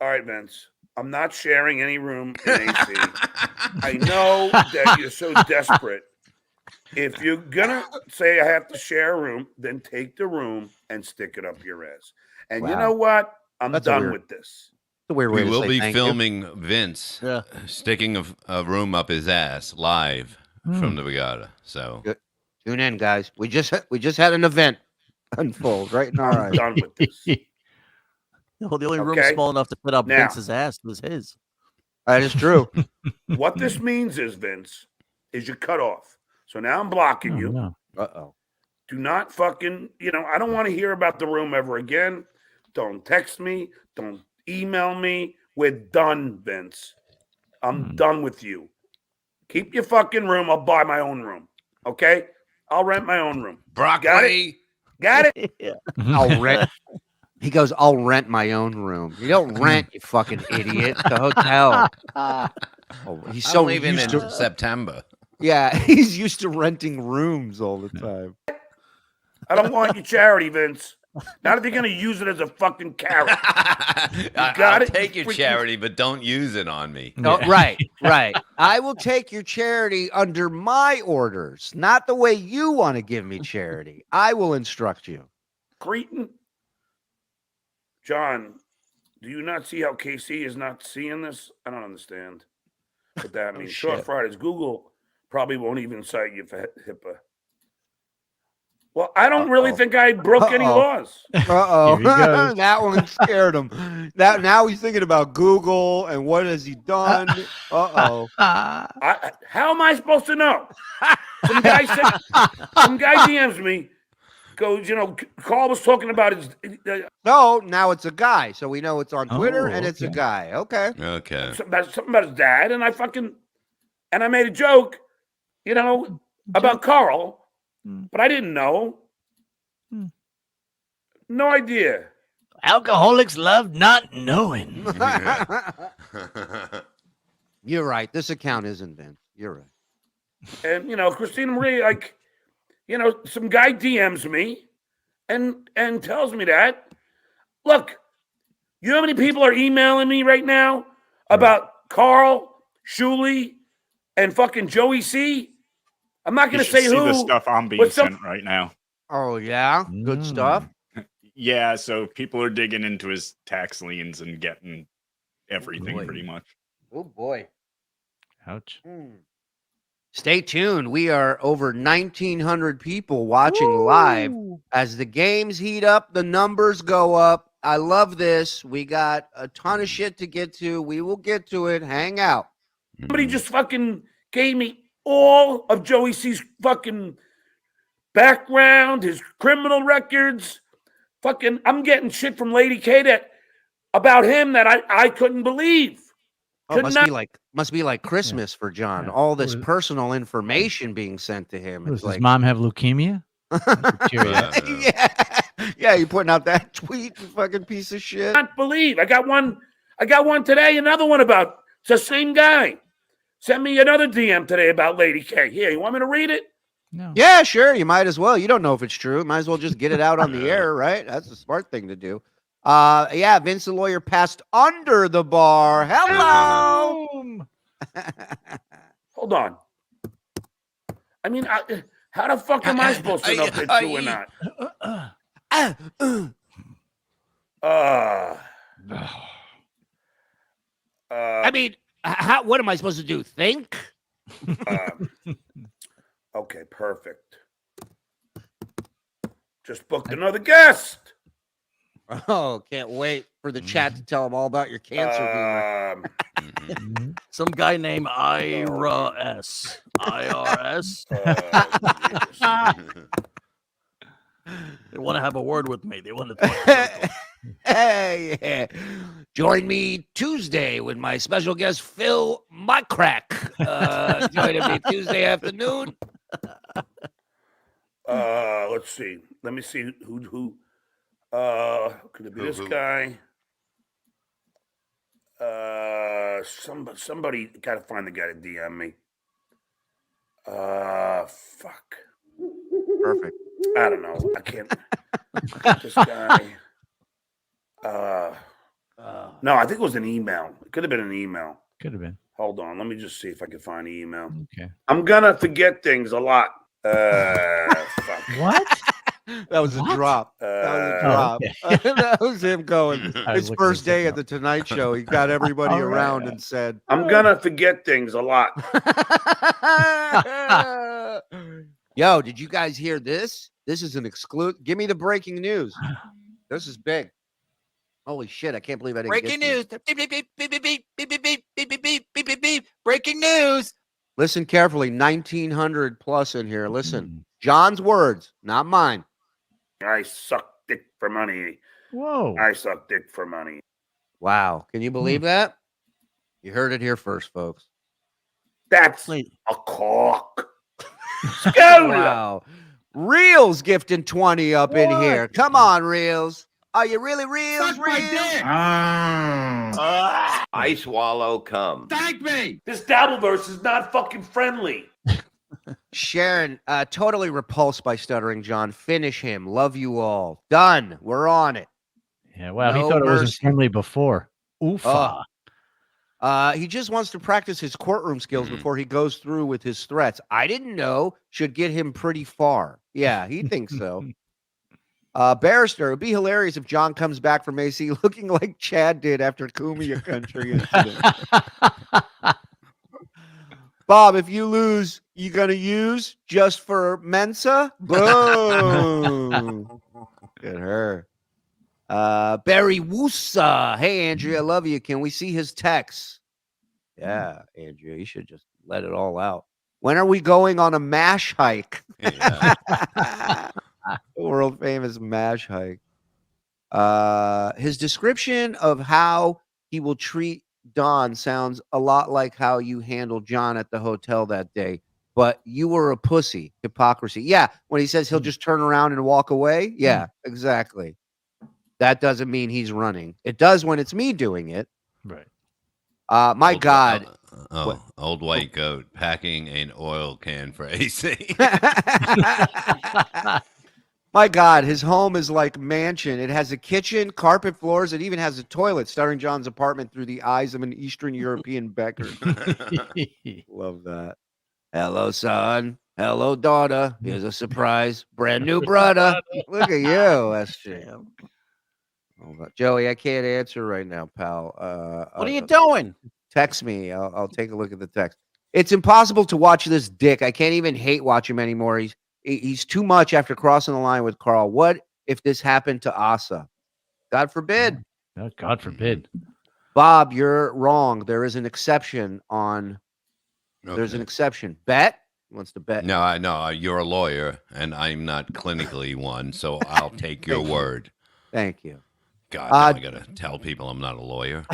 right, Vince. I'm not sharing any room in AC. I know that you're so desperate. If you're gonna say I have to share a room, then take the room and stick it up your ass. And you know what? I'm done with this. We will be filming Vince sticking a room up his ass live from the Regatta. So tune in, guys. We just had an event unfold right in our eyes. I'm done with this. Well, the only room small enough to put up Vince's ass was his. That is true. What this means is, Vince, is you're cut off. So now I'm blocking you. No. Uh-oh. Do not fucking, I don't want to hear about the room ever again. Don't text me. Don't email me. We're done, Vince. I'm done with you. Keep your fucking room. I'll buy my own room. Okay? I'll rent my own room. Broccoli. Got it? Yeah. I'll rent. He goes, I'll rent my own room. You don't rent, you fucking idiot. The hotel. He's so I'm leaving used in to September. Yeah, he's used to renting rooms all the time. I don't want your charity, Vince. Not if you're going to use it as a fucking carrot. I'll take your charity, but don't use it on me. No, right. I will take your charity under my orders, not the way you want to give me charity. I will instruct you. Cretin. John, do you not see how KC is not seeing this? I don't understand what that means. Short Fridays, Google probably won't even cite you for HIPAA. Well, I don't really think I broke any laws. That one scared him. Now he's thinking about Google and what has he done? How am I supposed to know? Some guy DMs me. goes, Carl was talking about his. No, now it's a guy. So we know it's on Twitter and it's a okay. guy. Okay. Okay. Something about his dad, and I made a joke, about Carl, but I didn't know. No idea. Alcoholics love not knowing. You're right. This account isn't Vince. You're right. And Christina Marie, some guy DMs me and tells me that. Look, you know how many people are emailing me right now about Carl, Shuli, and fucking Joey C? I'm not going to say see who. the stuff I'm being sent right now. Oh yeah, good stuff. Yeah, so people are digging into his tax liens and getting everything pretty much. Oh boy. Ouch. Stay tuned. We are over 1,900 people watching live. As the games heat up, the numbers go up. I love this. We got a ton of shit to get to. We will get to it. Hang out. Somebody just fucking gave me all of Joey C's fucking background, his criminal records. Fucking, I'm getting shit from Lady K about him that I couldn't believe. Oh, must be like Christmas for John. Yeah. All this personal information being sent to him. Does It's like, his mom have leukemia? yeah, you putting out that tweet, you fucking piece of shit. Not believe. I got one today, another one about it's the same guy. Send me another DM today about Lady K. Here, you want me to read it? No. Yeah, sure. You might as well. You don't know if it's true. Might as well just get it out on the air, right? That's a smart thing to do. Yeah, Vince the lawyer passed under the bar. Hello. Hold on. I mean, how the fuck am I supposed to know if it's true or not? I mean, what am I supposed to do? Think? Okay, perfect. Just booked another guest. Oh, can't wait for the chat to tell them all about your cancer humor. Some guy named IRS. IRS. They want to have a word with me. They want to talk. Hey, yeah. Join me Tuesday with my special guest Phil Mycrack. Joining me Tuesday afternoon. Let's see. Let me see who. Could it be this guy? Somebody got to find the guy to DM me. Fuck. Perfect. I don't know. I can't. This guy. No, I think it was an email. It could have been an email. Could have been. Hold on. Let me just see if I can find the email. Okay. I'm gonna forget things a lot. Fuck. What? That was a drop. That was a drop. That was him going. His first day at the Tonight Show. He got everybody around and said, I'm gonna forget things a lot. Yo, did you guys hear this? This is an exclusive. Give me the breaking news. This is big. Holy shit, I can't believe I didn't Breaking get news. Beep, beep, beep, beep, beep, beep, beep, beep, beep, beep, beep, beep, beep, beep, beep. Breaking news. Listen carefully. 1,900 plus in here. Listen. John's words, not mine. I suck dick for money. Whoa. I suck dick for money. Wow. Can you believe that? You heard it here first, folks. That's a cock. Go! Wow. Reels gifting 20 up in here. Come on, Reels. Are you really Reels? I swallow cum. Thank me. This Dabbleverse is not fucking friendly. Sharon, totally repulsed by Stuttering John. Finish him. Love you all. Done. We're on it. Yeah, well, No he thought it wasn't mercy. friendly before. Oofa. He just wants to practice his courtroom skills before he goes through with his threats. I didn't know should get him pretty far. Yeah, he thinks so. Barrister, it would be hilarious if John comes back from AC looking like Chad did after Kumia Country incident. Bob, if you lose, you gonna use just for Mensa? Boom. Look at her. Barry Woosa. Hey, Andrea, I love you. Can we see his text? Yeah, Andrea, you should just let it all out. When are we going on a MASH hike? World famous MASH hike. His description of how he will treat Don sounds a lot like how you handled John at the hotel that day. But you were a pussy. Hypocrisy. Yeah. When he says he'll just turn around and walk away. Yeah, exactly. That doesn't mean he's running. It does when it's me doing it. Right. My Old, God. Old white goat packing an oil can for AC. My God, his home is like mansion. It has a kitchen, carpet floors. It even has a toilet. Stuttering John's apartment through the eyes of an Eastern European beggar. Love that. Hello, son. Hello, daughter. Here's a surprise. Brand new brother. Look at you, SJ. Oh, Joey, I can't answer right now, pal. What are you doing? Text me. I'll take a look at the text. It's impossible to watch this dick. I can't even hate watch him anymore. He's too much after crossing the line with Carl. What if this happened to Asa? God forbid. Oh, God forbid. Bob, you're wrong. There is an exception on. Okay. There's an exception. Bet? He wants to bet. No, I know you're a lawyer, and I'm not clinically one, so I'll take your word. Thank you. God, now I gotta tell people I'm not a lawyer.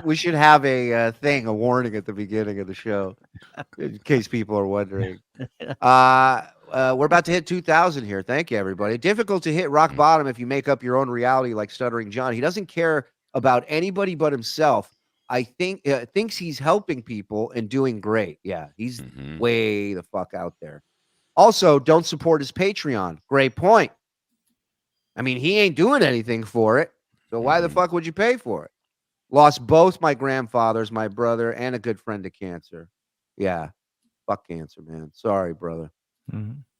we should have a thing, a warning at the beginning of the show, in case people are wondering. We're about to hit 2,000 here. Thank you, everybody. Difficult to hit rock bottom if you make up your own reality like Stuttering John. He doesn't care about anybody but himself. I think thinks he's helping people and doing great. Yeah, he's way the fuck out there. Also, don't support his Patreon. Great point. I mean, he ain't doing anything for it. So why the fuck would you pay for it? Lost both my grandfathers, my brother, and a good friend to cancer. Yeah. Fuck cancer, man. Sorry, brother.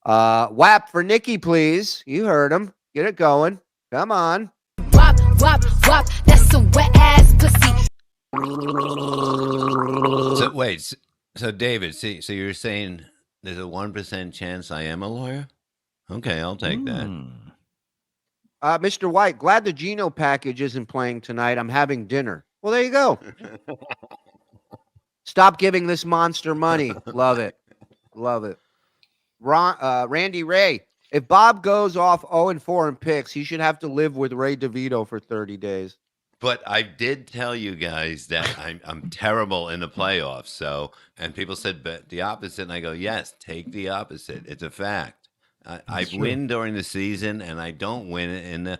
WAP for Nikki, please. You heard him. Get it going. Come on. Wop, wop, wop. That's a wet ass pussy. So wait, so David, see, so you're saying there's a 1% chance I am a lawyer? Okay, I'll take that. Mr. White, glad the Geno package isn't playing tonight. I'm having dinner. Well, there you go. Stop giving this monster money. Love it. Love it. Randy Ray, if Bob goes off 0-4 in picks, he should have to live with Ray DeVito for 30 days. But I did tell you guys that I'm terrible in the playoffs. So, and people said but the opposite, and I go, yes, take the opposite. It's a fact. I win during the season, and I don't win in the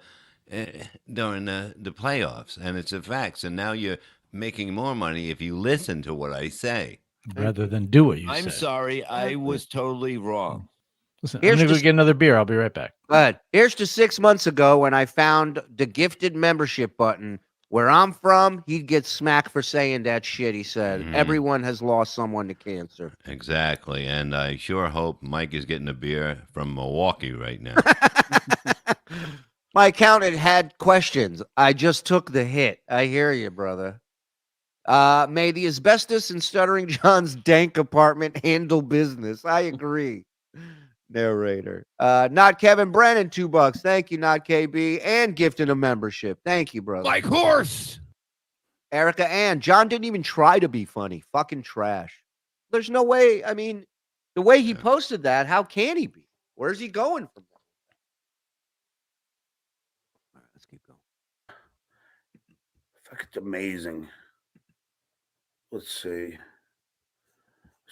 during the playoffs, and it's a fact. So now you're making more money if you listen to what I say rather than do what you say. I'm sorry, I was totally wrong. Listen, I'm gonna go get another beer. I'll be right back. Good. Here's to 6 months ago when I found the gifted membership button. Where I'm from, he'd get smacked for saying that shit, he said. Everyone has lost someone to cancer. Exactly. And I sure hope Mike is getting a beer from Milwaukee right now. My accountant had questions. I just took the hit. I hear you, brother. May the asbestos in Stuttering John's dank apartment handle business. I agree. Narrator. Not Kevin Brennan, $2. Thank you, Not KB, and gifting a membership. Thank you, brother. Like horse. Erica Ann, John didn't even try to be funny. Fucking trash. There's no way. I mean, the way he posted that, how can he be? Where's he going from that? All right, let's keep going. Fuck, it's amazing. Let's see.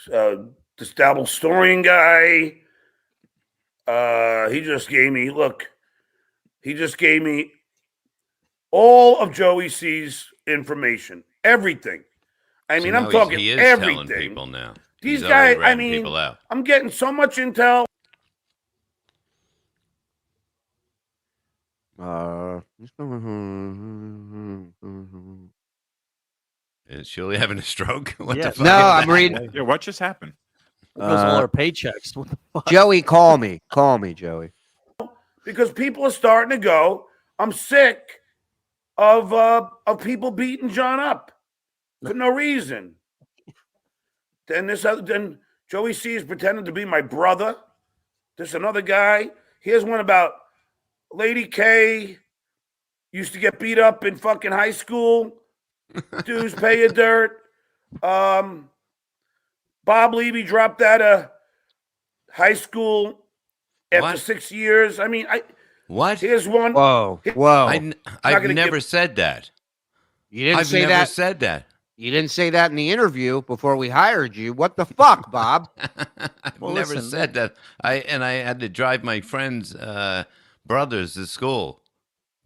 This double storing guy. He just gave me all of Joey C's information, everything. I mean, I'm talking he is everything. Telling people now. These He's guys, already ratting people out. I'm getting so much intel. Is Shuli having a stroke? What the Yes. fuck? No, I'm reading. Yeah, what just happened? It goes all our paychecks. What the fuck? Joey, call me. Call me, Joey. Because people are starting to go, I'm sick of people beating John up for no reason. Then Joey C is pretending to be my brother. There's another guy. Here's one about Lady K used to get beat up in fucking high school. Dudes pay your dirt. Bob Levy dropped out of high school after 6 years. I mean, What? Here's one. Whoa. I've never said that. You didn't I've say never that. said that. You didn't say that in the interview before we hired you. What the fuck, Bob? I've never said that. I had to drive my friends' brothers to school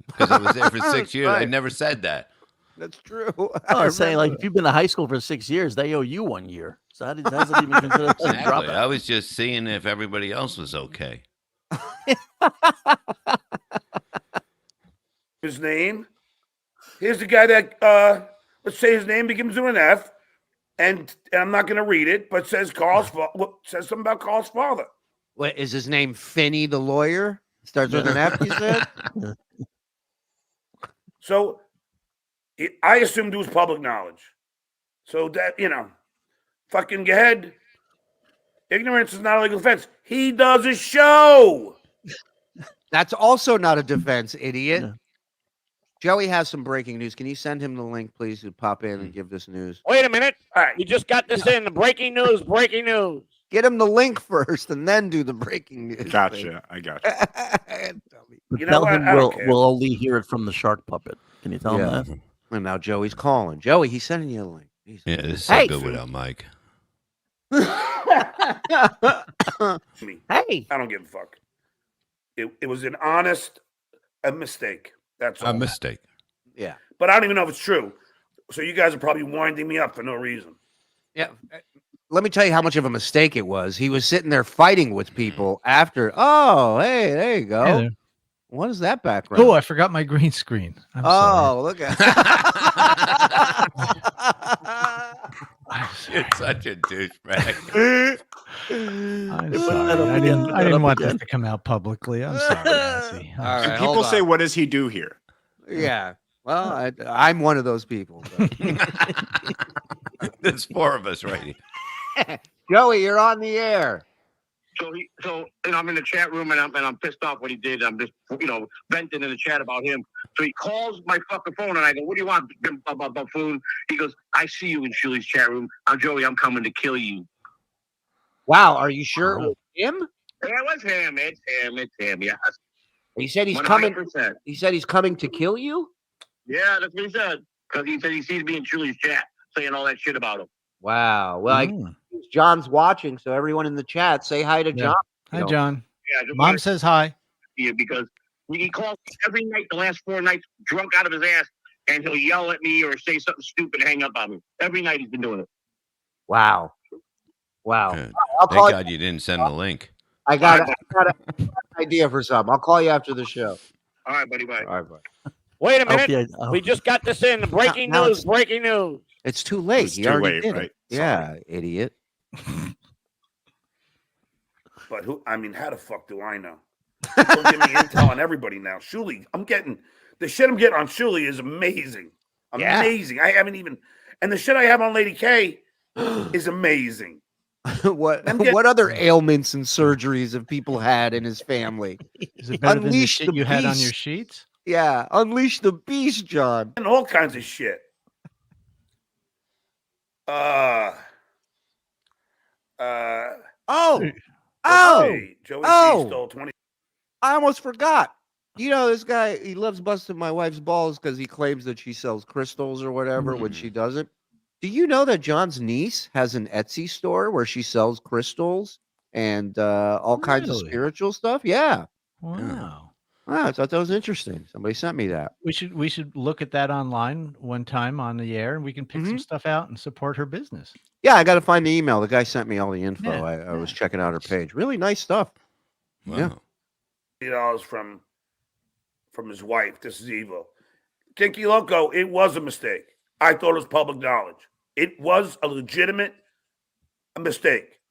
because I was there for 6 years. I never said that. That's true. I was saying, like, if you've been to high school for 6 years, they oe you 1 year. So how does it even consider a Exactly. I was just seeing if everybody else was okay. His name. Here's the guy that let's say his name begins with an F, and I'm not going to read it, but says says something about Carl's father. What is his name? Finney the lawyer? Starts with an F. You said. So I assumed it was public knowledge. So that fucking go ahead. Ignorance is not a legal offense. He does a show. That's also not a defense, idiot. Yeah. Joey has some breaking news. Can you send him the link, please, to pop in and give this news? Wait a minute. All right. We just got this in. The breaking news. Breaking news. Get him the link first and then do the breaking news. Gotcha. I gotcha. Tell him we'll only hear it from the shark puppet. Can you tell him that? And now Joey's calling. Joey, he's sending you a link. Yeah, this is so good without Mike. Hey. I don't give a fuck. It was an honest mistake. That's all. A mistake. Yeah. But I don't even know if it's true. So you guys are probably winding me up for no reason. Yeah. Let me tell you how much of a mistake it was. He was sitting there fighting with people after. Oh, hey, there you go. Hey, what is that background? Oh, I forgot my green screen. I'm sorry. Look at You're such a douchebag. I'm sorry. I didn't want this to come out publicly. I'm sorry, Nancy. All right, people say, what does he do here? Yeah. Well, I'm one of those people. There's 4 of us right here. Joey, you're on the air. So I'm in the chat room and I'm pissed off what he did. I'm just venting in the chat about him. So he calls my fucking phone and I go, "What do you want, buffoon?" He goes, "I see you in Shuli's chat room. I'm Joey. I'm coming to kill you." Wow, are you sure it was him? Yeah, it was him. It's him. Yes. He said he's 100%. coming. He said he's coming to kill you. Yeah, that's what he said. Because he said he sees me in Shuli's chat saying all that shit about him. Wow. Well, John's watching, so everyone in the chat, say hi to John. Hi, John. Yeah, Mom says hi. Yeah, because he calls every night, the last 4 nights, drunk out of his ass, and he'll yell at me or say something stupid and hang up on me. Every night he's been doing it. Wow. Thank God you didn't send the link. I got an idea for something. I'll call you after the show. All right, buddy. Bye. All right, bye. Wait a minute. We just got this in. The breaking news. Breaking news. It's too late. It's He too already late, did right? it. Yeah, idiot. But how the fuck do I know? Don't give me intel on everybody now. Shuli, the shit I'm getting on Shuli is amazing. Amazing. I haven't even, and the shit I have on Lady K is amazing. What other ailments and surgeries have people had in his family? Is it better than the shit you had on your sheets? Yeah, unleash the beast, John. And all kinds of shit. Joey stole 20. I almost forgot. You know, this guy, he loves busting my wife's balls because he claims that she sells crystals or whatever when she doesn't. Do you know that John's niece has an Etsy store where she sells crystals and all kinds of spiritual stuff? Yeah. Wow. I thought that was interesting. Somebody sent me that. We should look at that online one time on the air, and we can pick some stuff out and support her business. Yeah, I got to find the email. The guy sent me all the info. Yeah. I was checking out her page. Really nice stuff. Wow. Yeah. $50 from his wife. This is evil. Kinky Loco, it was a mistake. I thought it was public knowledge. It was a legitimate mistake.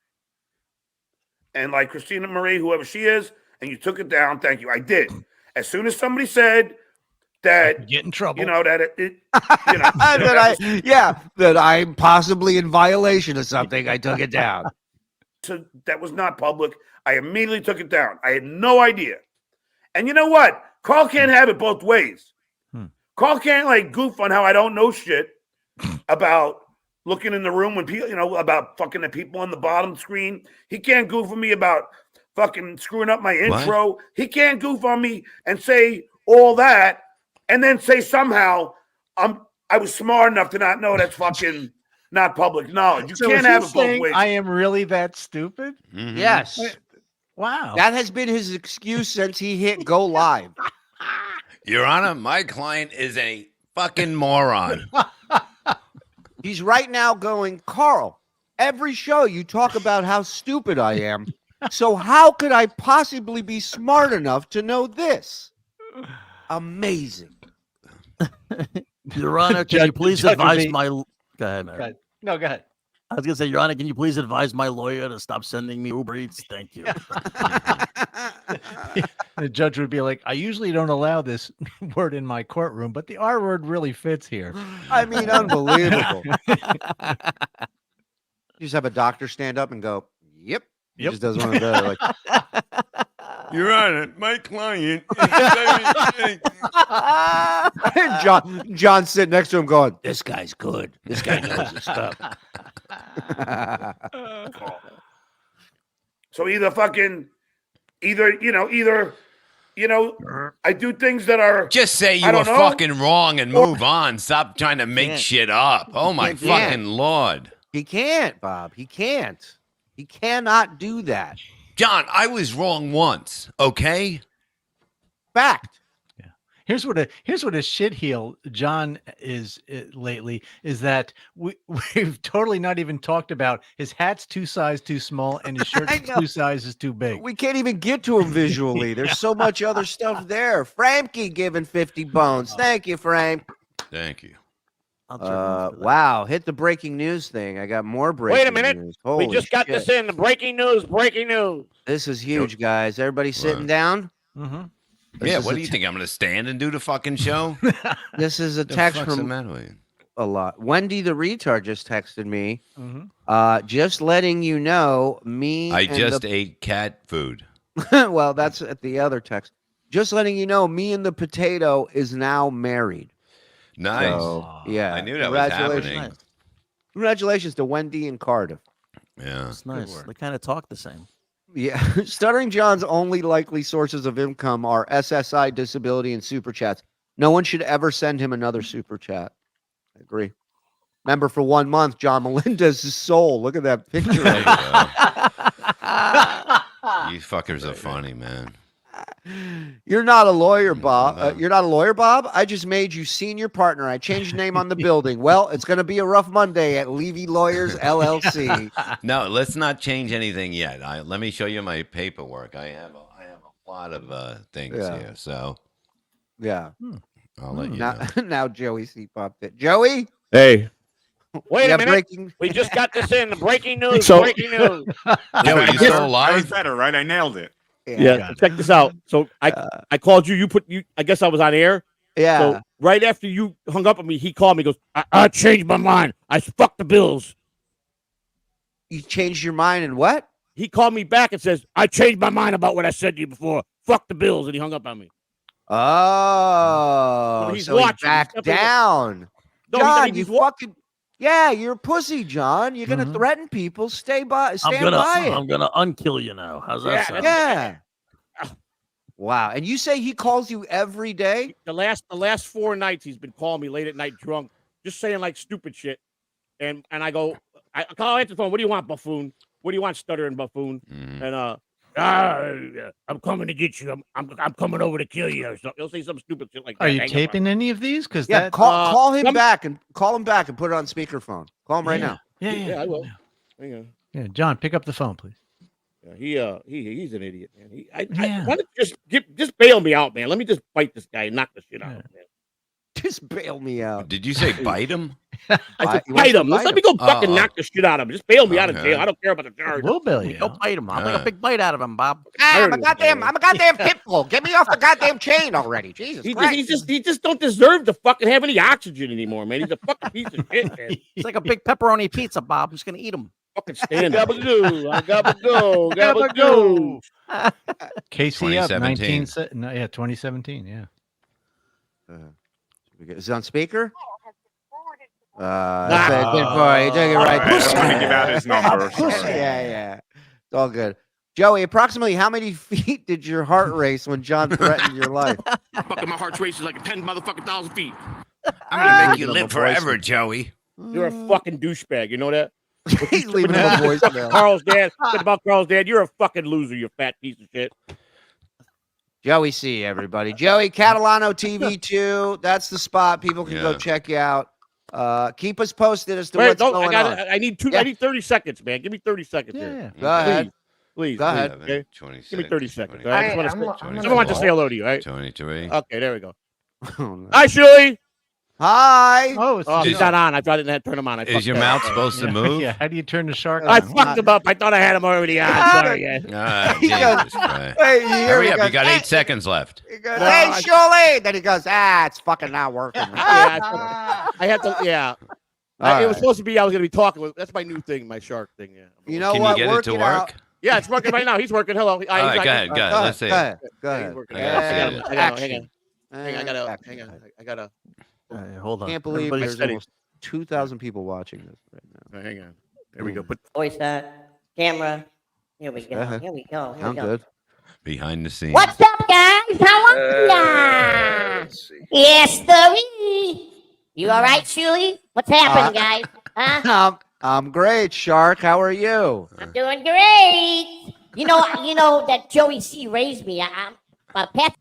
And like Christina Marie, whoever she is, and you took it down, thank you. I did. As soon as somebody said that, get in trouble. that I'm possibly in violation of something, I took it down. So that was not public. I immediately took it down. I had no idea. And you know what? Carl can't have it both ways. Carl can't goof on how I don't know shit about looking in the room when people, about fucking the people on the bottom screen. He can't goof on me about fucking screwing up my intro. He can't goof on me and say all that and then say somehow I was smart enough to not know that's fucking not public knowledge. You can't have it both ways. I am really that stupid? Mm-hmm. Yes. Wow. That has been his excuse since he hit go live. Your Honor, my client is a fucking moron. He's right now going, Carl, every show you talk about how stupid I am. So how could I possibly be smart enough to know this? Amazing. Your Honor, can you please advise my... Go ahead, man. No, go ahead. I was going to say, Your Honor, can you please advise my lawyer to stop sending me Uber Eats? Thank you. The judge would be like, I usually don't allow this word in my courtroom, but the R word really fits here. I mean, unbelievable. You just have a doctor stand up and go, yep. He just does one of those. Like, Your Honor, my client is John sitting next to him going, this guy's good. This guy knows his stuff. So either I do things that are just say you were fucking wrong and move on. Stop trying to make shit up. Oh my fucking Lord. He can't, Bob. He can't. He cannot do that. John, I was wrong once, okay? Fact. Yeah. Here's what a shitheel John is lately is that we've totally not even talked about his hat's 2 sizes too small and his shirt's 2 sizes too big. We can't even get to him visually. There's so much other stuff there. Frankie giving 50 bones. Thank you, Frank. Thank you. Wow, hit the breaking news thing. I got more breaking news. Wait a minute. We just got this in. Breaking news. This is huge, guys. Everybody sitting down? Mm-hmm. Yeah, what do you think? I'm going to stand and do the fucking show? This is a text from a lot. Wendy the retard just texted me. Mm-hmm. Just letting you know, I just ate cat food. Well, that's at the other text. Just letting you know, me and the potato is now married. Nice. So, yeah. I knew that was happening. Congratulations to Wendy and Cardiff. Yeah. It's nice. They kind of talk the same. Yeah. Stuttering John's only likely sources of income are SSI, disability, and super chats. No one should ever send him another super chat. I agree. Remember, for 1 month, John Melendez's soul. Look at that picture. You fuckers are funny, man. You're not a lawyer, Bob. You're not a lawyer, Bob. I just made you senior partner. I changed name on the building. Well, it's going to be a rough Monday at Levy Lawyers LLC. No, let's not change anything yet. Let me show you my paperwork. I have a lot of things here. So, yeah, I'll let you know. Now Joey C popped it. Joey, hey, wait a minute. We just got this in. Breaking news. Breaking news. Yeah, you still alive? That was better, right? I nailed it. Yeah, check this out. So I called you. I guess I was on air. Yeah. So right after you hung up on me, he called me. Goes, I changed my mind. I fucked the Bills. You changed your mind and what? He called me back and says, I changed my mind about what I said to you before. Fuck the Bills, and he hung up on me. Oh, so he backed down. No, John, you fucking. Yeah, you're a pussy, John. You're gonna threaten people. Stand by it. I'm gonna unkill you now. How's that sound? Yeah. Wow. And you say he calls you every day? The last 4 nights he's been calling me late at night drunk, just saying like stupid shit. And I go, I call answer the phone. What do you want, buffoon? What do you want, stuttering buffoon? And I'm coming to get you. I'm coming over to kill you. So he'll say some stupid shit like that. Are you taping any of these? Because call him back and call him back and put it on speakerphone. Call him right now. Yeah, I will. Yeah, John, pick up the phone, please. Yeah, he's an idiot, man. I want to just bail me out, man. Let me just bite this guy and knock the shit out of him, man. Just bail me out. Did you say bite him? I said bite him. Let me go fucking knock the shit out of him. Just bail me out of jail. I don't care about the charge. We'll bail you. Don't bite him. I'll take a big bite out of him, Bob. I'm a goddamn pit bull. Get me off the goddamn chain already. Jesus Christ. He just don't deserve to fucking have any oxygen anymore, man. He's a fucking piece of shit, man. He's like a big pepperoni pizza, Bob. Who's gonna eat him? Fucking stand up. Gabagoo. KC up 2017. Yeah. Is it on speaker? Good boy. You took it right. I'm going to give out his number. Yeah. It's all good. Joey, approximately how many feet did your heart race when John threatened your life? Fucking my heart race is like 10 motherfucking thousand feet. I'm gonna make you live forever, Joey. You're a fucking douchebag. You know that? He's leaving him a voicemail. Carl's dad. Said about Carl's dad. You're a fucking loser. You fat piece of shit. Joey C, everybody. Joey Catalano TV 2. That's the spot. People can go check you out. Keep us posted as to what's going on. I need 30 seconds, man. Give me 30 seconds here. Go ahead. Please. Go ahead. Okay? 26, Give me 30 seconds. 28, I just want to someone wants to say hello to you, right? 23. Okay, there we go. Oh, no. Hi, Shuli. Hi. Oh, He's not on. I thought I didn't have to turn him on. Is your mouth supposed to move? Yeah. How do you turn the shark on? I fucked him up. I thought I had him already on. Sorry, guys. Jesus Christ. Hey, Hurry up. You got 8 seconds left. He goes, hey, Shuli. Then he goes, it's fucking not working. I had to, it was supposed to be, I was going to be talking with, that's my new thing, my shark thing, yeah. You know Can what? you get it to work? Yeah, it's working right now. He's working. Hello. All right, go ahead. Let's see it. Go ahead. Hang on. I gotta. Hold on. Can't believe Everybody there's steady. almost 2,000 people watching this right now. Hang on. There we go. Put Voice camera. Here we go. ahead. Here we go. Here I'm we go. good. Behind the scenes. What's up, guys? How are ya? Yes, sir. You all right, Shuli? What's happening, guys? Huh? I'm great, Shark. How are you? I'm doing great. You know that Joey C raised me. I'm a pet.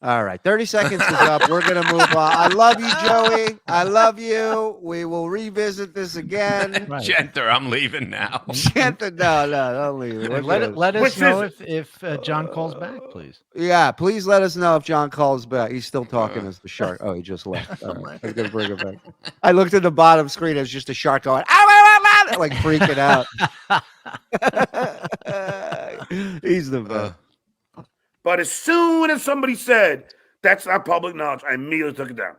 All right, 30 seconds is up. We're going to move on. I love you, Joey. I love you. We will revisit this again. Genter, I'm leaving now. Genter, no, don't leave. Let us know if John calls back, please. Yeah, please let us know if John calls back. He's still talking as the shark. Oh, he just left. All right, I was going to bring it back. I looked at the bottom screen. It's just a shark going, like freaking out. He's the best. But as soon as somebody said that's not public knowledge, I immediately took it down.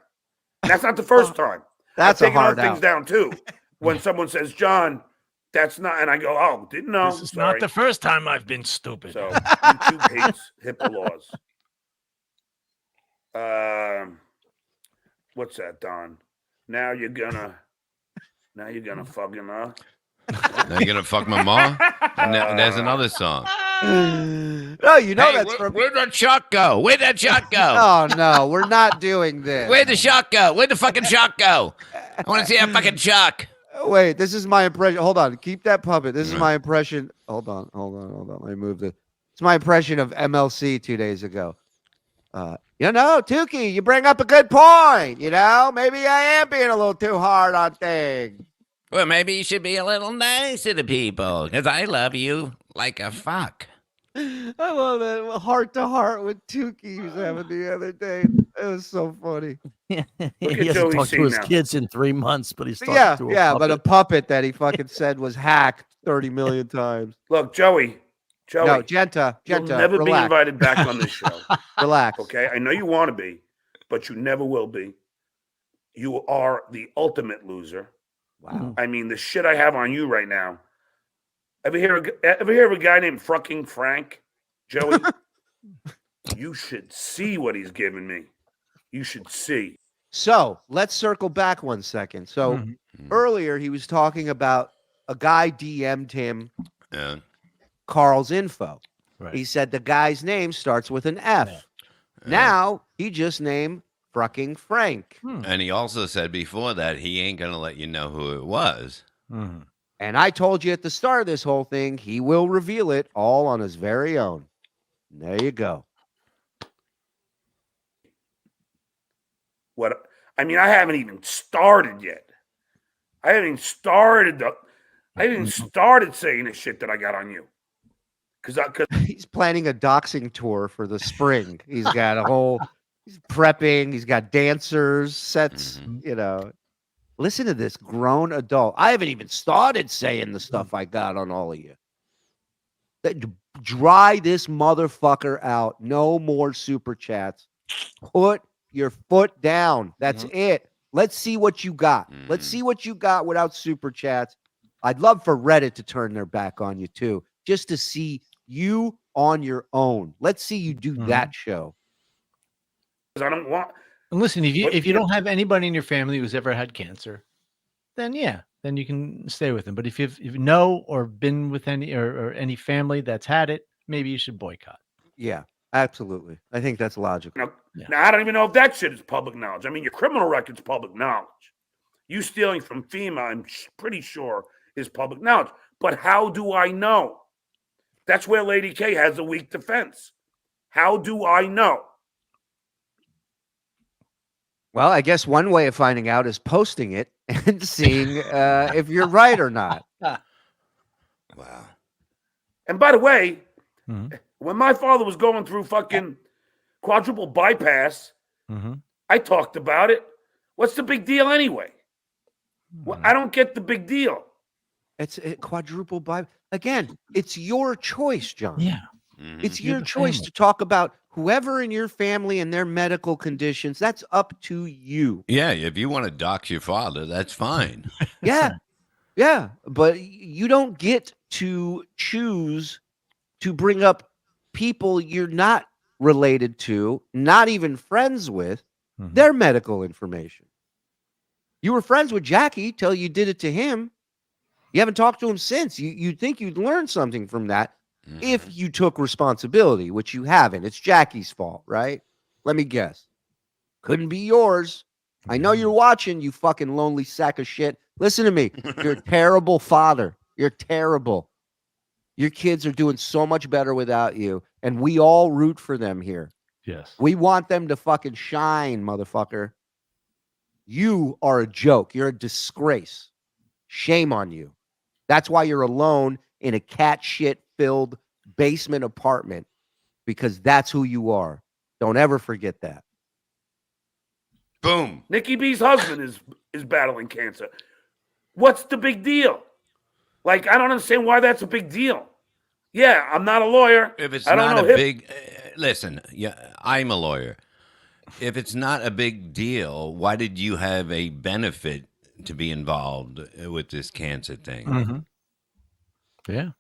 That's not the first time. That's I've a taken hard other things out. down too. When someone says, "John, that's not," and I go, "Oh, didn't know." This is Sorry. not the first time I've been stupid. So YouTube hates HIPAA laws. What's that, Don? Now you're gonna fucking Now you're gonna fuck my mom? And there's another song. No, you know that's from. Where'd that shot go? Where'd that shot go? Oh no, we're not doing this. Where'd the shot go? Where'd the fucking shot go? I want to see that fucking shark. Wait, this is my impression. Hold on, keep that puppet. This is my impression. Hold on. Let me move this. It's my impression of MLC 2 days ago. Tukey, you bring up a good point. Maybe I am being a little too hard on things. Well, maybe you should be a little nicer to people, because I love you like a fuck. I love that heart to heart with Tukey he was having the other day. It was so funny. He hasn't talked to his kids in 3 months, but he's talking to a puppet. But a puppet that he fucking said was hacked 30 million times. Look, Joey. No, Genta. You'll never relax. be invited back on this show. Relax. Okay, I know you want to be, but you never will be. You are the ultimate loser. Wow. I mean, the shit I have on you right now. Ever hear of a guy named fucking Frank? Joey? You should see what he's giving me. You should see. So let's circle back 1 second. So earlier he was talking about a guy DM'd him Carl's info. Right. He said the guy's name starts with an F. Now he just named fucking Frank. And he also said before that he ain't going to let you know who it was. And I told you at the start of this whole thing, he will reveal it all on his very own. There you go. I haven't even started yet. I haven't even started saying the shit that I got on you. Because he's planning a doxing tour for the spring. He's got he's prepping. He's got dancers, sets, Listen to this grown adult. I haven't even started saying the stuff I got on all of you. Dry this motherfucker out. No more super chats. Put your foot down. That's it. Let's see what you got. Let's see what you got without super chats. I'd love for Reddit to turn their back on you too, just to see you on your own. Let's see you do that show. I don't want. And listen, if you don't have anybody in your family who's ever had cancer, then you can stay with them. But if you know or been with any or any family that's had it, maybe you should boycott. Yeah, absolutely. I think that's logical. Now, I don't even know if that shit is public knowledge. I mean, your criminal record's public knowledge. You stealing from FEMA, I'm pretty sure, is public knowledge. But how do I know? That's where Lady K has a weak defense. How do I know? Well, I guess one way of finding out is posting it and seeing if you're right or not. Wow. And by the way, when my father was going through fucking quadruple bypass, I talked about it. What's the big deal anyway? Well, I don't get the big deal. It's a quadruple bypass. Again, it's your choice, John. Yeah. It's your choice to talk about whoever in your family and their medical conditions. That's up to you. Yeah, if you want to dox your father, that's fine. Yeah. Yeah. But you don't get to choose to bring up people you're not related to, not even friends with, their medical information. You were friends with Jackie till you did it to him. You haven't talked to him since. You'd think you'd learn something from that if you took responsibility, which you haven't. It's Jackie's fault, right? Let me guess. Couldn't be yours. I know you're watching, you fucking lonely sack of shit. Listen to me. You're a terrible father. You're terrible. Your kids are doing so much better without you, and we all root for them here. Yes. We want them to fucking shine, motherfucker. You are a joke. You're a disgrace. Shame on you. That's why you're alone in a cat shit filled basement apartment, because that's who you are. Don't ever forget that. Boom. Nikki B's husband is battling cancer. What's the big deal? Like, I don't understand why that's a big deal. Yeah, I'm not a lawyer. If it's I don't not know a big, listen, yeah, I'm a lawyer. If it's not a big deal, why did you have a benefit to be involved with this cancer thing? Yeah.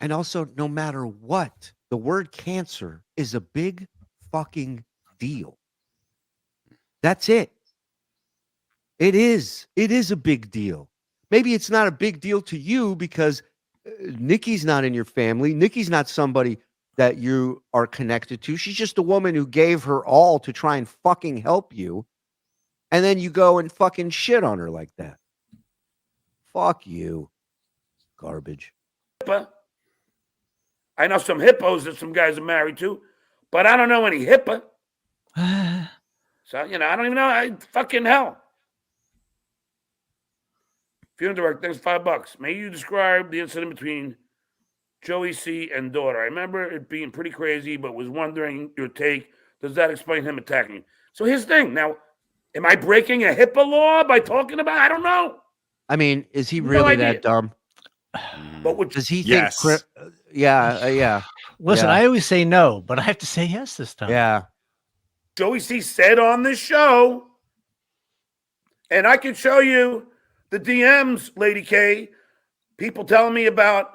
And also, no matter what, the word cancer is a big fucking deal. That's it. It is. It is a big deal. Maybe it's not a big deal to you because Nikki's not in your family. Nikki's not somebody that you are connected to. She's just a woman who gave her all to try and fucking help you. And then you go and fucking shit on her like that. Fuck you. Garbage. I know some hippos that some guys are married to, but I don't know any HIPAA. So, I don't even know. Fucking hell. Funeral director, thanks $5. May you describe the incident between Joey C. and daughter? I remember it being pretty crazy, but was wondering your take. Does that explain him attacking you? So here's the thing. Now, am I breaking a HIPAA law by talking about? I don't know. I mean, is he really that dumb? But does he yes. think? Yeah. Listen, yeah. I always say no, but I have to say yes this time. Yeah. Joey C. said on this show, and I can show you the DMs, Lady K, people telling me about.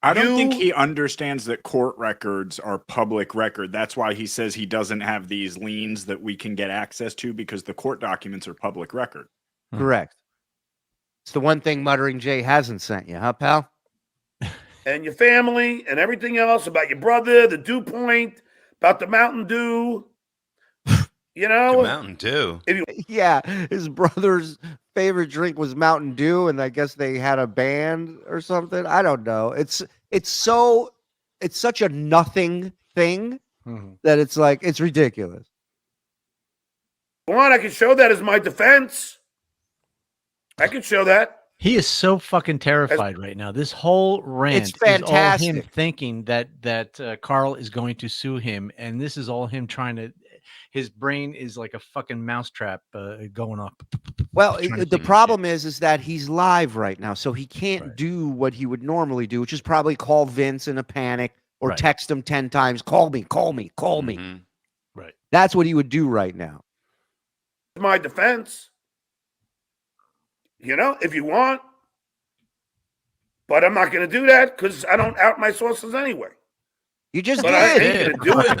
I don't think he understands that court records are public record. That's why he says he doesn't have these liens that we can get access to, because the court documents are public record. Correct. It's the one thing Muttering Jay hasn't sent you, huh, pal? And your family and everything else about your brother, the Dew Point, about the Mountain Dew. The Mountain Dew. Yeah, his brother's favorite drink was Mountain Dew, and I guess they had a band or something. I don't know. It's such a nothing thing that it's like it's ridiculous. Come on, I can show that as my defense. I can show that. He is so fucking terrified right now. This whole rant It's fantastic. is all him thinking that Carl is going to sue him, and this is all him trying to. His brain is like a fucking mousetrap going off. Well, the problem is that he's live right now, so he can't do what he would normally do, which is probably call Vince in a panic or text him 10 times, call me. Right. That's what he would do right now. My defense. If you want. But I'm not going to do that because I don't out my sources anyway. You just but did. I ain't going to do it.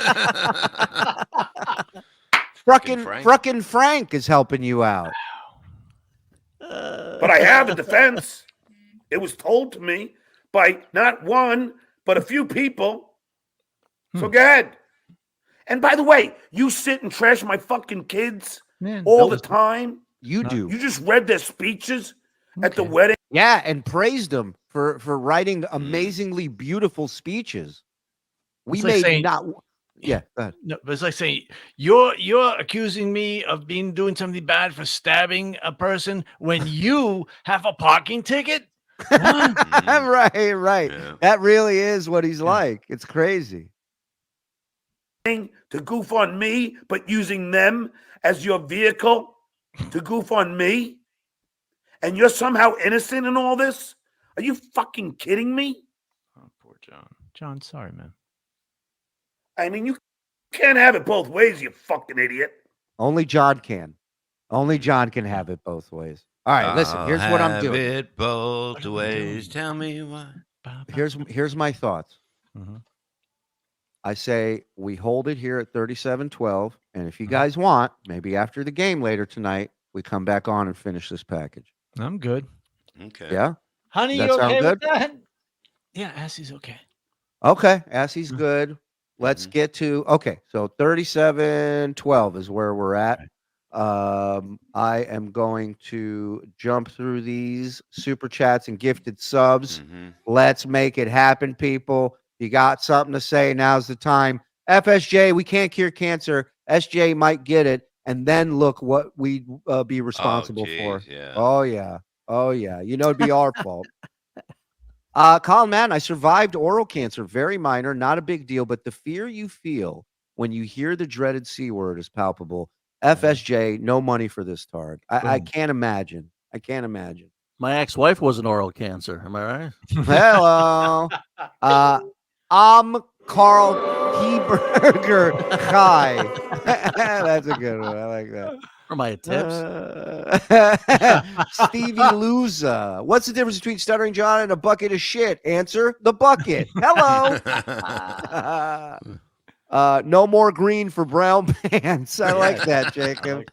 Frickin' Frank is helping you out. But I have a defense. It was told to me by not one, but a few people. So go ahead. And by the way, you sit and trash my fucking kids all the time. You do. You just read their speeches at the wedding. Yeah, and praised them for writing amazingly beautiful speeches. We It's like made Yeah, go ahead. No, but it's like saying you're accusing me of doing something bad for stabbing a person when you have a parking ticket. right. Yeah. That really is what he's like. It's crazy. To goof on me, but using them as your vehicle to goof on me, and you're somehow innocent in all this? Are you fucking kidding me? Oh, poor John. John, sorry, man. I mean, you can't have it both ways, you fucking idiot. Only John can. Only John can have it both ways. All right, listen. Here's what I'm doing. Have it both ways. Tell me why. Here's my thoughts. I say we hold it here at 37-12, and if you guys want, maybe after the game later tonight, we come back on and finish this package. I'm good. Okay. Yeah? Honey, That you sound okay good? with that? Yeah, Assie's okay. Okay, Assie's good. Let's get to so 37-12 is where we're at. I am going to jump through these super chats and gifted subs. Let's make it happen, people. You got something to say, now's the time. FSJ, we can't cure cancer. SJ might get it, and then look what we'd be responsible for. Yeah. Oh yeah. You know, it'd be our fault. Colin Madden, I survived oral cancer, very minor, not a big deal, but the fear you feel when you hear the dreaded C word is palpable. FSJ, no money for this targ. I can't imagine. My ex-wife was an oral cancer. Am I right? Hello. I'm Carl Heberger. Hi. That's a good one. I like that. For my tips. Stevie Luza. What's the difference between Stuttering John and a bucket of shit? Answer, the bucket. Hello. No more green for brown pants. I like that, Jacob.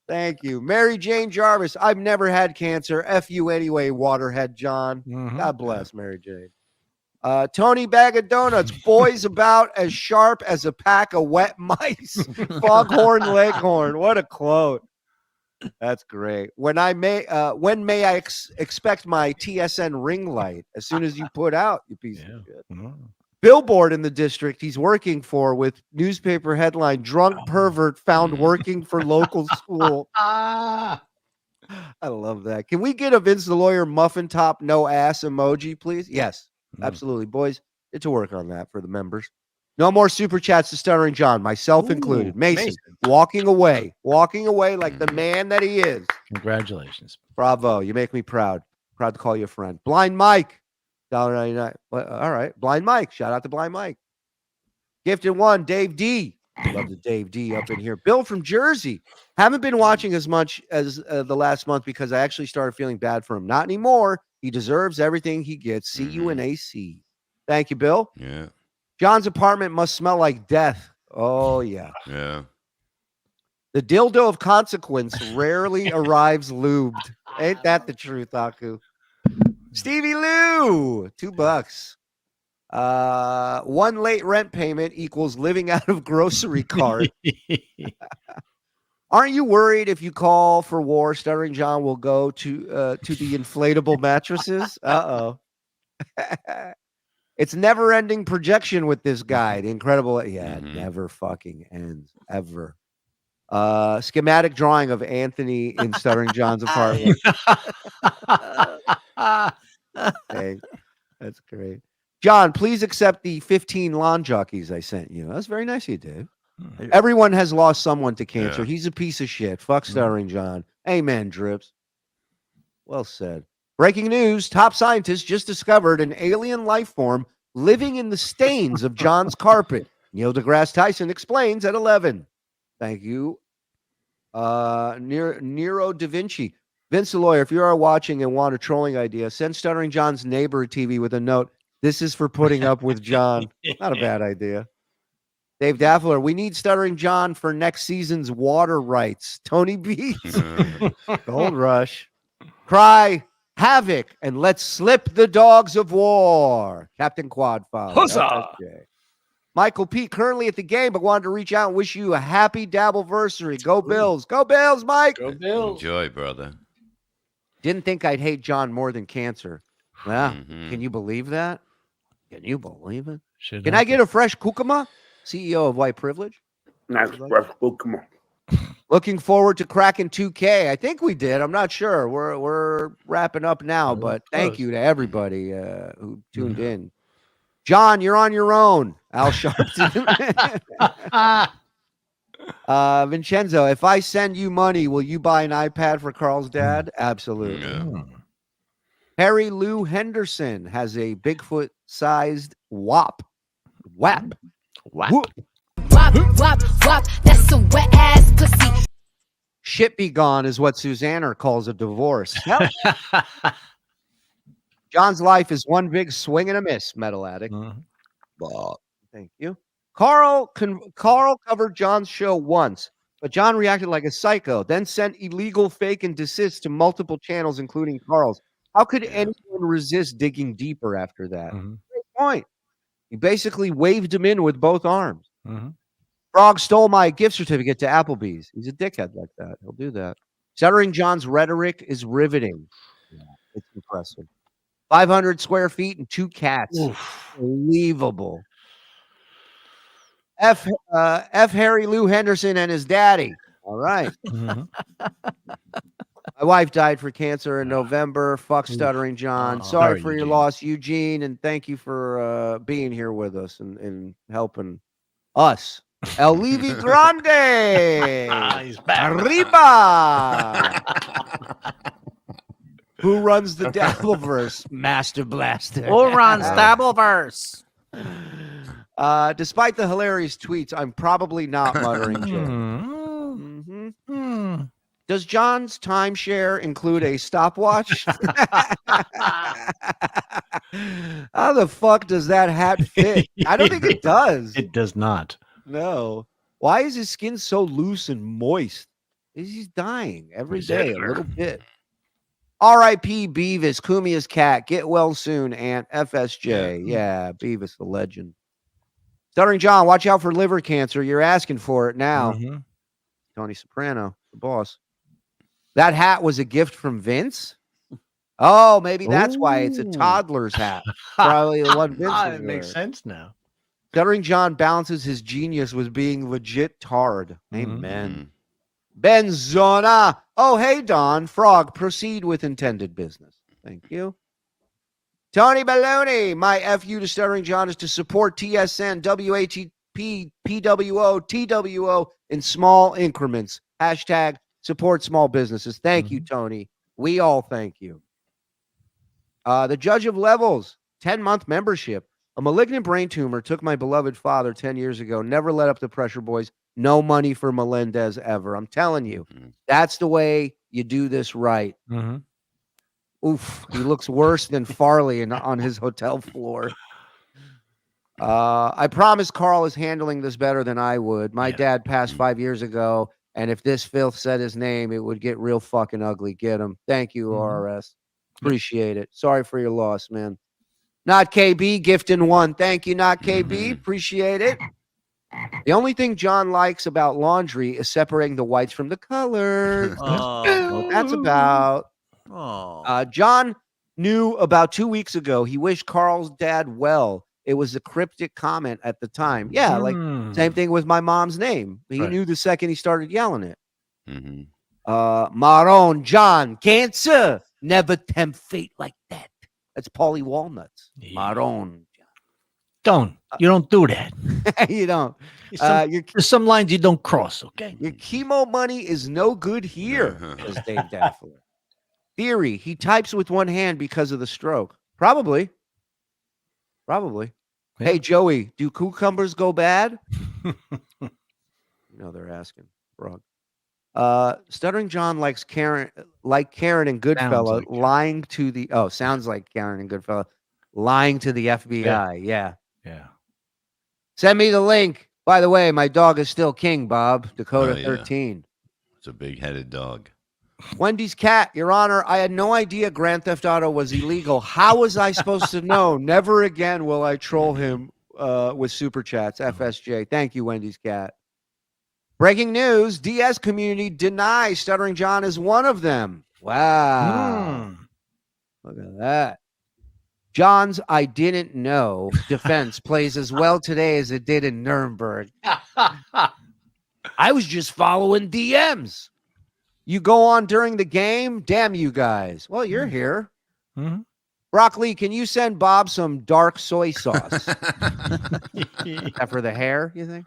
Thank you. Mary Jane Jarvis. I've never had cancer. F you anyway, Waterhead John. God bless Mary Jane. Tony Bag of Donuts. Boys about as sharp as a pack of wet mice. Foghorn Leghorn. What a quote. That's great. When may I expect my TSN ring light? As soon as you put out, you piece of shit. Billboard in the district he's working for with newspaper headline, drunk pervert found working for local school. I love that. Can we get a Vince the Lawyer muffin top no ass emoji, please? Yes, absolutely. Boys, get to work on that for the members. No more super chats to Stuttering John, myself included. Mason, walking away like the man that he is. Congratulations. Bravo. You make me proud. Proud to call you a friend. Blind Mike. $1.99. All right. Blind Mike. Shout out to Blind Mike. Gifted one, Dave D. Love the Dave D up in here. Bill from Jersey. Haven't been watching as much as the last month because I actually started feeling bad for him. Not anymore. He deserves everything he gets. See you in AC. Thank you, Bill. Yeah. John's apartment must smell like death. Oh, yeah. Yeah. The dildo of consequence rarely arrives lubed. Ain't that the truth, Aku? Stevie Lou, $2. One late rent payment equals living out of grocery cart. Aren't you worried if you call for war, Stuttering John will go to the inflatable mattresses? Uh-oh. It's never-ending projection with this guy. The incredible, yeah, it never fucking ends, ever. Schematic drawing of Anthony in Stuttering John's apartment. Hey, that's great. John, please accept the 15 lawn jockeys I sent you. That's very nice of you, Dave. Everyone has lost someone to cancer. Yeah. He's a piece of shit. Fuck Stuttering John. Amen, Drips. Well said. Breaking news. Top scientists just discovered an alien life form living in the stains of John's carpet. Neil deGrasse Tyson explains at 11. Thank you. Nero Da Vinci. Vince the Lawyer, if you are watching and want a trolling idea, send Stuttering John's neighbor TV with a note. This is for putting up with John. Not a bad idea. Dave Daffler, we need Stuttering John for next season's water rights. Tony Beats. Gold Rush. Cry. Havoc, and let's slip the dogs of war. Captain Quadfather. Huzzah! FSJ. Michael P. currently at the game, but wanted to reach out and wish you a happy Dabbleversary. Go Bills. Go Bills, Mike. Go Bills. Enjoy, brother. Didn't think I'd hate John more than cancer. Yeah. Can you believe that? Can you believe it? Can I get a fresh kukuma? CEO of White Privilege. Nice fresh kukuma. Looking forward to cracking 2K. I think we did. I'm not sure. We're wrapping up now, but thank you to everybody who tuned in. John, you're on your own. Al Sharpton. Vincenzo, if I send you money, will you buy an iPad for Carl's dad? Absolutely. Yeah. Harry Lou Henderson has a Bigfoot-sized WAP. WAP. WAP. Whoop. Wop, wop, wop, that's a wet ass pussy. Shit be gone is what Susanna calls a divorce. Yep. John's life is one big swing and a miss, Metal Addict. Thank you. Carl covered John's show once, but John reacted like a psycho, then sent illegal fake and desist to multiple channels, including Carl's. How could anyone resist digging deeper after that? Great point. He basically waved him in with both arms. Frog stole my gift certificate to Applebee's. He's a dickhead like that. He'll do that. Stuttering John's rhetoric is riveting. Yeah, it's impressive. 500 square feet and 2 cats. Unbelievable. F. Harry Lou Henderson and his daddy. All right. My wife died for cancer in November. Fuck Stuttering John. Sorry for your loss, Eugene, and thank you for being here with us and helping us. El Levi Grande. He's back. Arriba. Who runs the Dabbleverse? Master Blaster. Who runs Dabbleverse? Despite the hilarious tweets, I'm probably not muttering joke. Does John's timeshare include a stopwatch? How the fuck does that hat fit? I don't think it does. It does not. No. Why is his skin so loose and moist? He's dying every day a little bit. R.I.P. Beavis, Kumia's cat. Get well soon, Aunt FSJ. Yeah, Beavis, the legend. Stuttering John, watch out for liver cancer. You're asking for it now. Tony Soprano, the boss. That hat was a gift from Vince? Oh, maybe that's why it's a toddler's hat. Probably the one Vince was It makes wearing. sense now. Stuttering John balances his genius with being legit tarred. Amen. Ben Zona. Oh, hey, Don. Frog, proceed with intended business. Thank you. Tony Baloney. My FU to Stuttering John is to support TSN, WATP, PWO, TWO in small increments. Hashtag support small businesses. Thank you, Tony. We all thank you. The Judge of Levels, 10-month membership. A malignant brain tumor took my beloved father 10 years ago. Never let up the pressure, boys. No money for Melendez ever. I'm telling you, that's the way you do this right. Oof, he looks worse than Farley on his hotel floor. I promise Carl is handling this better than I would. My dad passed 5 years ago, and if this filth said his name, it would get real fucking ugly. Get him. Thank you, RS. Appreciate it. Sorry for your loss, man. Not KB, gifting one. Thank you, Not KB. Appreciate it. The only thing John likes about laundry is separating the whites from the colors. That's about. John knew about 2 weeks ago. He wished Carl's dad well. It was a cryptic comment at the time. Yeah, like same thing with my mom's name. He knew the second he started yelling it. Maron John, cancer. Never tempt fate like that. That's Paulie Walnuts. Maron. You don't do that. You don't. There's some lines you don't cross, okay? Your chemo money is no good here, says Dave Daffler. Theory, he types with one hand because of the stroke. Probably. Hey, Joey, do cucumbers go bad? They're asking. Frog. Stuttering John likes Karen, and Goodfella lying to the. Oh, sounds like Karen and Goodfella lying to the FBI. Yeah. Send me the link. By the way, my dog is still king, Bob. Dakota 13. It's a big-headed dog. Wendy's cat, Your Honor, I had no idea Grand Theft Auto was illegal. How was I supposed to know? Never again will I troll him with super chats. FSJ. Thank you, Wendy's cat. Breaking news, DS community denies Stuttering John is one of them. Wow. Look at that. John's I didn't know defense plays as well today as it did in Nuremberg. I was just following DMs. You go on during the game? Damn you guys. Well, you're here. Mm-hmm. Brock Lee, can you send Bob some dark soy sauce? For the hair, you think?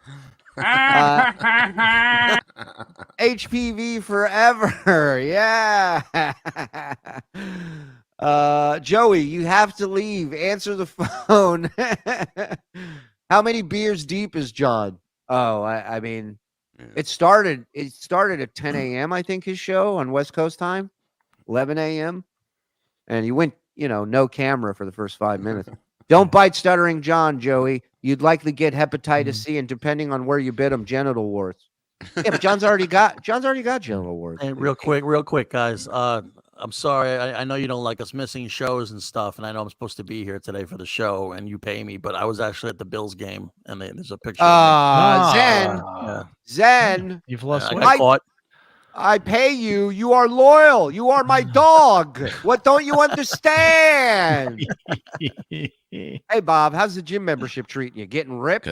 HPV forever. Yeah. Joey, you have to leave. Answer the phone. How many beers deep is John? Oh, I mean, it started at 10 a.m. I think his show on West Coast time, 11 a.m. And he went, no camera for the first 5 minutes. Don't bite Stuttering John, Joey. You'd likely get hepatitis C, and depending on where you bit him, genital warts. Yeah, but John's already got genital warts. Hey, real quick, guys. I'm sorry. I know you don't like us missing shows and stuff, and I know I'm supposed to be here today for the show, and you pay me, but I was actually at the Bills game, and there's a picture. Zen, you've lost weight. I pay you. You are loyal. You are my dog. What don't you understand? Hey, Bob, how's the gym membership treating you? Getting ripped?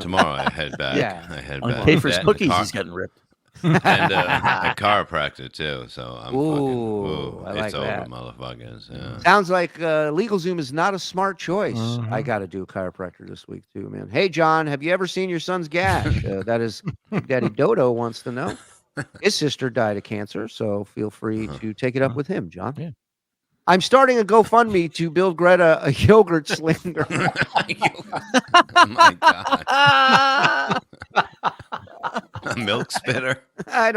Tomorrow I head back. Yeah. I head On back. pay for his cookies, he's getting ripped. And a chiropractor too. So I'm I like it's over, that. motherfuckers. Yeah. Sounds like LegalZoom is not a smart choice. I got to do a chiropractor this week too, man. Hey, John, have you ever seen your son's gash? That is Daddy Dodo wants to know. His sister died of cancer, so feel free to take it up with him, John. Yeah. I'm starting a GoFundMe to build Greta a yogurt slinger. Oh my god. A milk spitter. I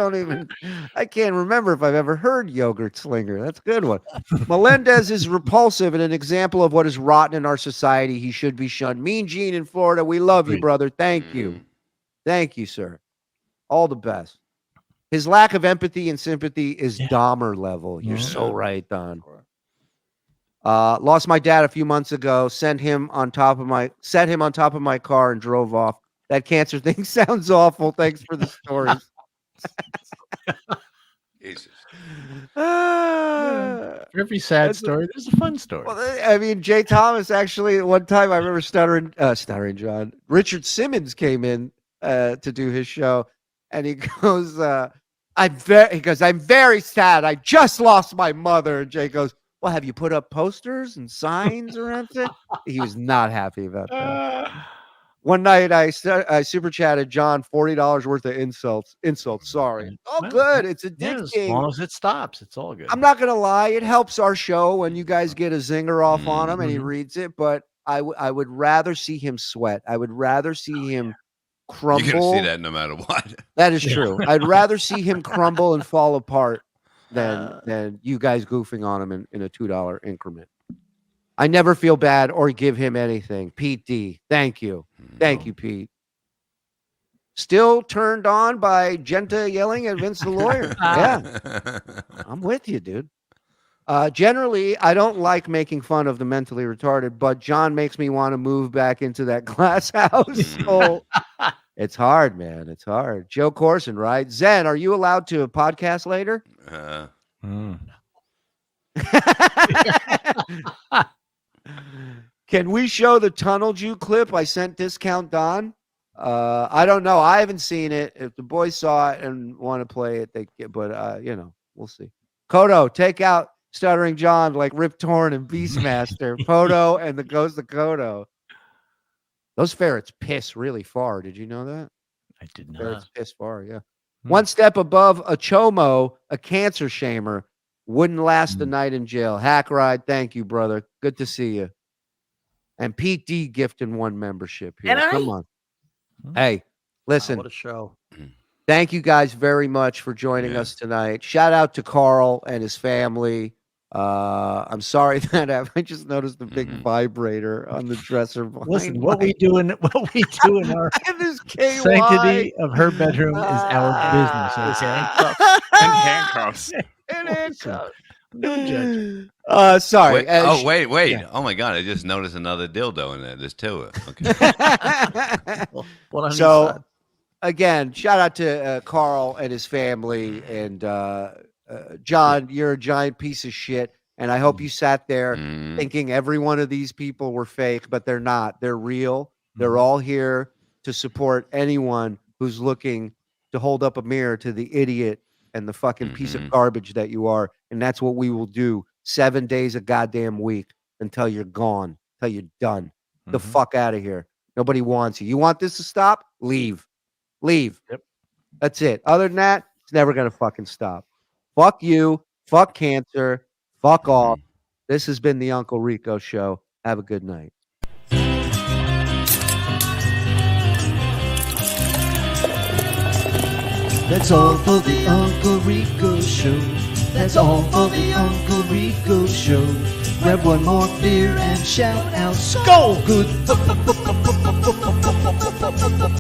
can't remember if I've ever heard yogurt slinger. That's a good one. Melendez is repulsive and an example of what is rotten in our society. He should be shunned. Mean Gene in Florida, we love you, brother. Thank you. Thank you, sir. All the best. His lack of empathy and sympathy is Dahmer level. You're so right, Don. Lost my dad a few months ago. Set him on top of my car and drove off. That cancer thing sounds awful. Thanks for the stories. Jesus. For every sad story, there's a fun story. Well, I mean, Jay Thomas actually, one time I remember Stuttering John. Richard Simmons came in to do his show, and he goes, I'm very sad. I just lost my mother. And Jay goes, well, have you put up posters and signs around it? He was not happy about that. One night I super chatted John $40 worth of insults. Sorry. Oh, good. It's addicting. Yeah, as long as it stops, it's all good. I'm not gonna lie. It helps our show when you guys get a zinger off on him and he reads it. But I would rather see him sweat. I would rather see him crumble. You're gonna see that no matter what. That is true. I'd rather see him crumble and fall apart than you guys goofing on him in a $2 increment. I never feel bad or give him anything. Pete D. Thank you. Thank you, Pete. Still turned on by Genta yelling at Vince the lawyer. Yeah. I'm with you, dude. Generally, I don't like making fun of the mentally retarded, but John makes me want to move back into that glass house. So it's hard, man. It's hard. Joe Corson, right? Zen, are you allowed to podcast later? Can we show the Tunnel Jew clip I sent Discount Don? I don't know. I haven't seen it. If the boys saw it and want to play it, they get. But we'll see. Kodo, take out Stuttering John like Rip Torn and Beastmaster. Podo and the Ghost of Kodo. Those ferrets piss really far. Did you know that? I did not. Ferrets piss far. Yeah. One step above a chomo, a cancer shamer. Wouldn't last the night in jail. Hack Ride, thank you, brother. Good to see you. And Pete D gifting one membership here. Come on. Hey, listen. What a show. Thank you guys very much for joining us tonight. Shout out to Carl and his family. I'm sorry that I just noticed a big vibrator on the dresser behind. Listen, what we do in our sanctity of her bedroom is our business. Okay, and handcuffs. And handcuffs. Don't judge. Sorry. Wait, wait. Yeah. Oh my God! I just noticed another dildo in there. There's two. Okay. So, again, shout out to Carl and his family. And John, you're a giant piece of shit. And I hope you sat there thinking every one of these people were fake, but they're not. They're real. They're all here to support anyone who's looking to hold up a mirror to the idiot and the fucking piece of garbage that you are. And that's what we will do 7 days a goddamn week until you're gone, until you're done. The fuck out of here. Nobody wants you. You want this to stop? Leave. Leave. Yep. That's it. Other than that, it's never going to fucking stop. Fuck you. Fuck cancer. Fuck off. This has been the Uncle Rico Show. Have a good night. That's all for the Uncle Rico Show. That's all for the Uncle Rico Show. Grab one more beer and shout out, Skull! Good.